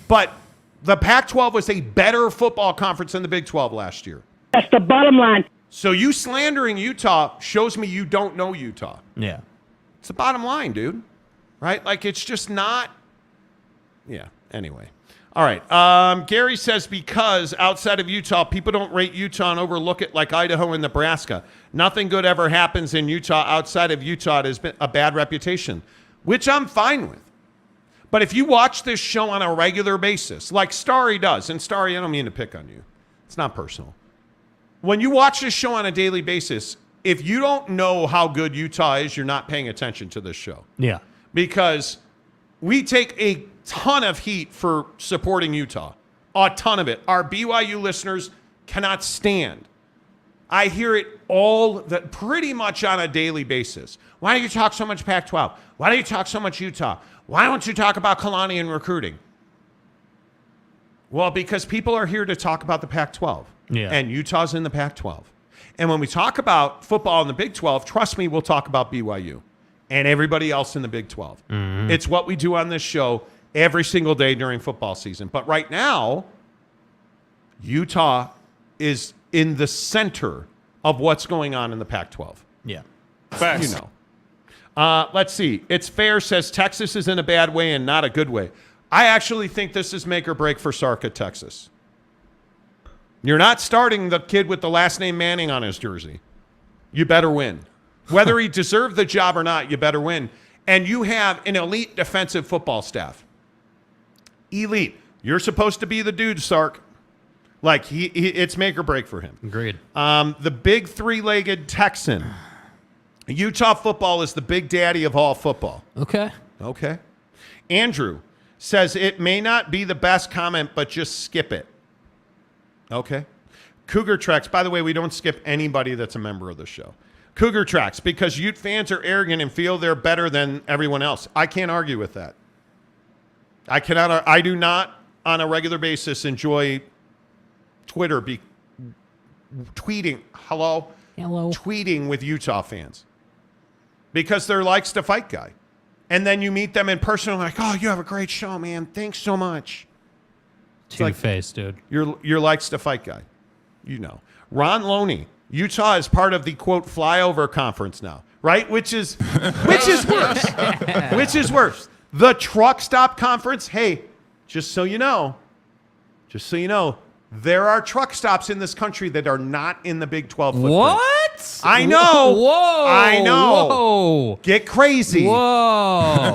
But the Pac-12 was a better football conference than the Big 12 last year. That's the bottom line. So you slandering Utah shows me you don't know Utah. Yeah. It's the bottom line, dude. Right? Like, it's just not. Yeah. Anyway. All right. Gary says because outside of Utah, people don't rate Utah and overlook it like Idaho and Nebraska. Nothing good ever happens in Utah. Outside of Utah, it has been a bad reputation, which I'm fine with. But if you watch this show on a regular basis, like Starry does, and Starry, I don't mean to pick on you. It's not personal. When you watch this show on a daily basis, if you don't know how good Utah is, you're not paying attention to this show. Yeah. Because we take a ton of heat for supporting Utah. A ton of it. Our BYU listeners cannot stand. I hear it pretty much on a daily basis. Why do you talk so much Pac-12? Why do you talk so much Utah? Why don't you talk about Kalani and recruiting? Well, because people are here to talk about the Pac-12. Yeah. And Utah's in the Pac-12. And when we talk about football in the Big 12, trust me, we'll talk about BYU and everybody else in the Big 12. Mm-hmm. It's what we do on this show every single day during football season. But right now, Utah is in the center of what's going on in the Pac-12. Yeah. Facts. You know. Let's see. It's fair, says Texas is in a bad way and not a good way. I actually think this is make or break for Sark at Texas. You're not starting the kid with the last name Manning on his jersey. You better win. Whether he deserved the job or not, you better win. And you have an elite defensive football staff. Elite. You're supposed to be the dude, Sark. Like, it's make or break for him. Agreed. The big three-legged Texan. Utah football is the big daddy of all football. Okay. Andrew says it may not be the best comment, but just skip it. Okay. Cougar Tracks. By the way, we don't skip anybody that's a member of the show. Cougar Tracks, because Ute fans are arrogant and feel they're better than everyone else. I can't argue with that. I do not, on a regular basis, enjoy Twitter tweeting with Utah fans. Because they're likes to fight guy. And then you meet them in person and like, oh, you have a great show, man. Thanks so much. Two-faced, dude. You're likes to fight guy. You know. Ron Loney. Utah is part of the, quote, flyover conference now. Right? Which is worse. Which is worse. The truck stop conference. Hey, just so you know, there are truck stops in this country that are not in the Big 12 footprint. What? I know. Whoa. I know. Whoa. Get crazy. Whoa.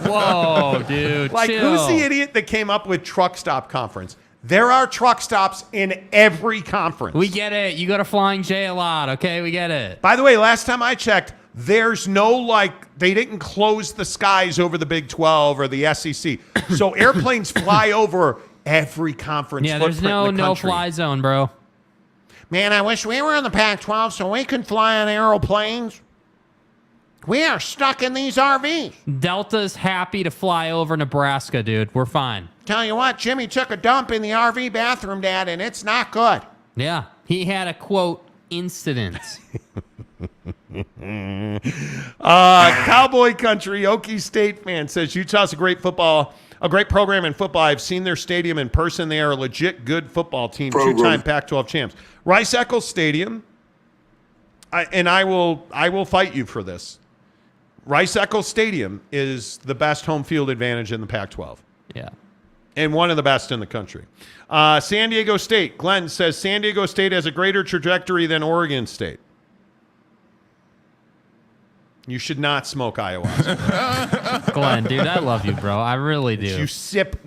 Whoa, dude. Like, chill. Who's the idiot that came up with truck stop conference? There are truck stops in every conference. We get it. You go to Flying J a lot, okay? We get it. By the way, last time I checked, there's no, they didn't close the skies over the Big 12 or the SEC. So airplanes fly over every conference. Yeah, there's no country. fly zone, bro. Man, I wish we were in the Pac-12 so we could fly on airplanes. We are stuck in these RVs. Delta's happy to fly over Nebraska, dude. We're fine. Tell you what, Jimmy took a dump in the RV bathroom, Dad, and it's not good. Yeah, he had a, quote, incident. Cowboy Country, Okie State fan says Utah's a great program in football. I've seen their stadium in person. They are a legit good football team, two-time Pac-12 champs. Rice-Eccles Stadium, I will fight you for this. Rice-Eccles Stadium is the best home field advantage in the Pac-12. Yeah. And one of the best in the country. San Diego State. Glenn says San Diego State has a greater trajectory than Oregon State. You should not smoke ayahuasca. Glenn, dude, I love you, bro. I really do. You sip.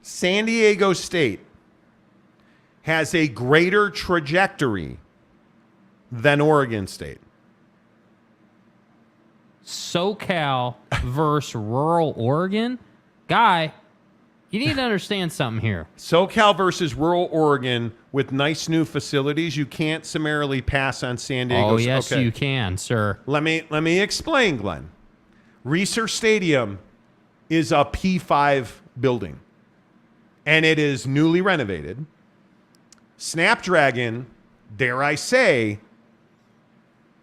San Diego State has a greater trajectory than Oregon State. SoCal versus rural Oregon? Guy, you need to understand something here. SoCal versus rural Oregon with nice new facilities. You can't summarily pass on San Diego. Oh, yes, you can, sir. Let me explain, Glenn. Research Stadium is a P5 building, and it is newly renovated. Snapdragon, dare I say,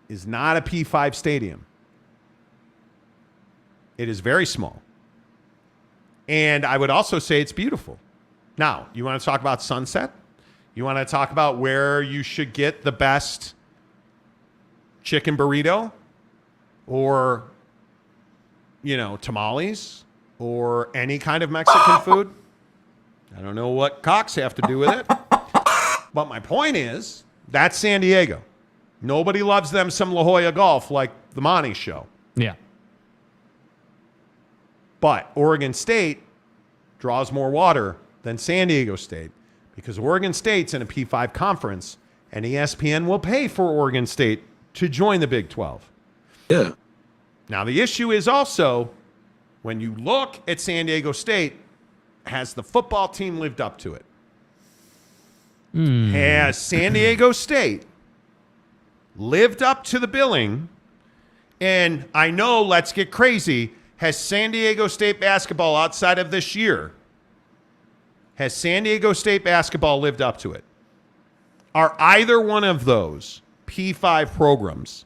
is not a P5 stadium. It is very small. And I would also say it's beautiful. Now, you want to talk about sunset? You want to talk about where you should get the best chicken burrito or, tamales or any kind of Mexican food? I don't know what cocks have to do with it. But my point is, that's San Diego. Nobody loves them some La Jolla golf like the Monty Show. Yeah. But Oregon State draws more water than San Diego State because Oregon State's in a P5 conference, and ESPN will pay for Oregon State to join the Big 12. Yeah. Now, the issue is also when you look at San Diego State, has the football team lived up to it? Has San Diego State lived up to the billing? And I know, let's get crazy, has San Diego State basketball outside of this year, has San Diego State basketball lived up to it? Are either one of those P5 programs?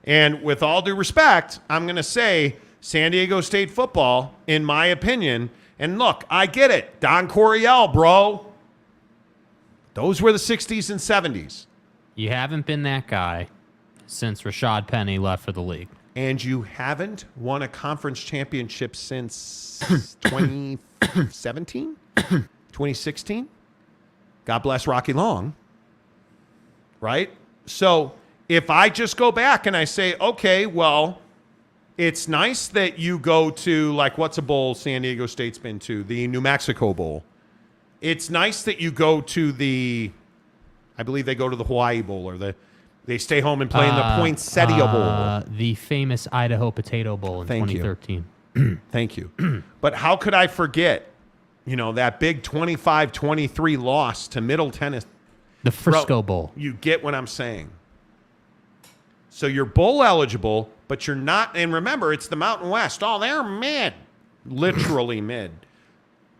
And with all due respect, I'm going to say San Diego State football, in my opinion, and look, I get it. Don Coryell, bro. Those were the 60s and 70s. You haven't been that guy since Rashad Penny left for the league. And you haven't won a conference championship since 2017? 2016? God bless Rocky Long. Right? So if I just go back and I say, okay, well, it's nice that you go to, like, what's a bowl San Diego State's been to? The New Mexico Bowl. It's nice that you go to I believe they go to the Hawaii Bowl, or they stay home and play in the Poinsettia Bowl. The famous Idaho Potato Bowl in 2013. Thank you. But how could I forget, that big 25-23 loss to Middle Tennessee? The Frisco Bowl. You get what I'm saying. So you're bowl eligible, but you're not. And remember, it's the Mountain West. Oh, they're mid. Literally mid.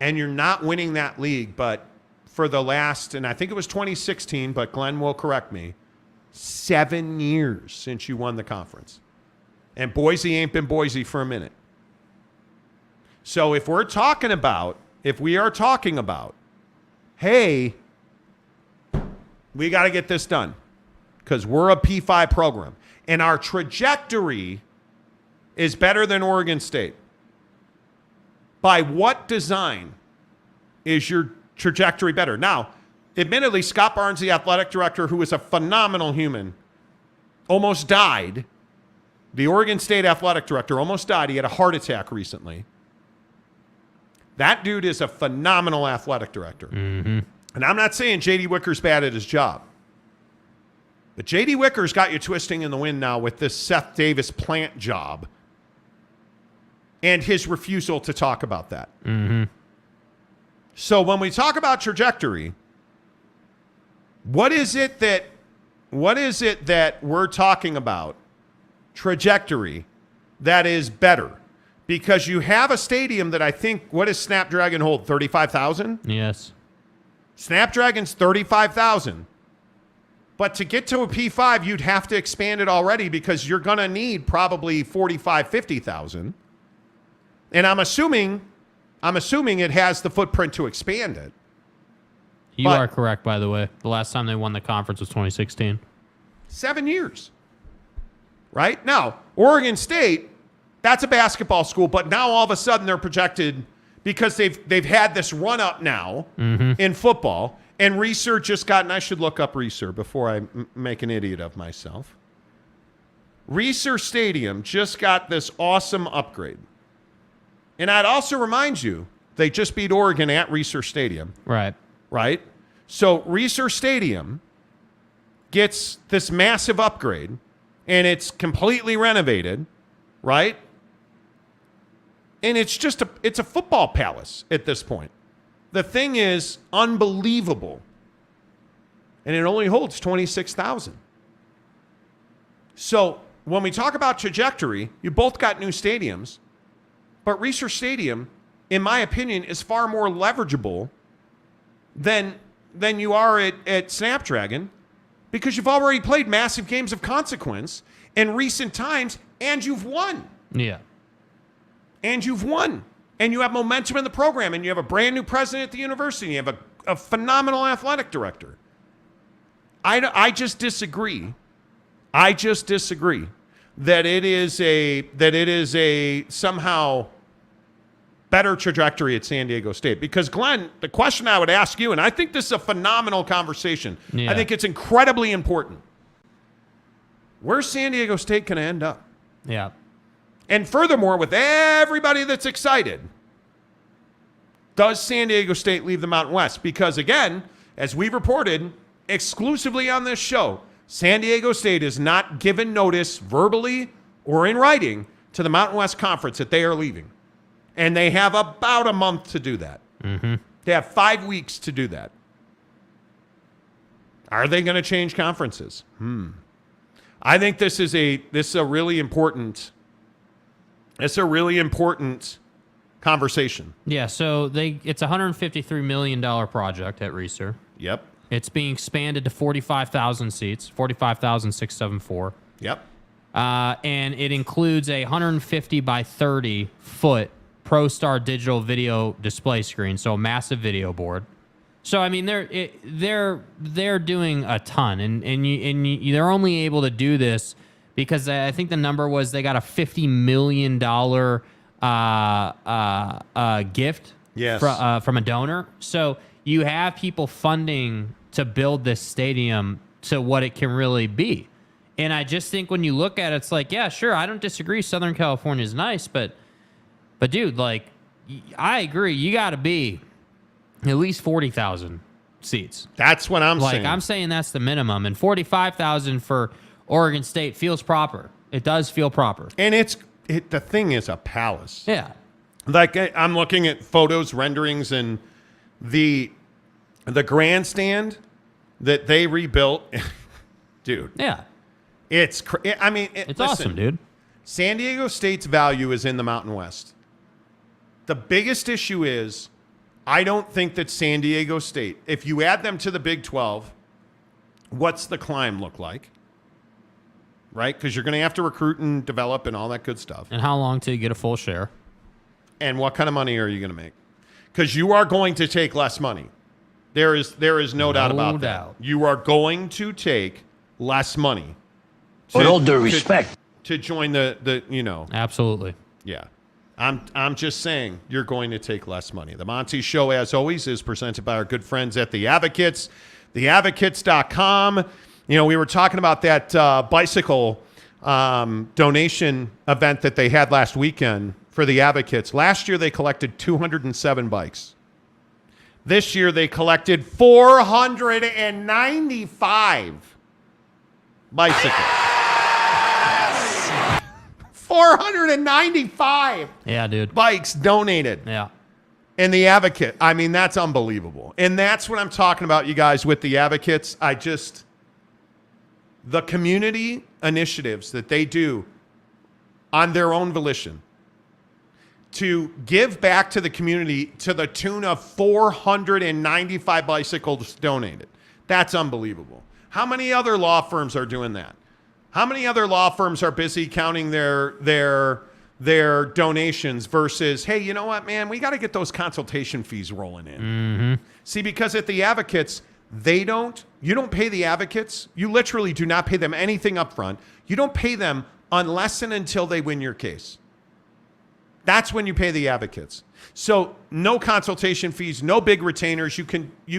And you're not winning that league, but for the last, and I think it was 2016, but Glenn will correct me, 7 years since you won the conference. And Boise ain't been Boise for a minute. So if we are talking about, hey, we got to get this done because we're a P5 program and our trajectory is better than Oregon State. By what design is your trajectory better? Now, admittedly, Scott Barnes, the athletic director, who is a phenomenal human, almost died. The Oregon State athletic director almost died. He had a heart attack recently. That dude is a phenomenal athletic director. Mm-hmm. And I'm not saying J.D. Wicker's bad at his job. But J.D. Wicker's got you twisting in the wind now with this Seth Davis plant job and his refusal to talk about that. Mm-hmm. So when we talk about trajectory, what is it that we're talking about, trajectory, that is better? Because you have a stadium that I think, what does Snapdragon hold, 35,000? Yes. Snapdragon's 35,000. But to get to a P5, you'd have to expand it already because you're going to need probably 45, 50,000. And I'm assuming it has the footprint to expand it. You are correct, by the way. The last time they won the conference was 2016. 7 years. Right? Now, Oregon State, that's a basketball school, but now all of a sudden they're projected because they've had this run up now in football. And Reser just got, and I should look up Reser before I make an idiot of myself. Reser Stadium just got this awesome upgrade. And I'd also remind you, they just beat Oregon at Reser Stadium. Right. Right? So Reser Stadium gets this massive upgrade, and it's completely renovated, right? And it's just it's a football palace at this point. The thing is unbelievable. And it only holds 26,000. So when we talk about trajectory, you both got new stadiums. But Reser Stadium, in my opinion, is far more leverageable than you are at Snapdragon because you've already played massive games of consequence in recent times, and you've won. Yeah. And you've won. And you have momentum in the program, and you have a brand new president at the university, and you have a phenomenal athletic director. I just disagree. I just disagree that it is a somehow better trajectory at San Diego State. Because, Glenn, the question I would ask you, and I think this is a phenomenal conversation. Yeah. I think it's incredibly important. Where's San Diego State going to end up? Yeah. And furthermore, with everybody that's excited, does San Diego State leave the Mountain West? Because, again, as we reported exclusively on this show, San Diego State is not given notice verbally or in writing to the Mountain West Conference that they are leaving. And they have about a month to do that. Mm-hmm. They have 5 weeks to do that. Are they going to change conferences? I think this is a really important conversation. Yeah, so it's a $153 million project at Reser. Yep. It's being expanded to 45,000 seats, 45,674. Yep. And it includes a 150 by 30 foot ProStar digital video display screen, so a massive video board. So I mean, they're doing a ton, and they're only able to do this because I think the number was they got a $50 million gift from a donor. So you have people funding to build this stadium to what it can really be. And I just think when you look at it, it's like, yeah, sure, I don't disagree. Southern California is nice, but dude, like, I agree. You got to be at least 40,000 seats. That's what I'm saying. Like, I'm saying that's the minimum. And 45,000 for Oregon State feels proper. It does feel proper. And the thing is a palace. Yeah. Like, I'm looking at photos, renderings, and the grandstand that they rebuilt. Dude. Yeah. It's awesome, dude. San Diego State's value is in the Mountain West. The biggest issue is I don't think that San Diego State, if you add them to the Big 12, what's the climb look like? Right? Because you're going to have to recruit and develop and all that good stuff. And how long till you get a full share? And what kind of money are you going to make? Because you are going to take less money. There is no doubt about that. You are going to take less money. With all due respect. To join the. Absolutely. Yeah. I'm just saying you're going to take less money. The Monty Show, as always, is presented by our good friends at The Advocates, theadvocates.com. We were talking about that bicycle donation event that they had last weekend for The Advocates. Last year, they collected 207 bikes. This year, they collected 495 bicycles. 495 bikes donated. Yeah. And The Advocate, I mean, that's unbelievable. And that's what I'm talking about, you guys, with The Advocates. The community initiatives that they do on their own volition to give back to the community to the tune of 495 bicycles donated. That's unbelievable. How many other law firms are doing that? How many other law firms are busy counting their donations versus, hey, you know what, man, we got to get those consultation fees rolling in. Mm-hmm. See, because at the advocates, you don't pay the advocates. You literally do not pay them anything up front. You don't pay them unless and until they win your case. That's when you pay the advocates. So no consultation fees, no big retainers. You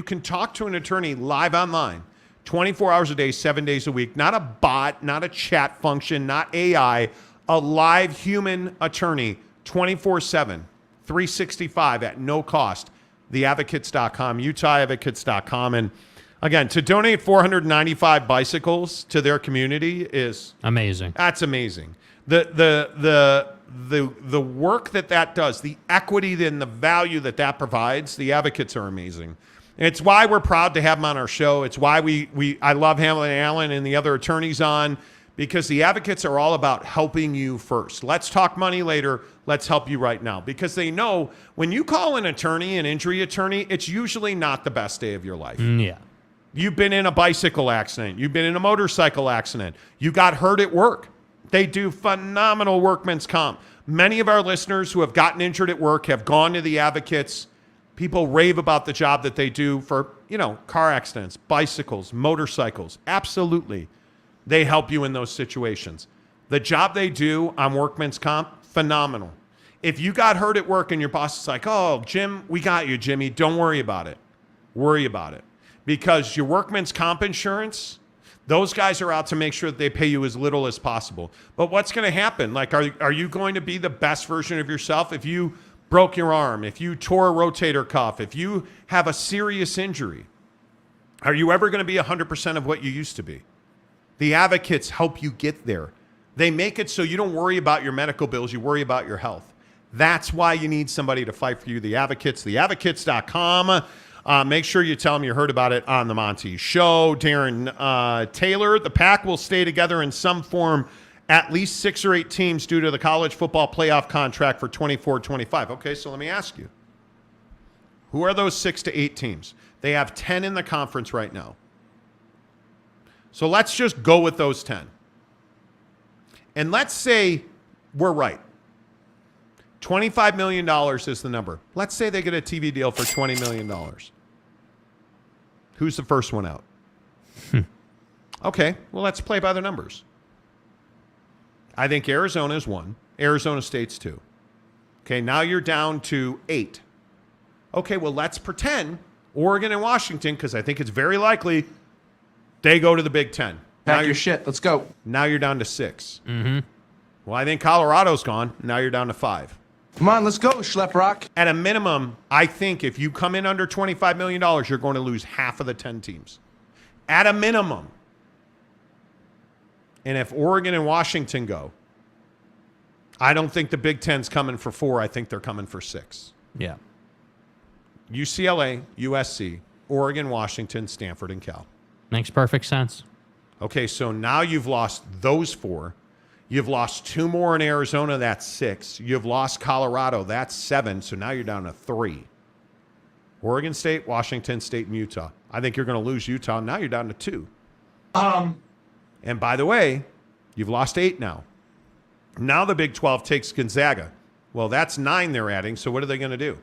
can talk to an attorney live online, 24 hours a day, 7 days a week. Not a bot, not a chat function, not AI, a live human attorney, 24/7, 365 at no cost. Theadvocates.com, UtahAdvocates.com. And again, to donate 495 bicycles to their community is amazing. That's amazing. The work that does, the equity and the value that provides, the advocates are amazing. And it's why we're proud to have them on our show. It's why I love Hamlin and Allen and the other attorneys on, because the advocates are all about helping you first. Let's talk money later. Let's help you right now. Because they know when you call an attorney, an injury attorney, it's usually not the best day of your life. Yeah. You've been in a bicycle accident. You've been in a motorcycle accident. You got hurt at work. They do phenomenal workman's comp. Many of our listeners who have gotten injured at work have gone to the advocates. People rave about the job that they do for, car accidents, bicycles, motorcycles. Absolutely. They help you in those situations. The job they do on workman's comp, phenomenal. If you got hurt at work and your boss is like, oh, Jim, we got you, Jimmy. Don't worry about it. Worry about it. Because your workman's comp insurance, those guys are out to make sure that they pay you as little as possible. But what's going to happen? Like, are you going to be the best version of yourself if you broke your arm, if you tore a rotator cuff, if you have a serious injury? Are you ever going to be 100% of what you used to be? The advocates help you get there. They make it so you don't worry about your medical bills, you worry about your health. That's why you need somebody to fight for you. The Advocates, theadvocates.com. Make sure you tell them you heard about it on the Monty Show. Darren Taylor, the Pac will stay together in some form, at least 6 or 8 teams due to the college football playoff contract for 24-25. Okay, so let me ask you. Who are those 6 to 8 teams? They have 10 in the conference right now. So let's just go with those 10. And let's say we're right. $25 million is the number. Let's say they get a TV deal for $20 million. Who's the first one out? Okay, well, let's play by the numbers. I think Arizona is 1. Arizona State's 2. Okay, now you're down to 8. Okay, well, let's pretend Oregon and Washington, because I think it's very likely they go to the Big Ten. Pack your shit. Let's go. Now you're down to 6. Mm-hmm. Well, I think Colorado's gone. Now you're down to 5. Come on, let's go, Schlep Rock. At a minimum, I think if you come in under $25 million, you're going to lose half of the 10 teams. At a minimum. And if Oregon and Washington go, I don't think the Big Ten's coming for 4. I think they're coming for 6. Yeah. UCLA, USC, Oregon, Washington, Stanford, and Cal. Makes perfect sense. Okay, so now you've lost those 4. You've lost 2 more in Arizona, that's 6. You've lost Colorado, that's 7. So now you're down to 3. Oregon State, Washington State, and Utah. I think you're going to lose Utah. Now you're down to 2. And by the way, you've lost 8 now. Now the Big 12 takes Gonzaga. Well, that's 9 they're adding, so what are they going to do?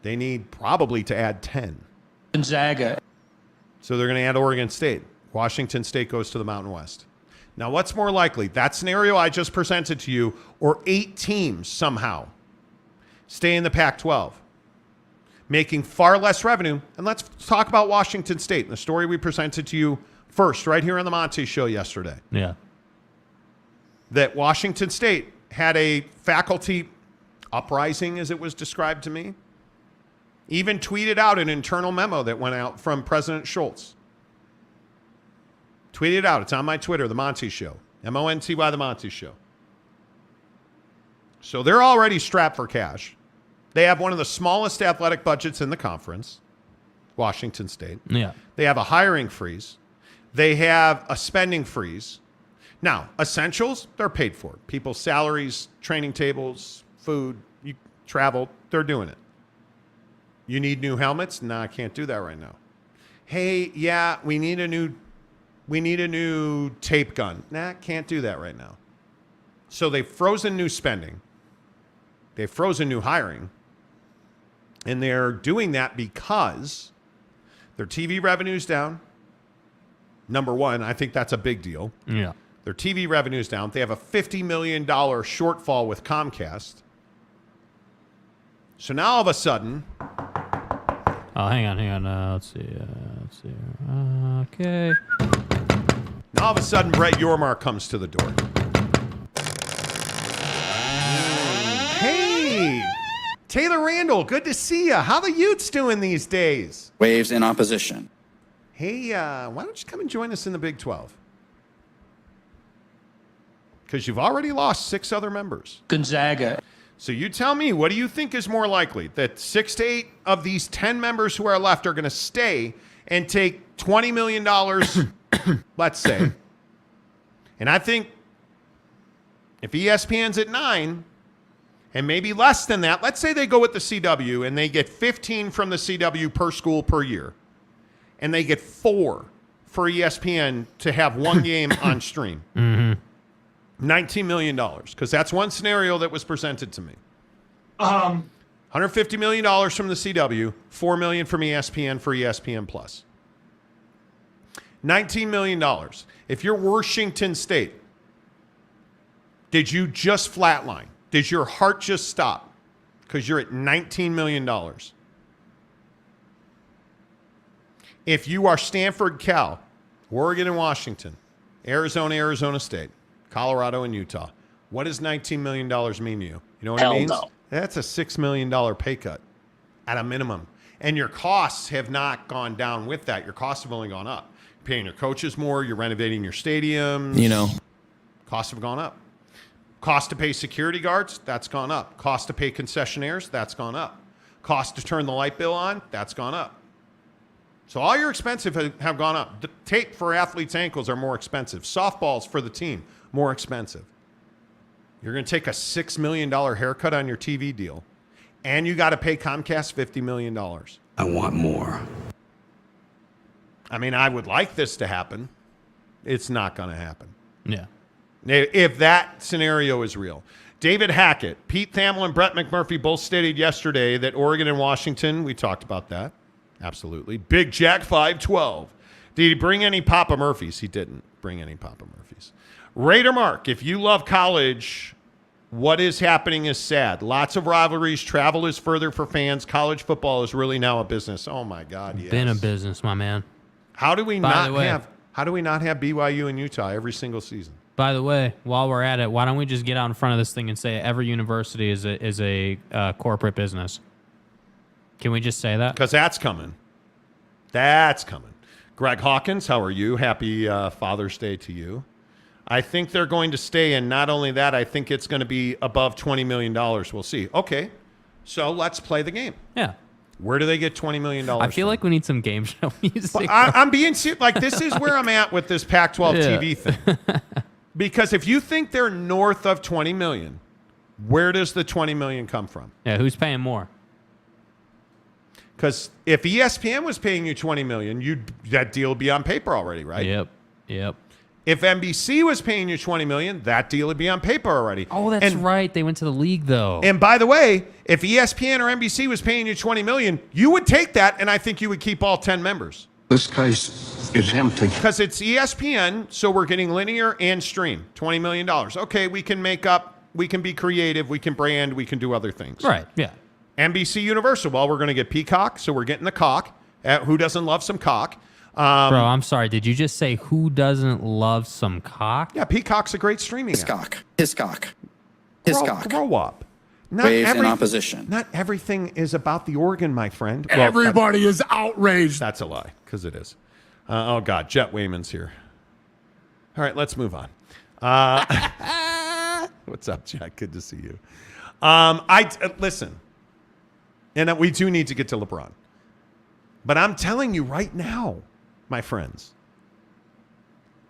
They need probably to add 10. Gonzaga. So they're going to add Oregon State. Washington State goes to the Mountain West. Now, what's more likely? That scenario I just presented to you, or 8 teams somehow stay in the Pac-12, making far less revenue. And let's talk about Washington State, the story we presented to you first right here on the Monty Show yesterday. Yeah. That Washington State had a faculty uprising, as it was described to me. Even tweeted out an internal memo that went out from President Schultz. Tweet it out. It's on my Twitter, The Monty Show. MONTY, The Monty Show. So they're already strapped for cash. They have one of the smallest athletic budgets in the conference, Washington State. Yeah. They have a hiring freeze. They have a spending freeze. Now, essentials, they're paid for. People's salaries, training tables, food, you travel. They're doing it. You need new helmets? No, I can't do that right now. Hey, yeah, we need a new tape gun. Nah, can't do that right now. So they've frozen new spending. They've frozen new hiring. And they're doing that because their TV revenue's down. Number one, I think that's a big deal. Yeah. Their TV revenue's down. They have a $50 million shortfall with Comcast. So now all of a sudden... Oh, hang on. Let's see. Okay. Now all of a sudden, Brett Yormark comes to the door. Hey, Taylor Randall, good to see you. How the Utes doing these days? Waves in opposition. Hey, why don't you come and join us in the Big 12? Because you've already lost 6 other members. Gonzaga. So you tell me, what do you think is more likely? That 6 to 8 of these 10 members who are left are going to stay and take $20 million, let's say. And I think if ESPN's at 9, and maybe less than that, let's say they go with the CW and they get 15 from the CW per school per year. And they get 4 for ESPN to have one game on stream. Mm-hmm. $19 million, because that's one scenario that was presented to me. $150 million from the CW, $4 million from ESPN for ESPN Plus. $19 million. If you're Washington State, did you just flatline? Did your heart just stop? Because you're at $19 million. If you are Stanford, Cal, Oregon and Washington, Arizona State, Colorado and Utah, what does $19 million mean to you? You know what it means? No. That's a $6 million pay cut at a minimum. And your costs have not gone down with that. Your costs have only gone up. You're paying your coaches more. You're renovating your stadiums. You know. Costs have gone up. Cost to pay security guards, that's gone up. Cost to pay concessionaires, that's gone up. Cost to turn the light bill on, that's gone up. So all your expenses have gone up. The tape for athletes' ankles are more expensive. Softballs for the team, more expensive. You're going to take a $6 million haircut on your TV deal, and you got to pay Comcast $50 million. I want more. I mean, I would like this to happen. It's not going to happen. Yeah. If that scenario is real. David Hackett, Pete Thamel, and Brett McMurphy both stated yesterday that Oregon and Washington, we talked about that. Absolutely. Big Jack 512. Did he bring any Papa Murphys? He didn't bring any Papa Murphys. Raider Mark, if you love college, what is happening is sad. Lots of rivalries. Travel is further for fans. College football is really now a business. Oh, my God, yes. Been a business, my man. How do we not have BYU and Utah every single season? By the way, while we're at it, why don't we just get out in front of this thing and say every university is a corporate business? Can we just say that? Because that's coming. That's coming. Greg Hawkins, how are you? Happy Father's Day to you. I think they're going to stay, and not only that, I think it's going to be above $20 million. We'll see. Okay, so let's play the game. Yeah. Where do they get $20 million I feel like we need some game show music. I'm being serious. Like, this is where I'm at with this Pac-12 TV thing. Because if you think they're north of $20 million, where does the $20 million come from? Yeah, who's paying more? Because if ESPN was paying you $20 million, that deal would be on paper already, right? Yep. If NBC was paying you $20 million, that deal would be on paper already. Oh, that's right. They went to the league, though. And by the way, if ESPN or NBC was paying you $20 million, you would take that, and I think you would keep all 10 members. This case is empty. Because it's ESPN, so we're getting linear and stream. $20 million. Okay, we can make up, we can be creative, we can brand, we can do other things. Right, yeah. NBC Universal, well, we're going to get Peacock, so we're getting the cock. Who doesn't love some cock? Bro, I'm sorry. Did you just say who doesn't love some cock? Yeah, Peacock's a great streaming app. His cock. Grow up. Waves in opposition. Not everything is about the organ, my friend. Well, everybody is outraged. That's a lie, because it is. Oh, God, Jet Wayman's here. All right, let's move on. What's up, Jet? Good to see you. Listen, and we do need to get to LeBron. But I'm telling you right now, my friends,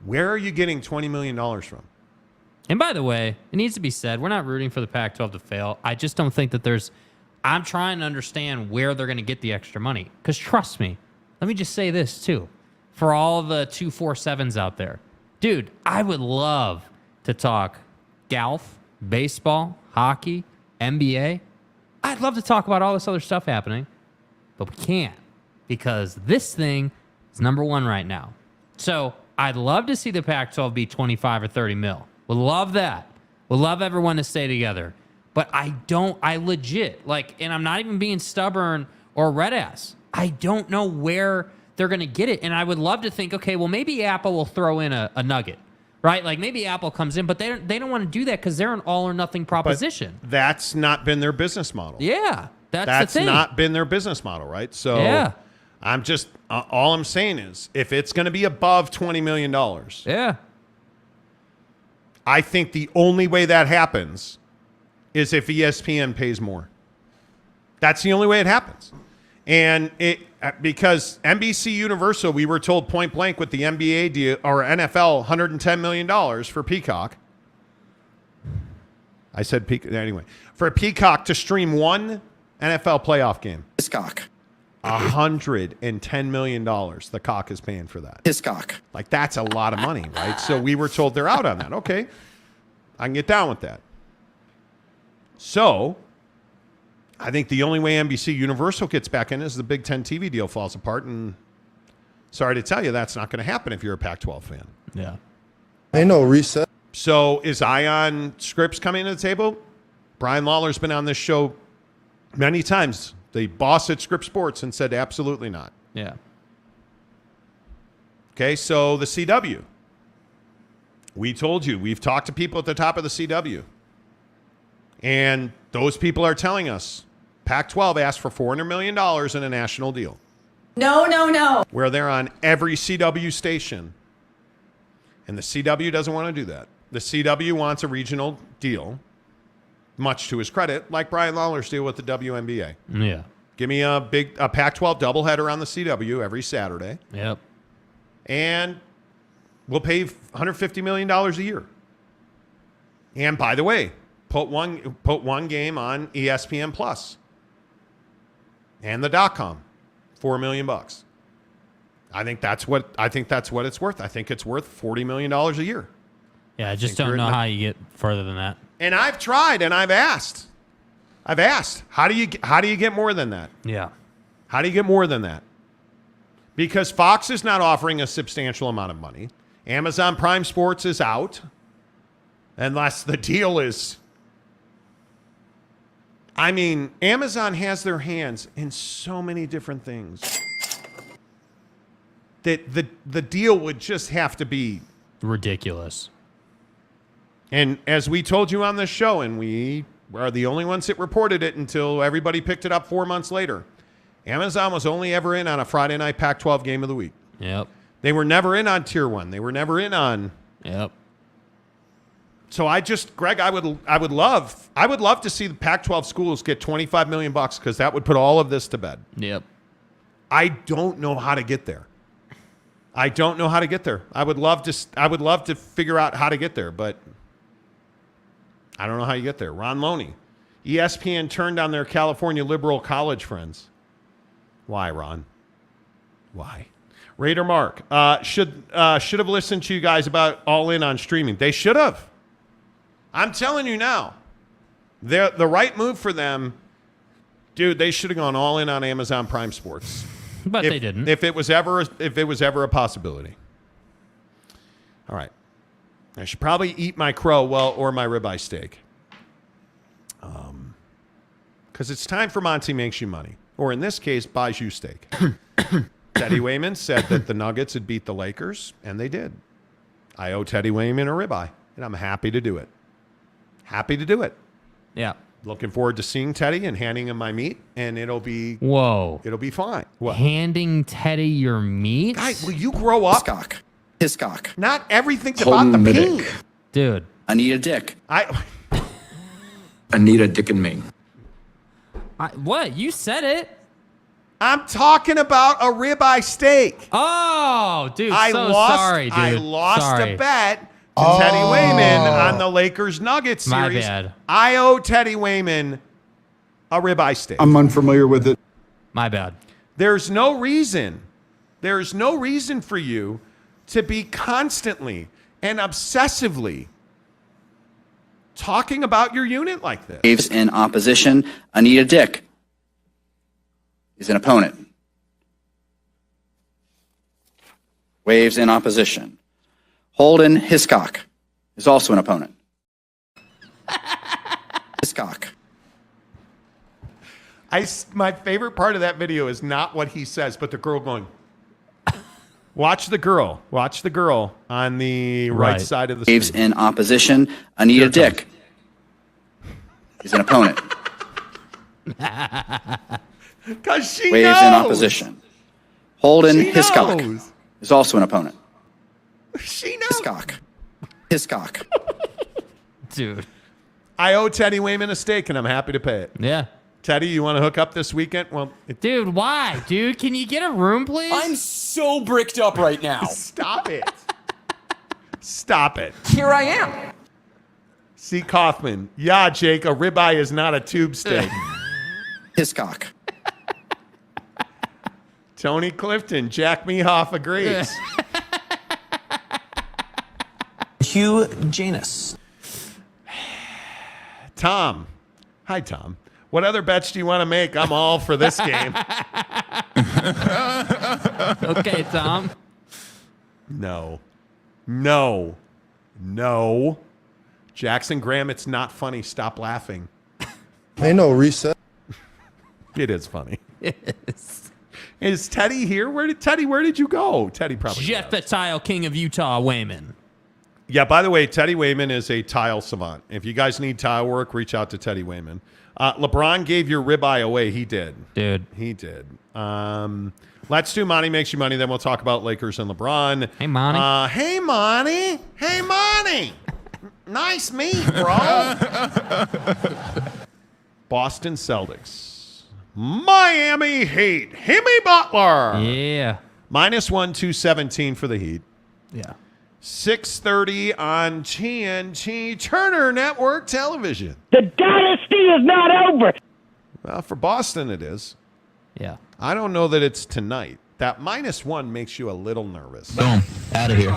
where are you getting $20 million from? And by the way, it needs to be said, we're not rooting for the Pac-12 to fail. I just don't think that I'm trying to understand where they're going to get the extra money. Because trust me, let me just say this too. For all the 247s out there, dude, I would love to talk golf, baseball, hockey, NBA. I'd love to talk about all this other stuff happening, but we can't because this thing is number one right now. So I'd love to see the Pac-12 be 25 or 30 mil. Would love that. Would love everyone to stay together. But I legit, and I'm not even being stubborn or red ass. I don't know where they're going to get it. And I would love to think, okay, well, maybe Apple will throw in a nugget, right? Like maybe Apple comes in, but they don't want to do that because they're an all or nothing proposition. But that's not been their business model. Yeah, that's the thing. Not been their business model, right? So yeah. I'm just, all I'm saying is if it's going to be above $20 million, yeah, I think the only way that happens is if ESPN pays more. That's the only way it happens. And because NBC Universal, we were told point blank with the NBA deal or NFL, $110 million for Peacock. I said anyway. For Peacock to stream one NFL playoff game. Hiscock. $110 million the cock is paying for that. Hiscock. Like, that's a lot of money, right? So we were told they're out on that. Okay, I can get down with that. So I think the only way NBC Universal gets back in is the Big Ten TV deal falls apart. And sorry to tell you, that's not going to happen if you're a Pac-12 fan. Yeah. Ain't no reset. So is Ion Scripps coming to the table? Brian Lawler's been on this show many times. The boss at Scripps Sports and said absolutely not. Yeah. Okay, so the CW. We told you. We've talked to people at the top of the CW. And those people are telling us Pac-12 asked for $400 million in a national deal. No. Where they're on every CW station. And the CW doesn't want to do that. The CW wants a regional deal, much to his credit, like Brian Lawler's deal with the WNBA. Yeah. Give me a Pac-12 doubleheader on the CW every Saturday. Yep. And we'll pay $150 million a year. And by the way, put one game on ESPN Plus and the .com, $4 million. I think that's what it's worth. I think it's worth $40 million a year. Yeah, I just don't know how you get further than that. And I've tried and I've asked. How do you get more than that? Yeah. How do you get more than that? Because Fox is not offering a substantial amount of money. Amazon Prime Sports is out. Unless the deal is... I mean, Amazon has their hands in so many different things that the deal would just have to be... ridiculous. And as we told you on this show, and we are the only ones that reported it until everybody picked it up 4 months later, Amazon was only ever in on a Friday night Pac-12 game of the week. Yep. They were never in on Tier 1. They were never in on... Yep. So Greg, I would love to see the Pac-12 schools get $25 million because that would put all of this to bed. Yep. I don't know how to get there. I would love to figure out how to get there, but I don't know how you get there. Ron Loney. ESPN turned on their California liberal college friends. Why, Ron? Why? Raider Mark. Should have listened to you guys about All In on streaming. They should have. I'm telling you now. The right move for them, dude, they should have gone all in on Amazon Prime Sports. But they didn't. If it was ever a possibility. All right. I should probably eat my crow or my ribeye steak. Because it's time for Monty Makes You Money. Or in this case, buys you steak. Teddy Wayman said that the Nuggets had beat the Lakers, and they did. I owe Teddy Wayman a ribeye, and I'm happy to do it. Yeah. Looking forward to seeing Teddy and handing him my meat, and it'll be... Whoa. It'll be fine. What? Handing Teddy your meat? Guys, will you grow up? Hiscock. Not everything's about the meat. Dude. I need a dick. I need a dick and me. What? You said it. I'm talking about a ribeye steak. Oh, dude. I lost sorry, dude. I lost sorry. a bet to Teddy Wayman on the Lakers Nuggets My series. bad. I owe Teddy Wayman a ribeye steak. I'm unfamiliar with it. My bad. There's no reason for you to be constantly and obsessively talking about your unit like this. Waves in opposition. Anita Dick is an opponent. Waves in opposition. Holden Hiscock is also an opponent. Hiscock. My favorite part of that video is not what he says, but the girl going. Watch the girl on the right side of the Waves screen. in opposition. Anita Dick is an opponent. Because she Waves knows. in opposition. Holden She Hiscock knows. is also an opponent. She knows. Hiscock. Hiscock. Dude. I owe Teddy Wayman a steak, and I'm happy to pay it. Yeah. Teddy, you want to hook up this weekend? Well, Dude, why? Dude, can you get a room, please? I'm so bricked up right now. stop it. Stop it. Here I am. C. Kaufman. Yeah, Jake, a ribeye is not a tube steak. Hiscock. Tony Clifton. Jack Mehoff agrees. Hugh Janus. Tom. Hi, Tom. What other bets do you want to make? I'm all for this game. Okay, Tom. No. Jackson Graham, it's not funny. Stop laughing. Ain't no reset. It is funny. Yes. Is Teddy here? Where did you go? Teddy probably Jeff left. the Tile King of Utah, Wayman. Yeah, by the way, Teddy Wayman is a tile savant. If you guys need tile work, reach out to Teddy Wayman. LeBron gave your ribeye away. He did. Dude. He did. Let's do Monty Makes You Money. Then we'll talk about Lakers and LeBron. Hey, Monty. Hey, Monty. Hey, Monty. Nice meet, bro. Boston Celtics. Miami Heat. Jimmy Butler. Yeah. -1, 217 for the Heat. Yeah. 6:30 on TNT Turner Network Television. The dynasty is not over. Well, for Boston it is. Yeah. I don't know that it's tonight. That -1 makes you a little nervous. Boom. Out of here.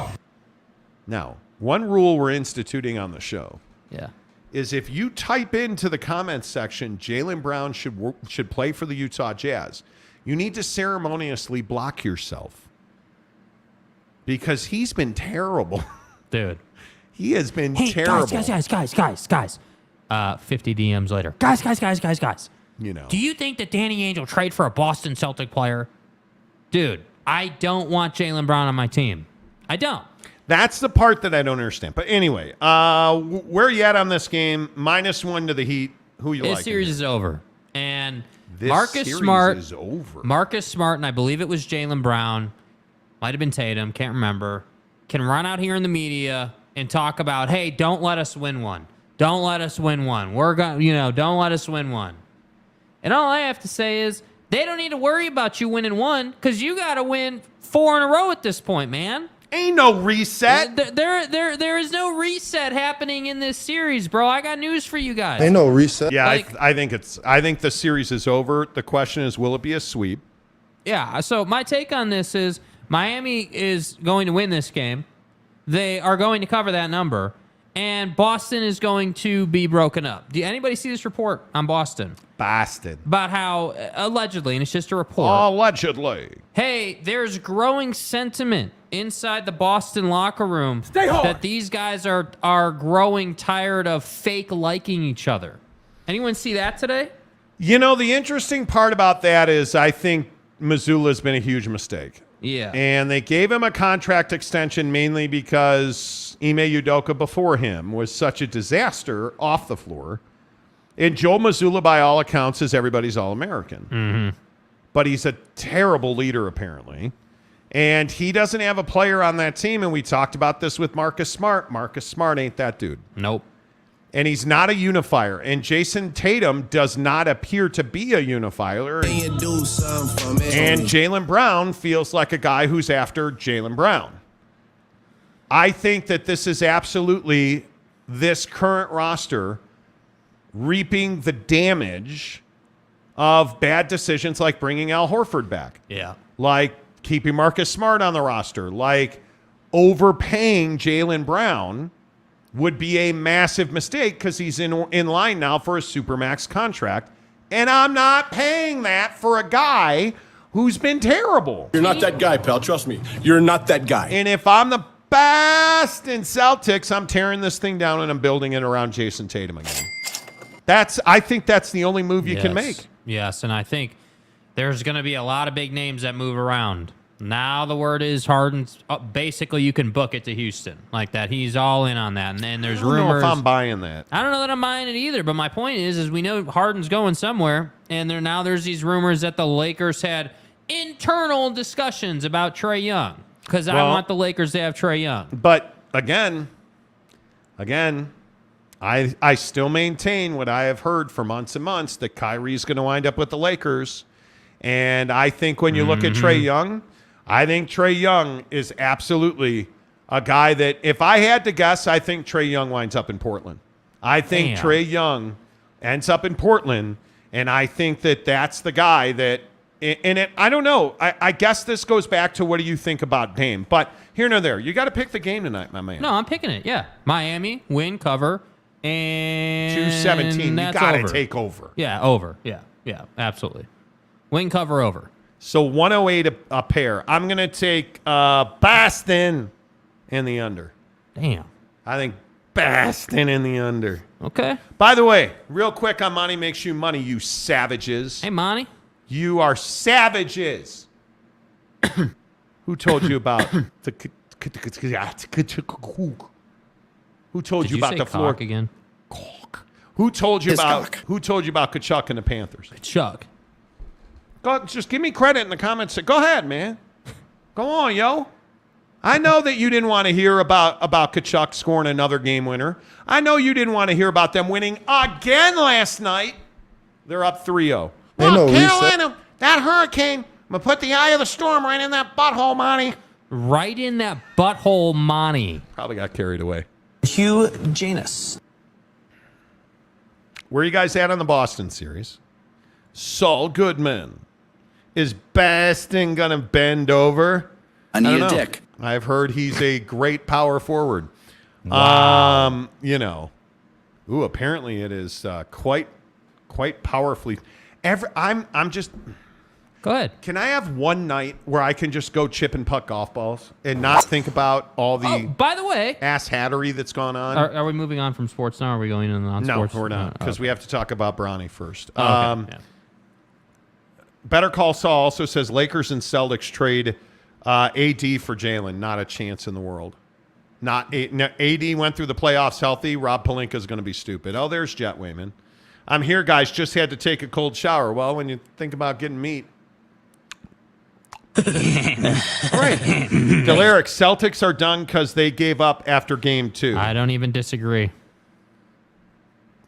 Now, one rule we're instituting on the show Yeah. is if you type into the comments section, Jaylen Brown should play for the Utah Jazz, you need to ceremoniously block yourself. Because he's been terrible. Dude. He has been terrible. Guys. 50 DMs later. Guys. You know. Do you think that Danny Ainge will trade for a Boston Celtic player? Dude, I don't want Jaylen Brown on my team. I don't. That's the part that I don't understand. But anyway, where are you at on this game? -1 to the Heat. Who you like? This series is over. And This Marcus series Smart is over. Marcus Smart, and I believe it was Jaylen Brown, might have been Tatum, can't remember, can run out here in the media and talk about, hey, don't let us win one. Don't let us win one. We're going, don't let us win one. And all I have to say is they don't need to worry about you winning one because you got to win 4 in a row at this point, man. Ain't no reset. There is no reset happening in this series, bro. I got news for you guys. Ain't no reset. Yeah, Like- I think the series is over. The question is, will it be a sweep? Yeah, so my take on this is Miami is going to win this game. They are going to cover that number. And Boston is going to be broken up. Did anybody see this report on Boston? Boston. About how, allegedly, and it's just a report. Allegedly. Hey, there's growing sentiment inside the Boston locker room that these guys are growing tired of fake liking each other. Anyone see that today? You know, the interesting part about that is I think Missoula's been a huge mistake. Yeah. And they gave him a contract extension mainly because Ime Udoka before him was such a disaster off the floor. And Joe Mazzulla, by all accounts, is everybody's All-American. Mm-hmm. But he's a terrible leader, apparently. And he doesn't have a player on that team. And we talked about this with Marcus Smart. Marcus Smart ain't that dude. Nope. And he's not a unifier. And Jason Tatum does not appear to be a unifier. And Jaylen Brown feels like a guy who's after Jaylen Brown. I think that this is absolutely this current roster reaping the damage of bad decisions like bringing Al Horford back. Yeah. Like keeping Marcus Smart on the roster. Like overpaying Jaylen Brown would be a massive mistake because he's in line now for a Supermax contract. And I'm not paying that for a guy who's been terrible. You're not that guy, pal. Trust me. You're not that guy. And if I'm the best in Celtics, I'm tearing this thing down and I'm building it around Jason Tatum again. I think that's the only move you can make. Yes, and I think there's going to be a lot of big names that move around. Now the word is Harden's. Basically, you can book it to Houston like that. He's all in on that, and there's rumors. I don't know if I'm buying that. I don't know that I'm buying it either. But my point is we know Harden's going somewhere, and there's these rumors that the Lakers had internal discussions about Trae Young because I want the Lakers to have Trae Young. But again, I still maintain what I have heard for months and months that Kyrie's going to wind up with the Lakers, and I think when you look at Trae Young. I think Trae Young is absolutely a guy that, if I had to guess, I think Trae Young winds up in Portland. I think Trae Young ends up in Portland, and I think that that's the guy that, I don't know. I guess this goes back to what do you think about Dame. But here nor there. You got to pick the game tonight, my man. No, I'm picking it, yeah. Miami, win, cover, and 217. You got to take over. Yeah, over. Yeah, absolutely. Win, cover, over. So 108 a pair. I'm going to take Boston in the under. Damn. I think Boston in the under. Okay. By the way, real quick on Monty Makes You Money, you savages. Hey, Monty. You are savages. Who told you about the... Who told you about the floor again? Who told you about Kachuk and the Panthers? Kachuk. Go, just give me credit in the comments. Go ahead, man. Go on, yo. I know that you didn't want to hear about Kachuk scoring another game winner. I know you didn't want to hear about them winning again last night. They're up 3-0. Look, Carolina, that hurricane, I'm going to put the eye of the storm right in that butthole, Monty. Right in that butthole, Monty. Probably got carried away. Hugh Janus. Where are you guys at on the Boston series? Saul Goodman. Is Boston going to bend over? I need a dick. I've heard he's a great power forward. Wow. Ooh, apparently it is quite powerfully. I'm just. Go ahead. Can I have one night where I can just go chip and putt golf balls and not think about all the by the way, ass hattery that's gone on? Are we moving on from sports now? Or are we going into non-sports? No, we're not, because we have to talk about Bronny first. Okay. Yeah. Better Call Saul also says Lakers and Celtics trade AD for Jalen. Not a chance in the world. AD went through the playoffs healthy. Rob Pelinka is going to be stupid. Oh, there's Jet Wayman. I'm here, guys. Just had to take a cold shower. Well, when you think about getting meat. All right. Delaric, Celtics are done because they gave up after game 2. I don't even disagree.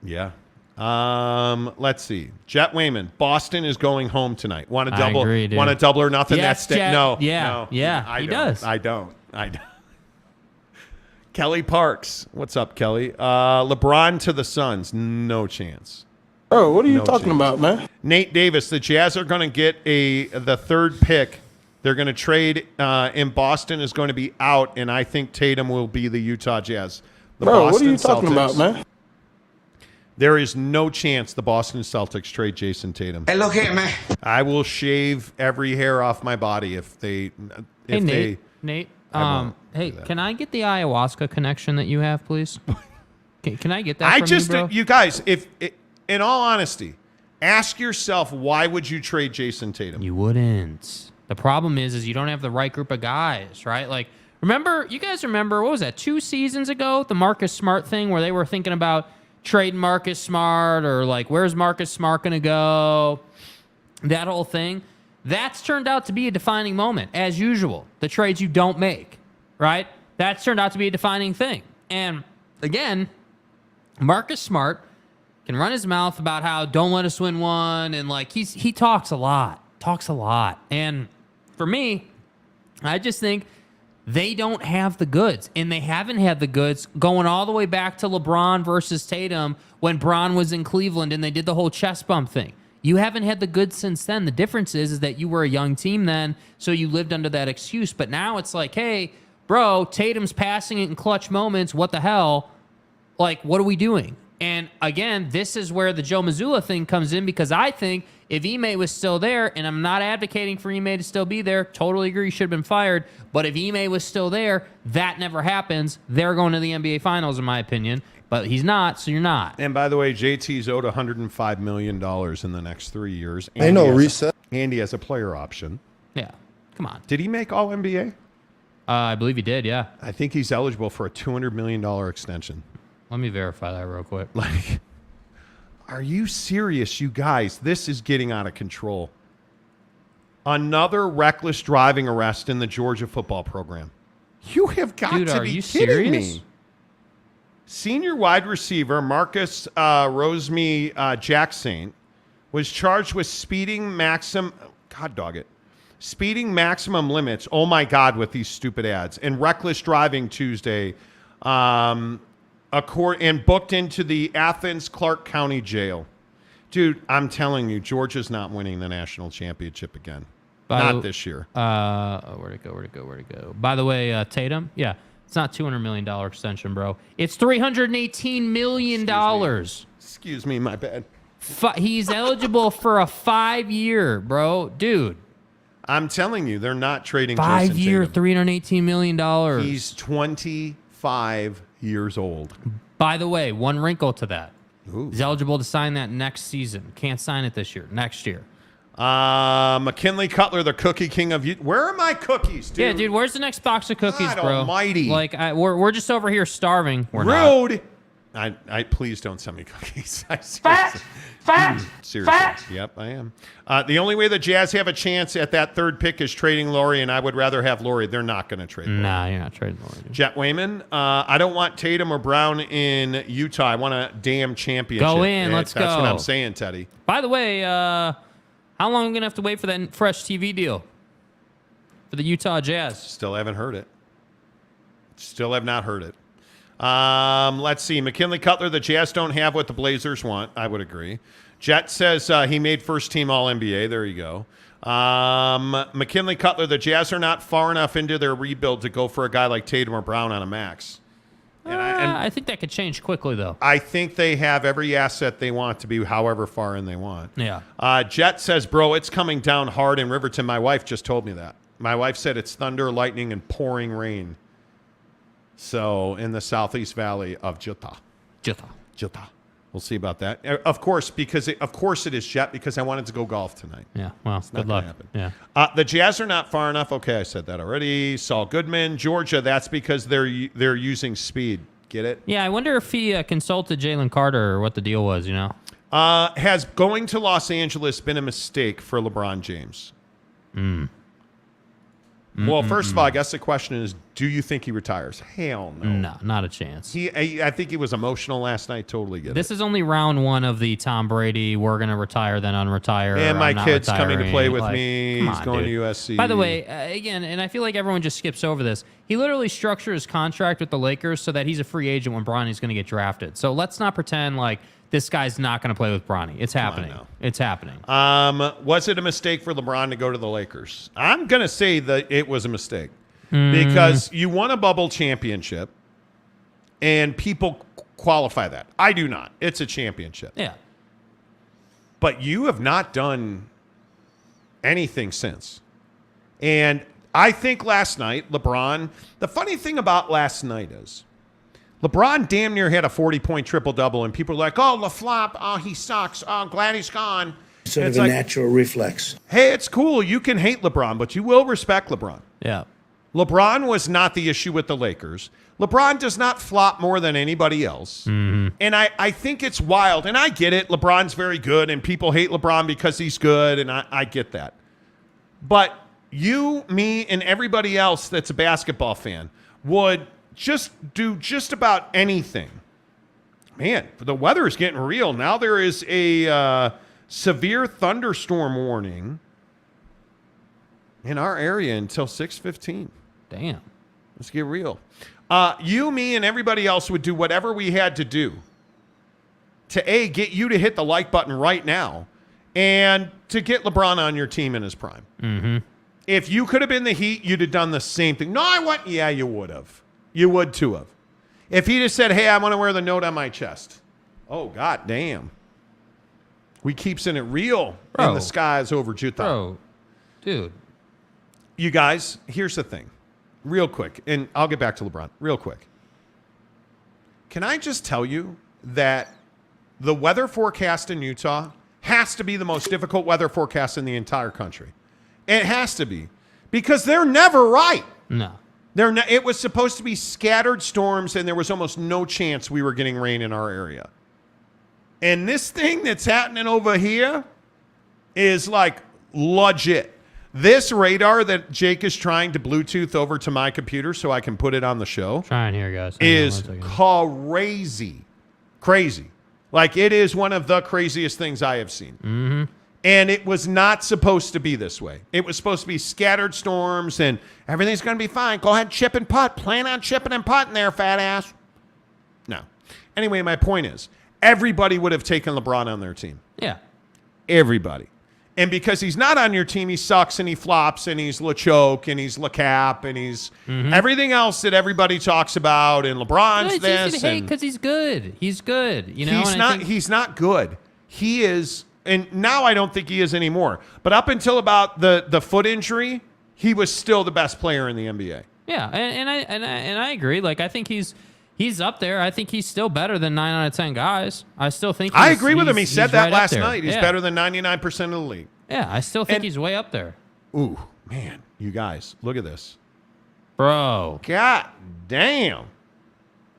Yeah. Let's see. Jet Wayman, Boston is going home tonight. Want to double? I agree, dude. Want to double or nothing? Yes, That's Jet. no. Yeah. He does. I don't. Kelly Parks, what's up, Kelly? LeBron to the Suns, no chance. Bro, what are you talking about, man? Nate Davis, the Jazz are going to get the third pick. They're going to trade in Boston is going to be out, and I think Tatum will be the Utah Jazz. What are you talking about, man? There is no chance the Boston Celtics trade Jason Tatum. Hey, look here, man. I will shave every hair off my body if they. Nate. Hey, can I get the ayahuasca connection that you have, please? Can I get that? From you, bro? You guys, in all honesty, ask yourself why would you trade Jason Tatum? You wouldn't. The problem is you don't have the right group of guys, right? Like, you guys remember what was that? 2 seasons ago, the Marcus Smart thing, where they were thinking about trading Marcus Smart, or like, where's Marcus Smart going to go? That whole thing. That's turned out to be a defining moment, as usual. The trades you don't make, right? That's turned out to be a defining thing. And again, Marcus Smart can run his mouth about how don't let us win one, and like he talks a lot. And for me, I just think They don't have the goods, and they haven't had the goods going all the way back to LeBron versus Tatum when Bron was in Cleveland and they did the whole chest bump thing. You haven't had the goods since then. The difference is that you were a young team then, so you lived under that excuse. But now it's like, hey, bro, Tatum's passing it in clutch moments. What the hell? Like, what are we doing? And again, this is where the Joe Mazzulla thing comes in, because I think if Ime was still there, and I'm not advocating for Ime to still be there, totally agree he should have been fired, but if Ime was still there, that never happens. They're going to the NBA Finals, in my opinion, but he's not, so you're not. And by the way, JT's owed $105 million in the next 3 years. Ain't no reset. Andy has a player option. Yeah, come on. Did he make All-NBA? I believe he did, yeah. I think he's eligible for a $200 million extension. Let me verify that real quick. Like, are you serious, you guys? This is getting out of control. Another reckless driving arrest in the Georgia football program. You have got Dude, to are be you kidding serious? me. Senior wide receiver Marcus Roseme Jackson was charged with speeding maximum limits. Oh my God, with these stupid ads, and reckless driving Tuesday. And booked into the Athens Clark County Jail. Dude, I'm telling you, Georgia's not winning the national championship again. Not this year. Where'd it go? By the way, Tatum, yeah, it's not $200 million extension, bro. It's $318 million. Excuse me, my bad. He's eligible for a 5-year, bro. Dude. I'm telling you, they're not trading 5-year, $318 million. He's 25 years old. By the way, one wrinkle to that. Ooh. He's eligible to sign that next season. Can't sign it this year. Next year. McKinley Cutler, the cookie king of youth. Where are my cookies, dude? Yeah, dude, where's the next box of cookies, God bro? almighty. Like, we're just over here starving. We're Rude. not. I please don't send me cookies. Fat. Seriously. Yep, I am. The only way the Jazz have a chance at that third pick is trading Laurie, and I would rather have Laurie. They're not going to trade Laurie. Nah, you're not trading Laurie. Dude. Jet Wayman, I don't want Tatum or Brown in Utah. I want a damn championship. Go in, let's go. That's what I'm saying, Teddy. By the way, how long are we going to have to wait for that fresh TV deal for the Utah Jazz? Still haven't heard it. Still have not heard it. Let's see. McKinley Cutler, the Jazz don't have what the Blazers want. I would agree. Jet says he made first team All-NBA. There you go. McKinley Cutler, the Jazz are not far enough into their rebuild to go for a guy like Tatum or Brown on a max. And I think that could change quickly, though. I think they have every asset they want to be however far in they want. Yeah. Jet says, bro, it's coming down hard in Riverton. My wife just told me that. My wife said it's thunder, lightning, and pouring rain. So in the Southeast Valley of Utah. We'll see about that. Of course, it is Jet, because I wanted to go golf tonight. Yeah, well, good luck. Yeah. The Jazz are not far enough. Okay, I said that already. Saul Goodman, Georgia. That's because they're using speed. Get it? Yeah, I wonder if he consulted Jalen Carter or what the deal was. You know. Has going to Los Angeles been a mistake for LeBron James? Well, first of all, I guess the question is, do you think he retires? Hell no. No, not a chance. I think he was emotional last night. Totally get it. This is only round one of the Tom Brady, we're going to retire, then unretire. And my kid's coming to play with like, me. He's going to USC. By the way, again, and I feel like everyone just skips over this, he literally structured his contract with the Lakers so that he's a free agent when Bronny's going to get drafted. So let's not pretend like this guy's not going to play with Bronny. It's happening. It's happening. Was it a mistake for LeBron to go to the Lakers? I'm going to say that it was a mistake because you won a bubble championship and people qualify that. I do not. It's a championship. Yeah. But you have not done anything since. And I think last night, LeBron, the funny thing about last night is LeBron damn near had a 40-point triple-double, and people are like, oh, LaFlop, oh, he sucks. Oh, I'm glad he's gone. Sort of a natural reflex. Hey, it's cool. You can hate LeBron, but you will respect LeBron. Yeah. LeBron was not the issue with the Lakers. LeBron does not flop more than anybody else. Mm-hmm. And I think it's wild. And I get it. LeBron's very good, and people hate LeBron because he's good, and I get that. But you, me, and everybody else that's a basketball fan would just do just about anything. Man, the weather is getting real. Now there is a severe thunderstorm warning in our area until 6:15. Damn. Let's get real. You, me, and everybody else would do whatever we had to do to get you to hit the like button right now and to get LeBron on your team in his prime. Mm-hmm. If you could have been the Heat, you'd have done the same thing. No, I wouldn't. Yeah, you would have. You would too have. If he just said, hey, I want to wear the note on my chest. Oh, god damn. We keeps it real in the skies over Jutha. Bro, dude. You guys, here's the thing. Real quick, and I'll get back to LeBron. Real quick. Can I just tell you that the weather forecast in Utah has to be the most difficult weather forecast in the entire country? It has to be. Because they're never right. No. It was supposed to be scattered storms, and there was almost no chance we were getting rain in our area. And this thing that's happening over here is like legit. This radar that Jake is trying to Bluetooth over to my computer so I can put it on the show Trying here, guys. is crazy. Crazy. Like, it is one of the craziest things I have seen. Mm-hmm. And it was not supposed to be this way. It was supposed to be scattered storms and everything's going to be fine. Go ahead, chip and putt. Plan on chipping and putting there, fat ass. No. Anyway, my point is, everybody would have taken LeBron on their team. Yeah. Everybody. And because he's not on your team, he sucks and he flops and he's LeChoke and he's LeCap and he's everything else that everybody talks about. And LeBron's this. Because he's good. He's good. You know, he's not good. He is. And now I don't think he is anymore. But up until about the foot injury, he was still the best player in the NBA. Yeah, and I agree. Like, I think he's up there. I think he's still better than 9 out of 10 guys. I still think I agree with him. He said that right last night. He's better than 99% of the league. Yeah, I still think he's way up there. Ooh, man, you guys, look at this. Bro. God damn.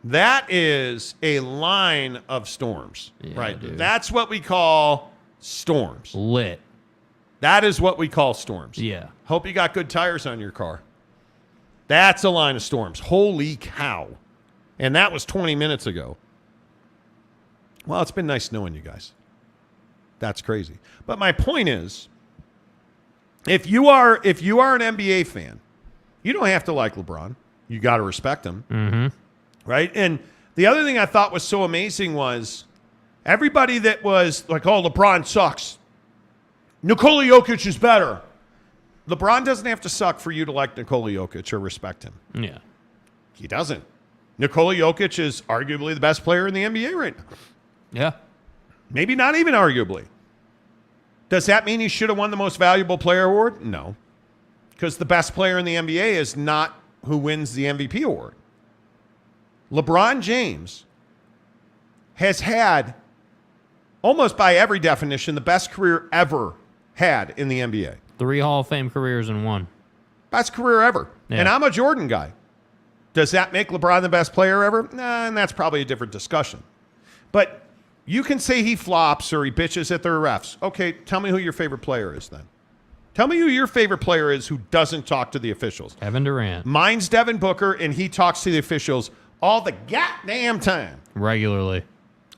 That is a line of storms, right? Dude. That's what we call storms. Lit. That is what we call storms. Yeah. Hope you got good tires on your car. That's a line of storms. Holy cow. And that was 20 minutes ago. Well, it's been nice knowing you guys. That's crazy. But my point is, if you are an NBA fan, you don't have to like LeBron. You got to respect him. Mm-hmm. Right? And the other thing I thought was so amazing was everybody that was like, oh, LeBron sucks. Nikola Jokic is better. LeBron doesn't have to suck for you to like Nikola Jokic or respect him. Yeah. He doesn't. Nikola Jokic is arguably the best player in the NBA right now. Yeah. Maybe not even arguably. Does that mean he should have won the most valuable player award? No. Because the best player in the NBA is not who wins the MVP award. LeBron James has had, almost by every definition, the best career ever had in the NBA. 3 Hall of Fame careers in 1. Best career ever. Yeah. And I'm a Jordan guy. Does that make LeBron the best player ever? Nah, and that's probably a different discussion. But you can say he flops or he bitches at the refs. Okay, tell me who your favorite player is then. Tell me who your favorite player is who doesn't talk to the officials. Kevin Durant. Mine's Devin Booker, and he talks to the officials all the goddamn time. Regularly.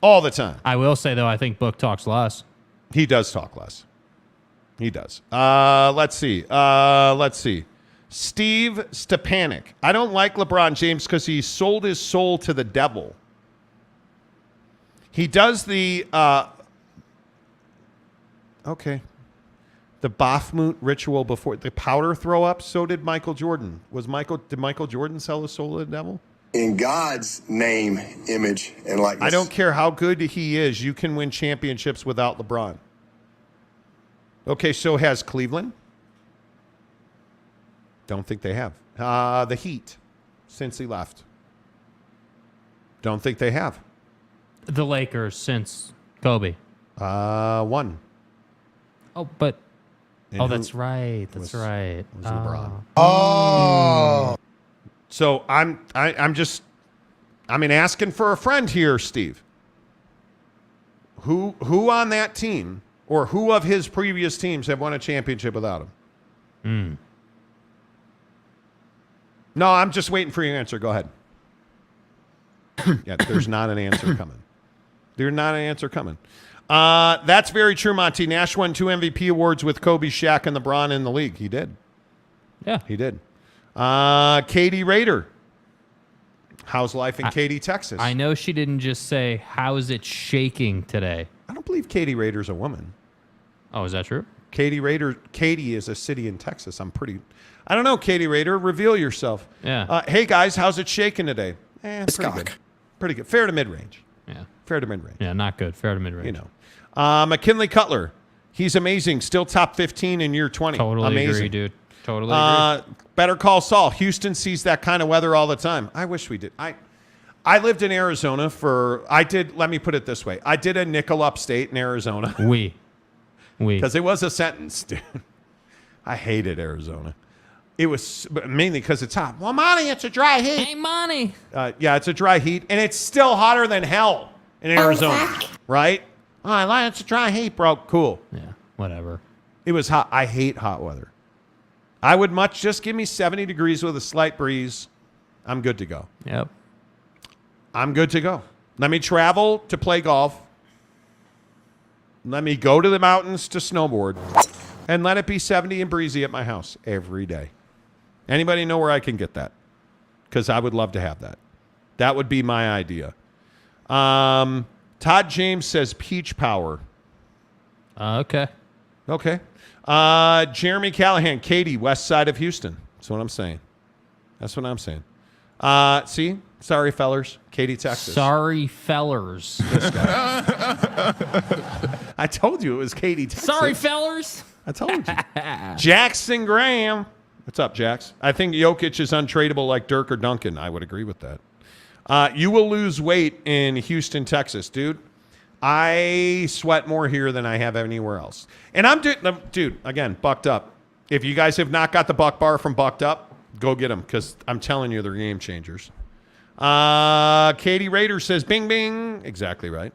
All the time. I will say, though, I think Book talks less. He does talk less. He does. Let's see. Steve Stepanek. I don't like LeBron James because he sold his soul to the devil. He does the the Bakhmut ritual before the powder throw up. So did Michael Jordan. Did Michael Jordan sell his soul to the devil? In God's name, image, and likeness. I don't care how good he is. You can win championships without LeBron. Okay, so has Cleveland? Don't think they have. The Heat, since he left. Don't think they have. The Lakers since Kobe. 1. Oh, but... And that's right. That's right. Was LeBron. Oh. So I'm asking for a friend here, Steve. Who on that team or who of his previous teams have won a championship without him? No, I'm just waiting for your answer. Go ahead. Yeah, there's not an answer coming. There's not an answer coming. That's very true, Monty. Nash won 2 MVP awards with Kobe, Shaq, and LeBron in the league. He did. Yeah. He did. Katie Rader. How's life in Katy, Texas? I know she didn't just say, how is it shaking today? I don't believe Katy Rader's a woman. Oh, is that true? Katy is a city in Texas. I don't know, Katy Rader. Reveal yourself. Yeah. Hey, guys, how's it shaking today? Pretty good. Fair to mid-range. Yeah. Fair to mid-range. Yeah, not good. Fair to mid-range. McKinley Cutler. He's amazing. Still top 15 in year 20. Totally agree, dude. Totally agree. Better Call Saul. Houston sees that kind of weather all the time. I wish we did. I lived in Arizona let me put it this way. I did a nickel upstate in Arizona. Because it was a sentence, dude. I hated Arizona. It was mainly because it's hot. Well, Monty, it's a dry heat. Hey, Monty. Yeah, it's a dry heat, and it's still hotter than hell in Arizona, right? Oh, it's a dry heat, bro. Cool. Yeah, whatever. It was hot. I hate hot weather. I would just give me 70 degrees with a slight breeze. I'm good to go. Yep. I'm good to go. Let me travel to play golf. Let me go to the mountains to snowboard. And let it be 70 and breezy at my house every day. Anybody know where I can get that? Because I would love to have that. That would be my idea. Todd James says peach power. Okay. Jeremy Callahan, Katy, west side of Houston. That's what I'm saying. See? Sorry, fellers. Katy, Texas. Sorry, fellers. This guy. I told you it was Katy, Texas. Sorry, fellers. I told you. Jackson Graham. What's up, Jax? I think Jokic is untradeable like Dirk or Duncan. I would agree with that. You will lose weight in Houston, Texas, dude. I sweat more here than I have anywhere else. And dude, again, Bucked Up. If you guys have not got the Buck Bar from Bucked Up, go get them because I'm telling you, they're game changers. Katie Rader says, bing, bing. Exactly right.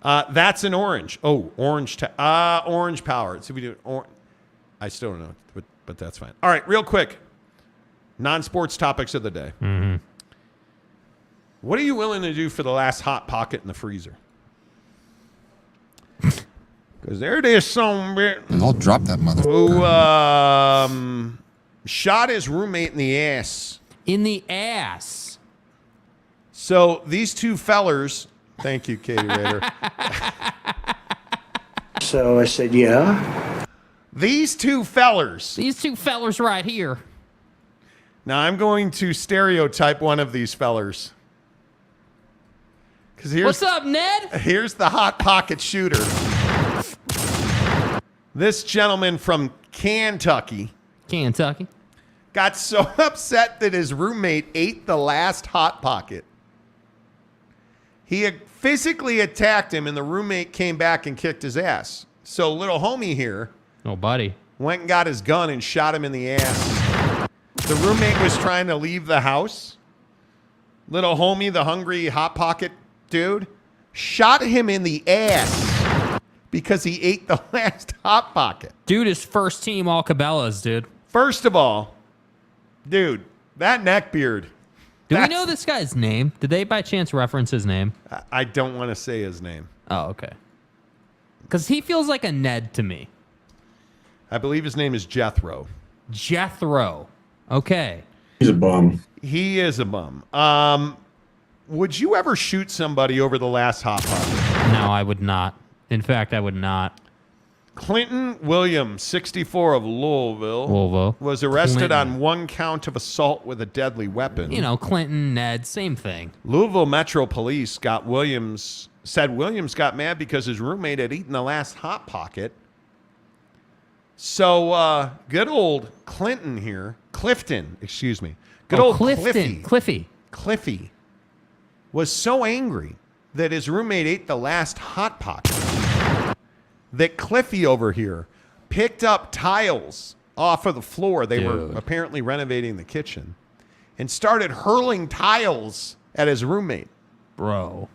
That's an orange. Oh, orange power. Let's see if we do I still don't know, but that's fine. All right, real quick. Non-sports topics of the day. Mm-hmm. What are you willing to do for the last hot pocket in the freezer? Because there it is, some bit. I'll drop that mother. Who shot his roommate in the ass. In the ass. So these two fellers. Thank you, Katie Rader. So I said, yeah. These two fellers right here. Now I'm going to stereotype one of these fellers. What's up, Ned? Here's the hot pocket shooter. This gentleman from Kentucky got so upset that his roommate ate the last hot pocket. He physically attacked him, and the roommate came back and kicked his ass. So little homie here, buddy, went and got his gun and shot him in the ass. The roommate was trying to leave the house. Little homie, the hungry hot pocket dude, shot him in the ass because he ate the last hot pocket. Dude is first team all Cabela's, dude. First of all, dude, that neck beard. Do we know this guy's name? Did they by chance reference his name? I don't want to say his name. Oh, okay. Because he feels like a Ned to me. I believe his name is Jethro. Jethro. Okay. He's a bum. He is a bum. Would you ever shoot somebody over the last hot pocket? No, I would not. In fact, I would not. Clinton Williams, 64 of Louisville, was arrested on one count of assault with a deadly weapon. You know, Clinton, Ned, same thing. Louisville Metro Police said Williams got mad because his roommate had eaten the last hot pocket. So good old Clifton here. Good old Cliffy was so angry that his roommate ate the last hot pocket that Cliffy over here picked up tiles off of the floor. They were apparently renovating the kitchen and started hurling tiles at his roommate. Bro.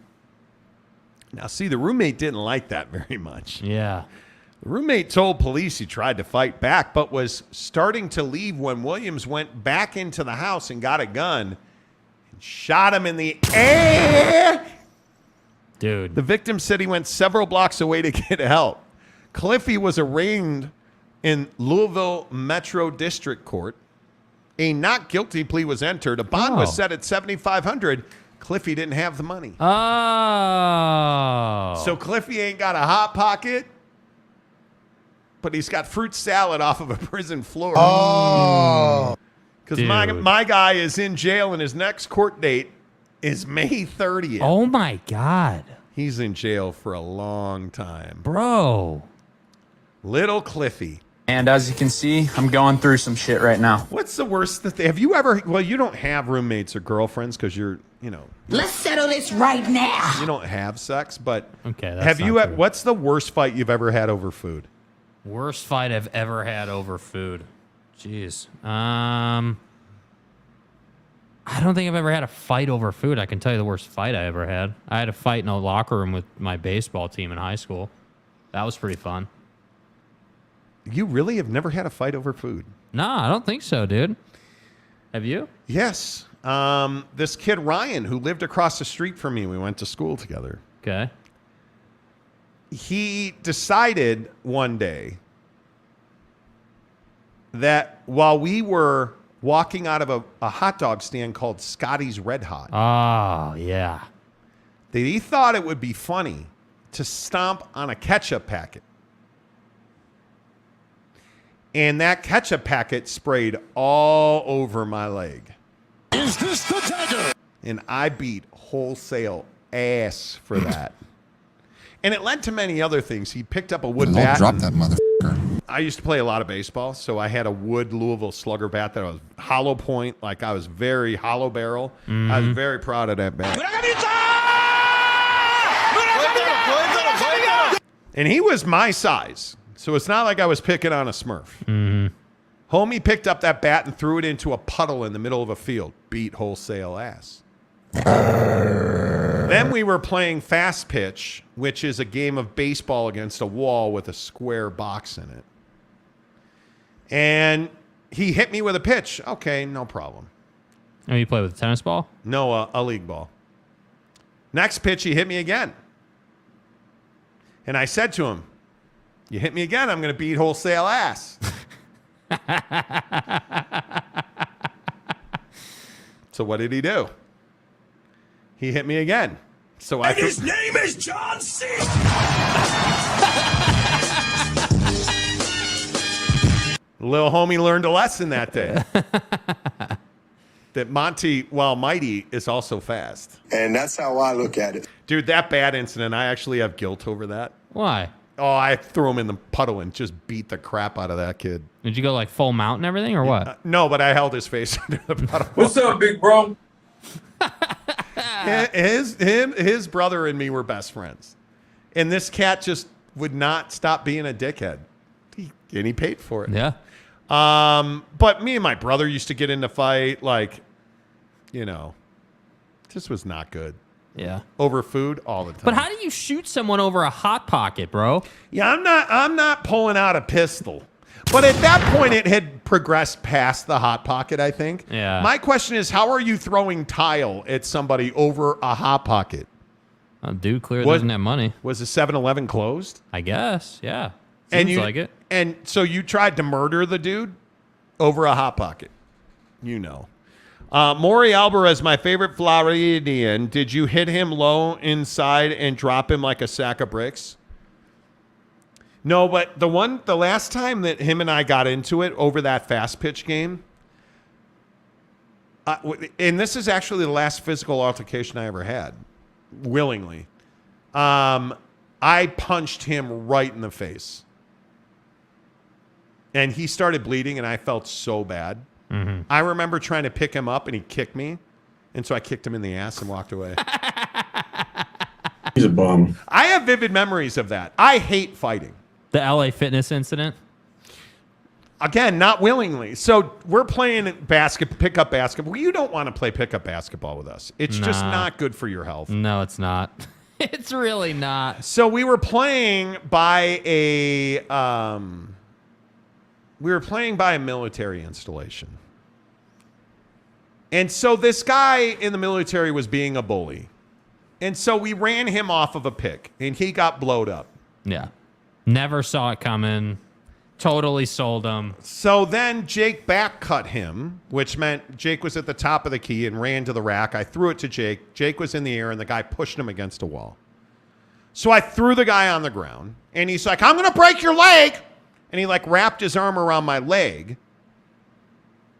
Now, see, the roommate didn't like that very much. Yeah. The roommate told police he tried to fight back, but was starting to leave when Williams went back into the house and got a gun and shot him in the air. Dude. The victim said he went several blocks away to get help. Cliffy was arraigned in Louisville Metro District Court A not guilty plea was entered. A bond was set at $7,500. Cliffy didn't have the money. Oh. So Cliffy ain't got a hot pocket, but he's got fruit salad off of a prison floor. Oh. Because my guy is in jail, and his next court date is May 30th. Oh, my God. He's in jail for a long time. Bro. Little Cliffy. And as you can see, I'm going through some shit right now. What's the worst that have you ever, well, you don't have roommates or girlfriends because you're, Let's settle this right now. you don't have sex, but Okay, that's have you, not true. what's the worst fight you've ever had over food? Worst fight I've ever had over food. Jeez. I don't think I've ever had a fight over food. I can tell you the worst fight I ever had. I had a fight in a locker room with my baseball team in high school. That was pretty fun. You really have never had a fight over food? No, I don't think so, dude. Have you? Yes. This kid, Ryan, who lived across the street from me, we went to school together. Okay. He decided one day that while we were walking out of a hot dog stand called Scotty's Red Hot, Oh, yeah. that he thought it would be funny to stomp on a ketchup packet. And that ketchup packet sprayed all over my leg. Is this the dagger? And I beat wholesale ass for that. And it led to many other things. He picked up a wood bat. Drop that motherfucker. I used to play a lot of baseball, so I had a wood Louisville Slugger bat that was hollow point, like I was very hollow barrel. I was very proud of that bat. And he was my size, so it's not like I was picking on a Smurf. Homie picked up that bat and threw it into a puddle in the middle of a field. Beat wholesale ass. Then we were playing fast pitch, which is a game of baseball against a wall with a square box in it. And he hit me with a pitch. Okay, no problem. Oh, you play with a tennis ball? No, a league ball. Next pitch, he hit me again. And I said to him, you hit me again, I'm going to beat wholesale ass. So what did he do? He hit me again. So And his name is John C. Little homie learned a lesson that day. That Monty, while mighty, is also fast. And that's how I look at it. Dude, that bad incident, I actually have guilt over that. Why? Oh, I threw him in the puddle and just beat the crap out of that kid. Did you go like full mount and everything, or what? No, but I held his face under the puddle. What's up, big bro? His brother and me were best friends. And this cat just would not stop being a dickhead. And he paid for it. Yeah. But me and my brother used to get into fight, like, just was not good. Yeah. Over food all the time. But how do you shoot someone over a hot pocket, bro? Yeah, I'm not pulling out a pistol. But at that point, it had progressed past the hot pocket, I think. Yeah. My question is, how are you throwing tile at somebody over a hot pocket? Dude clearly doesn't have money. Was the 7-Eleven closed? I guess, yeah. Seems like it. And so you tried to murder the dude over a hot pocket. Maury Alvarez, my favorite Floridian. Did you hit him low inside and drop him like a sack of bricks? No, but the last time that him and I got into it over that fast pitch game, and this is actually the last physical altercation I ever had, willingly. I punched him right in the face. And he started bleeding, and I felt so bad. Mm-hmm. I remember trying to pick him up, and he kicked me. And so I kicked him in the ass and walked away. He's a bum. I have vivid memories of that. I hate fighting. The LA Fitness incident? Again, not willingly. So we're playing pickup basketball. Well, you don't want to play pickup basketball with us. It's just not good for your health. No, it's not. It's really not. So we were playing by a military installation. And so this guy in the military was being a bully. And so we ran him off of a pick, and he got blowed up. Yeah. Never saw it coming. Totally sold him. So then Jake back cut him, which meant Jake was at the top of the key and ran to the rack. I threw it to Jake. Jake was in the air, and the guy pushed him against a wall. So I threw the guy on the ground, and he's like, I'm going to break your leg. And he like wrapped his arm around my leg.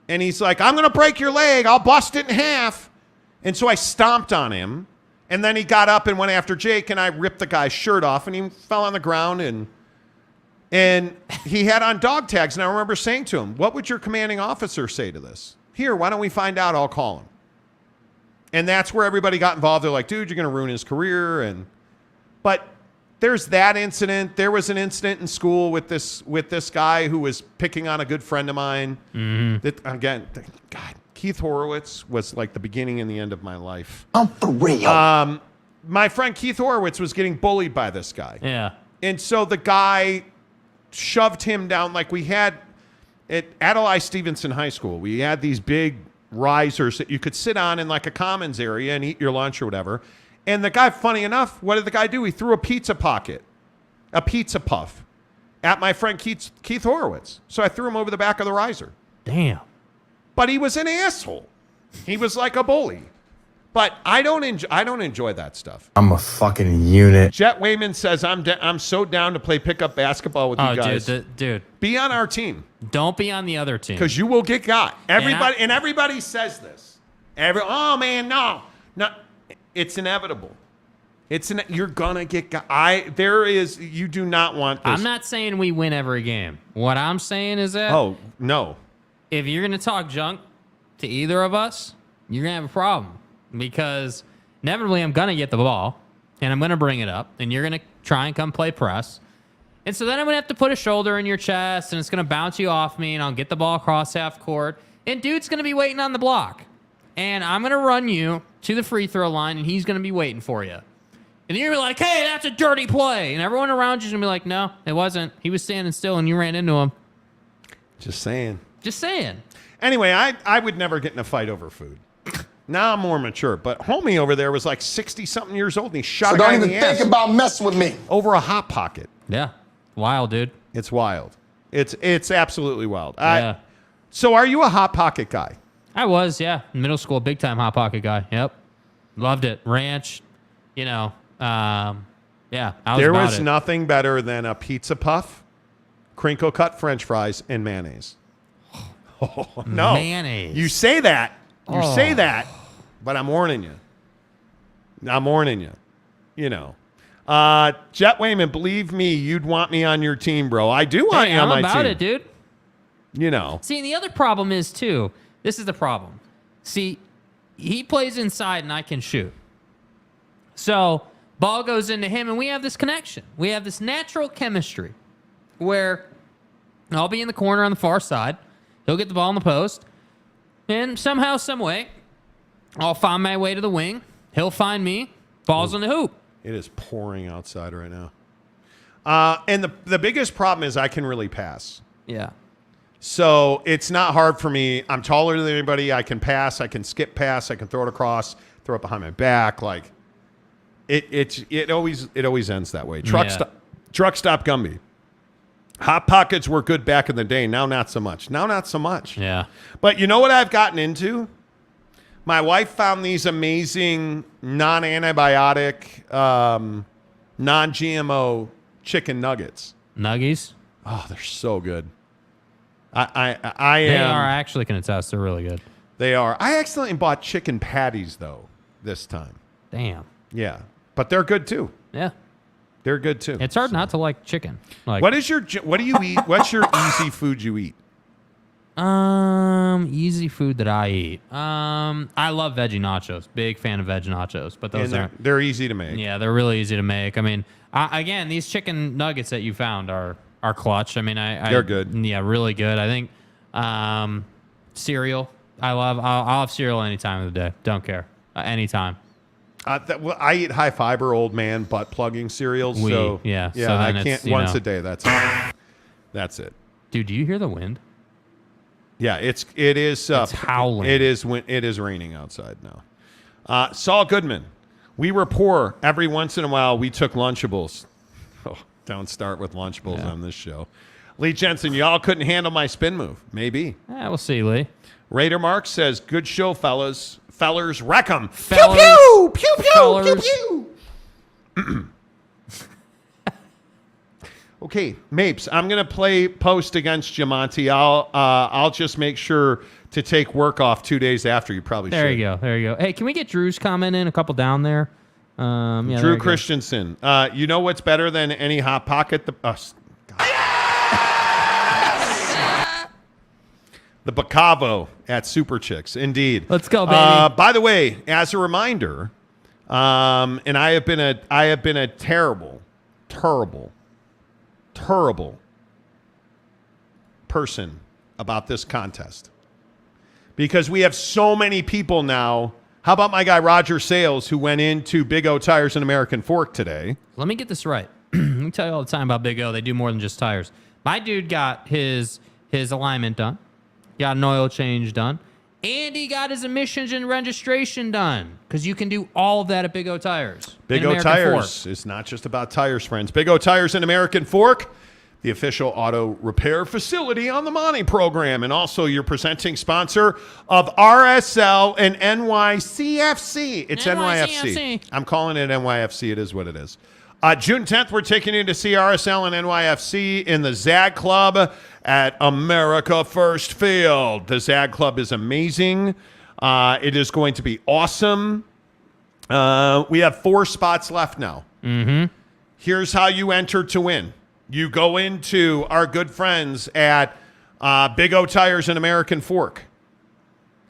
And he's like, I'm going to break your leg. I'll bust it in half. And so I stomped on him. And then he got up and went after Jake, and I ripped the guy's shirt off, and he fell on the ground, and he had on dog tags. And I remember saying to him, what would your commanding officer say to this? Here, why don't we find out? I'll call him. And that's where everybody got involved. They're like, dude, you're going to ruin his career. But there's that incident. There was an incident in school with this guy who was picking on a good friend of mine. That, again, God, Keith Horowitz was like the beginning and the end of my life. I'm for real. My friend Keith Horowitz was getting bullied by this guy. Yeah. And so the guy shoved him down. Like we had at Adlai Stevenson High School, we had these big risers that you could sit on in like a commons area and eat your lunch or whatever. And the guy, funny enough, what did the guy do? He threw a pizza puff at my friend Keith Horowitz. So I threw him over the back of the riser. Damn. But he was an asshole. He was like a bully. But I don't enjoy that stuff. I'm a fucking unit. Jet Wayman says, I'm so down to play pickup basketball with you guys. Dude. Be on our team. Don't be on the other team. Because you will get got. Everybody says this. Oh, man, no. It's inevitable. You're gonna get got. You do not want this. I'm not saying we win every game. What I'm saying is that no. If you're gonna talk junk to either of us, you're gonna have a problem. Because inevitably I'm gonna get the ball and I'm gonna bring it up and you're gonna try and come play press. And so then I'm gonna have to put a shoulder in your chest and it's gonna bounce you off me and I'll get the ball across half court and dude's gonna be waiting on the block. And I'm gonna run you to the free throw line and he's gonna be waiting for you. And you're gonna be like, hey, that's a dirty play. And everyone around you's gonna be like, no, it wasn't. He was standing still and you ran into him. Just saying. Anyway, I would never get in a fight over food. Now I'm more mature, but homie over there was like 60-something years old, and he shot a guy in the ass. Don't even think about messing with me. Over a Hot Pocket. Yeah. Wild, dude. It's wild. It's absolutely wild. Yeah. So are you a Hot Pocket guy? I was, yeah. In middle school, big time Hot Pocket guy. Yep. Loved it. Ranch, yeah. There was nothing better than a pizza puff, crinkle cut French fries, and mayonnaise. Oh, no. Mayonnaise. You say that. Say that, but I'm warning you. Jet Wayman, believe me, you'd want me on your team, bro. I do want you on my team. I'm about it, dude. See, and the other problem is, too, this is the problem. See, he plays inside and I can shoot. So, ball goes into him and we have this connection. We have this natural chemistry where I'll be in the corner on the far side. He'll get the ball in the post. And somehow, some way, I'll find my way to the wing. He'll find me. Ball's in the hoop. It is pouring outside right now. And the biggest problem is I can really pass. Yeah. So it's not hard for me. I'm taller than anybody. I can pass. I can skip pass. I can throw it across, throw it behind my back. Like it always ends that way. Truck stop Gumby. Hot Pockets were good back in the day. Now not so much. Yeah. But you know what I've gotten into? My wife found these amazing non-antibiotic, non-GMO chicken nuggets. Nuggies? Oh, they're so good. They are. I actually can attest. They're really good. They are. I accidentally bought chicken patties, though, this time. Damn. Yeah. But they're good, too. Yeah. They're good, too. It's hard not to like chicken. Like, what do you eat? What's your easy food you eat? Easy food that I eat. I love veggie nachos. Big fan of veggie nachos. But they're easy to make. Yeah, they're really easy to make. I mean, again, these chicken nuggets that you found are clutch. I mean, they're good. Yeah, really good. I think cereal. I'll have cereal any time of the day. Don't care. Anytime. I eat high fiber old man butt plugging cereals. So I can't once a day. That's it. Dude, do you hear the wind? Yeah, it is howling. It is raining outside now. Saul Goodman, we were poor. Every once in a while, we took Lunchables. Oh, don't start with Lunchables on this show. Lee Jensen, y'all couldn't handle my spin move. Maybe. We'll see, Lee. Raider Mark says, good show, fellas. Fellers, wreck 'em. Fellers. Pew, pew, pew, pew, Fellers. pew, pew. Okay, Mapes, I'm going to play post against you, Monty. I'll just make sure to take work off 2 days after. You probably should. There you go. There you go. Hey, can we get Drew's comment in? A couple down there. Yeah, Drew Christensen. You know what's better than any Hot Pocket? The Bacavo at Super Chicks. Indeed. Let's go, baby. By the way, as a reminder, and I have been a terrible person about this contest because we have so many people now. How about my guy Roger Sales, who went into Big O Tires and American Fork today? Let me get this right. We tell you all the time about Big O. They do more than just tires. My dude got his alignment done, got an oil change done, and he got his emissions and registration done because you can do all of that at Big O Tires. Big O Tires is not just about tires, friends. Big O Tires and American Fork, the official auto repair facility on the Monty program, and also your presenting sponsor of RSL and NYCFC. It's NYFC. I'm calling it NYFC. It is what it is. June 10th, we're taking you to see RSL and NYFC in the ZAG Club at America First Field. The ZAG Club is amazing. It is going to be awesome. We have 4 spots left now. Mm-hmm. Here's how you enter to win. You go into our good friends at Big O Tires and American Fork,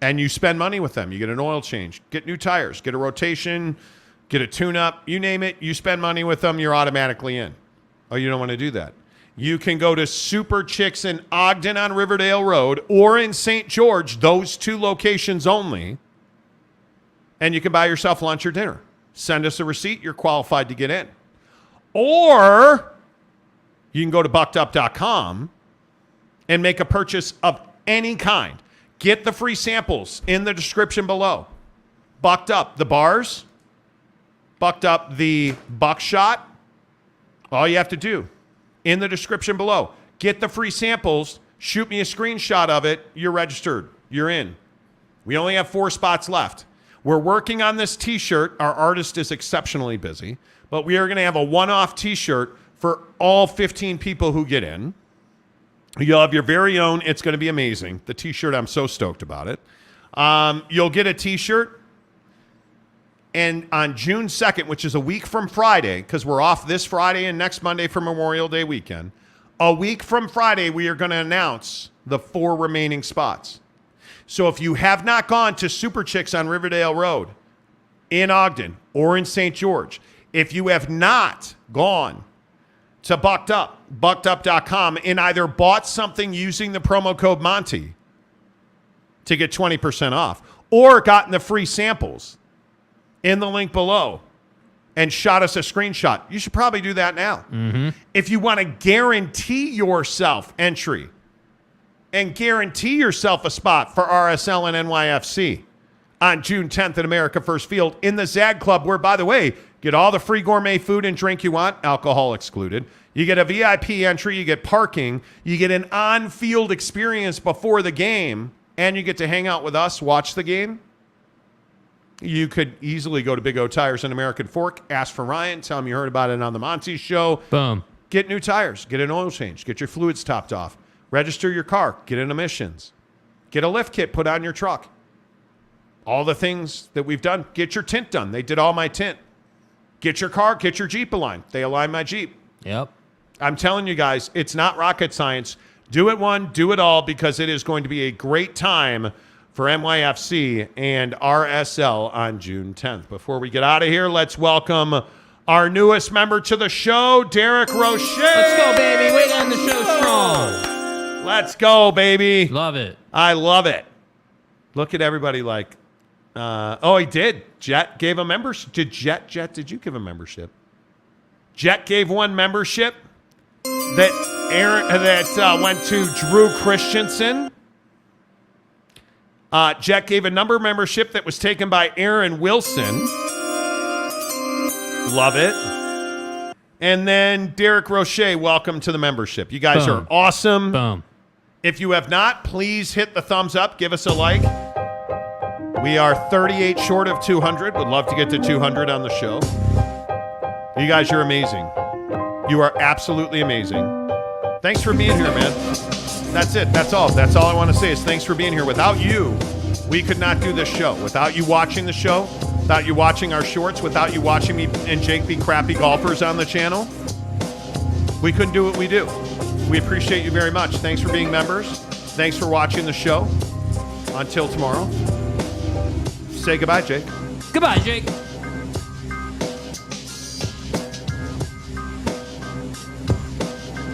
and you spend money with them. You get an oil change, get new tires, get a rotation, get a tune-up, you name it. You spend money with them, you're automatically in. Oh, you don't want to do that. You can go to Super Chicks in Ogden on Riverdale Road or in St. George, those 2 locations only, and you can buy yourself lunch or dinner. Send us a receipt, you're qualified to get in. Or you can go to buckedup.com and make a purchase of any kind. Get the free samples in the description below. Bucked Up the bars, Bucked Up the buckshot. All you have to do in the description below, get the free samples, shoot me a screenshot of it, you're registered, you're in. We only have 4 spots left. We're working on this t-shirt. Our artist is exceptionally busy, but we are going to have a one-off t-shirt for all 15 people who get in. You'll have your very own. It's going to be amazing. The t-shirt, I'm so stoked about it. You'll get a t-shirt. And on June 2nd, which is a week from Friday, because we're off this Friday and next Monday for Memorial Day weekend, a week from Friday, we are going to announce the 4 remaining spots. So if you have not gone to Super Chicks on Riverdale Road in Ogden or in St. George, if you have not gone to Bucked Up, buckedup.com, and either bought something using the promo code Monty to get 20% off or gotten the free samples in the link below and shot us a screenshot, you should probably do that now. Mm-hmm. If you want to guarantee yourself entry and guarantee yourself a spot for RSL and NYFC on June 10th at America First Field in the ZAG Club, where, by the way, get all the free gourmet food and drink you want, alcohol excluded. You get a VIP entry, you get parking, you get an on-field experience before the game, and you get to hang out with us, watch the game. You could easily go to Big O Tires and American Fork, ask for Ryan, tell him you heard about it on the Monty Show. Boom. Get new tires, get an oil change, get your fluids topped off, register your car, get an emissions, get a lift kit put on your truck. All the things that we've done. Get your tint done. They did all my tint. Get your car, get your Jeep aligned. They aligned my Jeep. Yep. I'm telling you guys, it's not rocket science. Do it one, do it all, because it is going to be a great time for NYFC and RSL on June 10th. Before we get out of here, let's welcome our newest member to the show, Derek Rocher. Let's go, baby. Way to end the show strong. Let's go, baby. Love it. I love it. Look at everybody like, oh, he did. Jet gave a membership. Did did you give a membership? Jet gave one membership that went to Drew Christensen. Jet gave a number membership that was taken by Aaron Wilson. Love it. And then Derek Roche, welcome to the membership. You guys Boom. are awesome. Boom. If you have not, please hit the thumbs up. Give us a like. We are 38 short of 200. Would love to get to 200 on the show. You guys are amazing. You are absolutely amazing. Thanks for being here, man. That's it. That's all. That's all I want to say is thanks for being here. Without you, we could not do this show. Without you watching the show, without you watching our shorts, without you watching me and Jake be crappy golfers on the channel, we couldn't do what we do. We appreciate you very much. Thanks for being members. Thanks for watching the show. Until tomorrow, say goodbye, Jake. Goodbye, Jake.